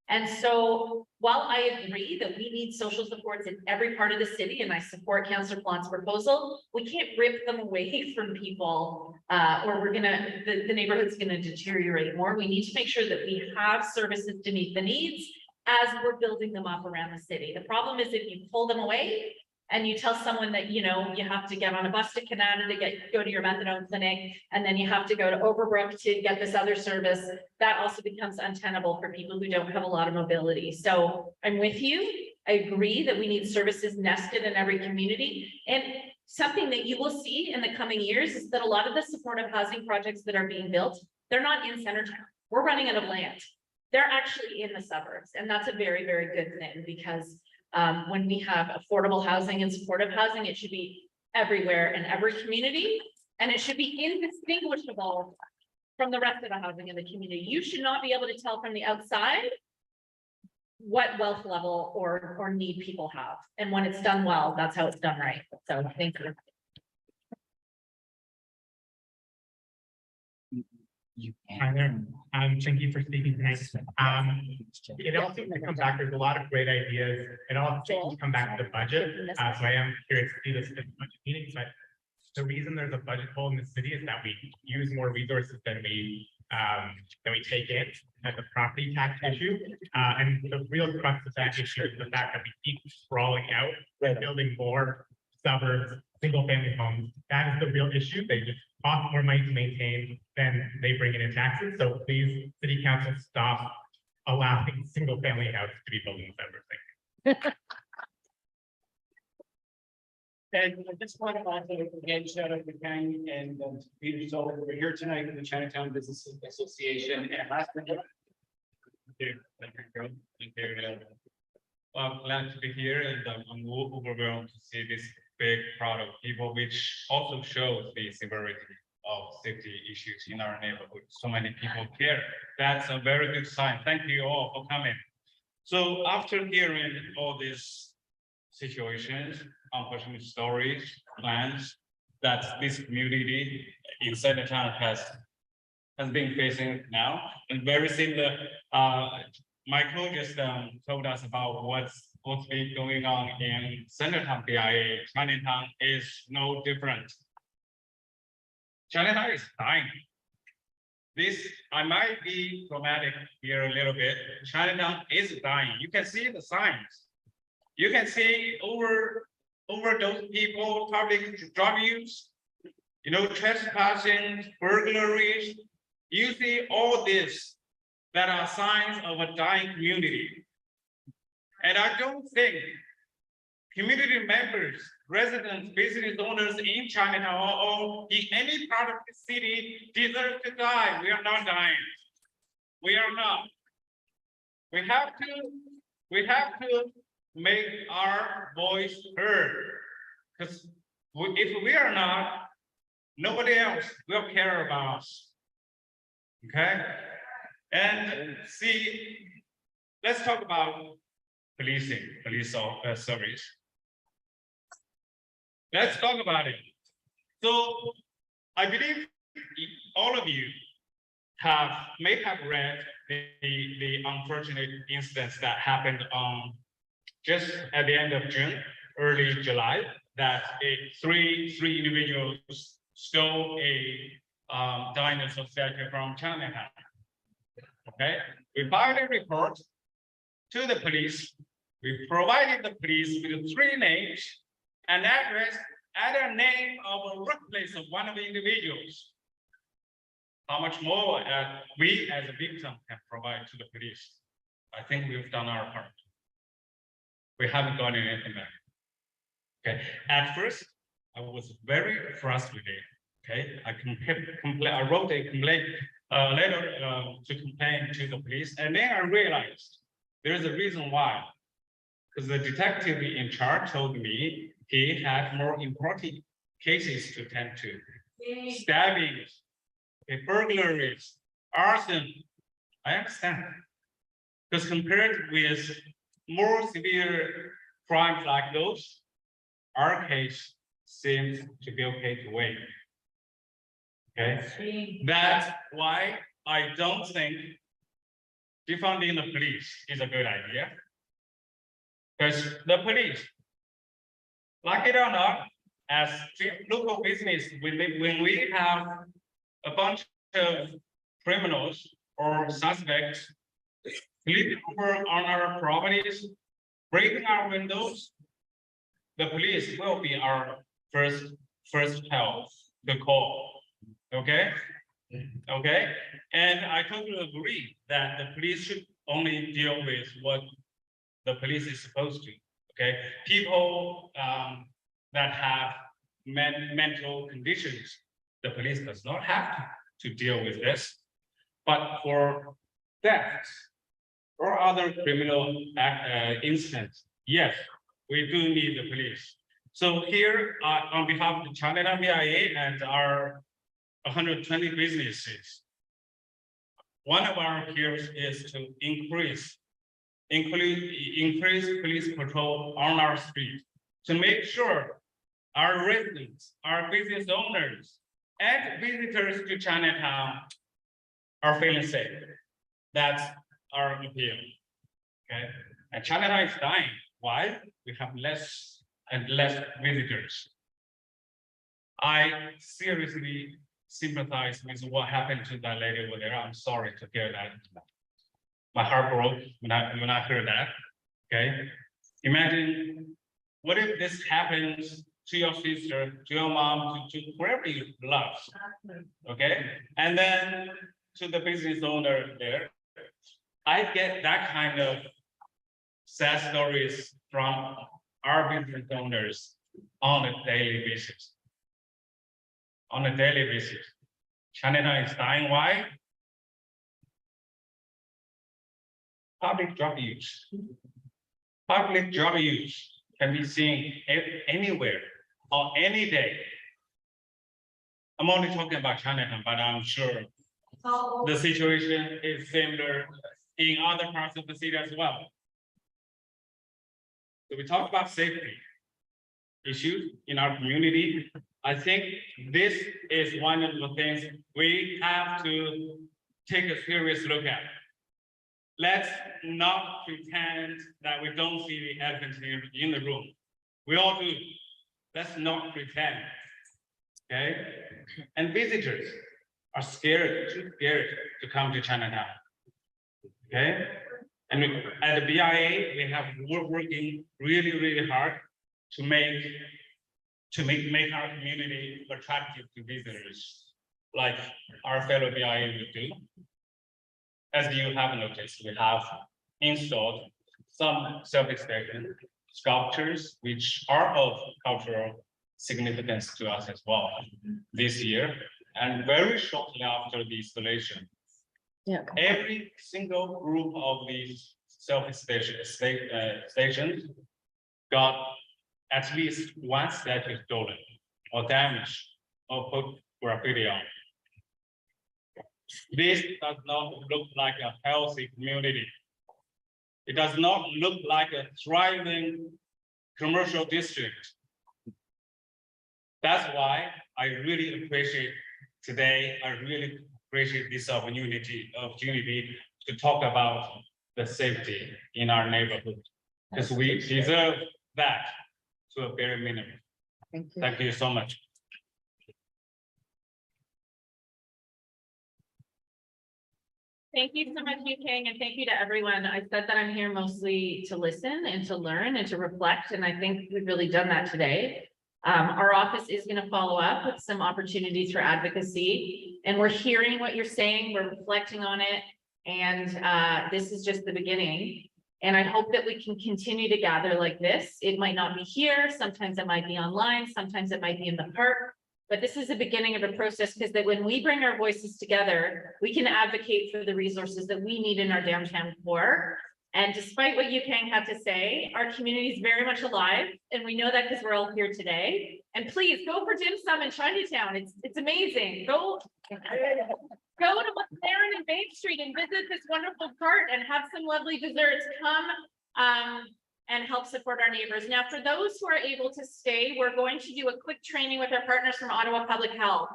[SPEAKER 3] And so while I agree that we need social supports in every part of the city, and I support Councillor Plant's proposal, we can't rip them away from people, or we're gonna, the neighborhood's gonna deteriorate more. We need to make sure that we have services to meet the needs as we're building them up around the city. The problem is if you pull them away and you tell someone that, you know, you have to get on a bus to Canada to go to your methadone clinic, and then you have to go to Overbrook to get this other service, that also becomes untenable for people who don't have a lot of mobility. So I'm with you. I agree that we need services nested in every community. And something that you will see in the coming years is that a lot of the supportive housing projects that are being built, they're not in Centertown. We're running out of land. They're actually in the suburbs. And that's a very, very good thing, because when we have affordable housing and supportive housing, it should be everywhere in every community, and it should be indistinguishable from the rest of the housing in the community. You should not be able to tell from the outside what wealth level or need people have. And when it's done well, that's how it's done right. So thank you.
[SPEAKER 16] Hi there. Thank you for speaking tonight. It all seems to come back. There's a lot of great ideas. It all seems to come back to the budget. So I am curious to see this at the budget meetings, but the reason there's a budget hole in the city is that we use more resources than we take in at the property tax issue. And the real crux of that issue is the fact that we keep sprawling out and building more suburbs, single family homes. That is the real issue. They just cost more money to maintain than they bring in taxes. So please, city council, stop allowing single family houses to be built in the suburbs.
[SPEAKER 5] And I just want to also again shout out to Kang and Peter Zoll. We're here tonight with the Chinatown Business Association. And last thing.
[SPEAKER 17] Thank you. Well, I'm glad to be here, and I'm overwhelmed to see this big crowd of people, which also shows the severity of safety issues in our neighborhood. So many people care. That's a very good sign. Thank you all for coming. So after hearing all these situations, unfortunate stories, plans that this community in Centertown has been facing now, and very similar. Michael just told us about what's been going on in Centertown BIA. Chinatown is no different. Chinatown is dying. This, I might be dramatic here a little bit. Chinatown is dying. You can see the signs. You can see overdose people, public drug use, trespassing, burglaries. You see all this that are signs of a dying community. And I don't think community members, residents, business owners in Chinatown or in any part of the city deserve to die. We are not dying. We are not. We have to make our voice heard. Because if we are not, nobody else will care about us. Okay? And see, let's talk about police service. Let's talk about it. So I believe all of you may have read the unfortunate incidents that happened on just at the end of June, early July, that three individuals stole a dinosaur statue from Townhall. Okay, we filed a report to the police. We provided the police with 3 names, an address, and a name of a workplace of one of the individuals. How much more we as a victim can provide to the police? I think we've done our part. We haven't gotten anything back. Okay, at first, I was very frustrated. Okay, I wrote a complaint letter to complain to the police, and then I realized there's a reason why. Because the detective in charge told me he had more important cases to tend to. Stabbings, burglaries, arson. I understand. Because compared with more severe crimes like those, our case seems to be okay to wait. Okay, that's why I don't think defunding the police is a good idea. Because the police, like it or not, as local business, when we have a bunch of criminals or suspects sleeping over on our properties, breaking our windows, the police will be our first help to call. Okay, and I totally agree that the police should only deal with what the police is supposed to. Okay, people that have mental conditions, the police does not have to deal with this. But for theft or other criminal incidents, yes, we do need the police. So here, on behalf of the China BIA and our 120 businesses, one of our peers is to increase police patrol on our street to make sure our residents, our business owners, and visitors to Chinatown are feeling safe. That's our appeal. Okay, and Chinatown is dying. Why? We have less and less visitors. I seriously sympathize with what happened to that lady over there. I'm sorry to hear that. My heart broke when I heard that. Okay, imagine what if this happens to your sister, to your mom, to whoever you love. Okay, and then to the business owner there, I get that kind of sad stories from our business owners on a daily basis. On a daily basis, Chinatown is dying. Why? Public drug use. Public drug use can be seen anywhere on any day. I'm only talking about Chinatown, but I'm sure the situation is similar in other parts of the city as well. So we talk about safety issues in our community. I think this is one of the things we have to take a serious look at. Let's not pretend that we don't see the elephant in the room. We all do. Let's not pretend. Okay? And visitors are too scared to come to Chinatown. Okay? And at the BIA, we're working really, really hard to make our community attractive to visitors, like our fellow BIA would do. As you have noticed, we have installed some self-expression sculptures, which are of cultural significance to us as well this year. And very shortly after the installation, every single group of these self-stations got at least one statue stolen or damaged or put graffiti on. This does not look like a healthy community. It does not look like a thriving commercial district. That's why I really appreciate today, I really appreciate this opportunity to talk about the safety in our neighborhood. Because we deserve that to a bare minimum. Thank you so much.
[SPEAKER 3] Thank you so much, Yu King, and thank you to everyone. I said that I'm here mostly to listen and to learn and to reflect, and I think we've really done that today. Our office is going to follow up with some opportunities for advocacy, and we're hearing what you're saying, we're reflecting on it, and this is just the beginning. And I hope that we can continue to gather like this. It might not be here, sometimes it might be online, sometimes it might be in the park. But this is the beginning of a process, because that when we bring our voices together, we can advocate for the resources that we need in our downtown core. And despite what Yu Kang had to say, our community is very much alive. And we know that because we're all here today. And please go for dim sum in Chinatown. It's amazing. Go to McLaren and Main Street and visit this wonderful cart and have some lovely desserts. Come and help support our neighbors. Now, for those who are able to stay, we're going to do a quick training with our partners from Ottawa Public Health.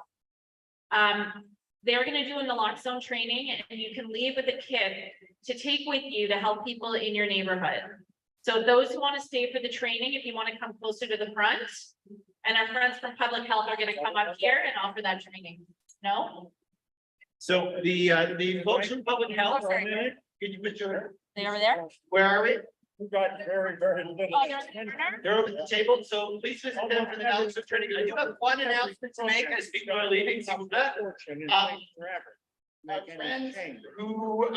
[SPEAKER 3] They're going to do in the lock zone training, and you can leave with a kit to take with you to help people in your neighborhood. So those who want to stay for the training, if you want to come closer to the front, and our friends from Public Health are going to come up here and offer that training. No?
[SPEAKER 4] So the folks from Public Health,
[SPEAKER 3] Oh, sorry.
[SPEAKER 4] can you put your,
[SPEAKER 3] They over there?
[SPEAKER 4] where are we?
[SPEAKER 2] We got very little.
[SPEAKER 3] Oh, they're in the corner?
[SPEAKER 4] They're over the table, so please visit them for the announcement of training. I do have one announcement to make as people are leaving some of that. Our friends who,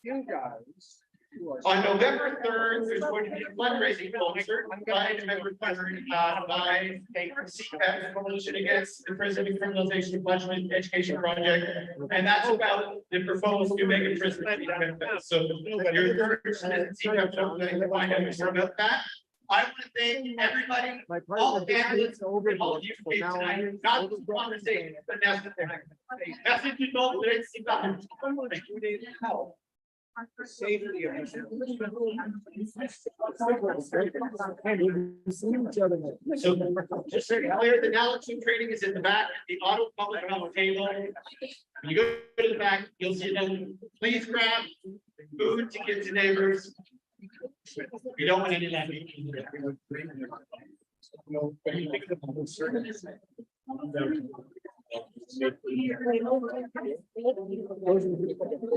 [SPEAKER 2] You guys.
[SPEAKER 4] on November 3rd, there's going to be a fundraising concert by November 3rd, by CPAC, Coalition Against the Prison and Criminalization of Punishment Education Project. And that's about the proposed new mega prison. So you're encouraged to CPAC, to find out more about that. I want to thank everybody, all the candidates, all of you for tonight, not just conversation, but necessary. Message to those that it's about. Safety of So just so you're clear, the naloxone training is in the back, the Ottawa Public Health table. When you go to the back, you'll see them. Please grab food to give to neighbors. We don't want any of that. No, but you think of the service.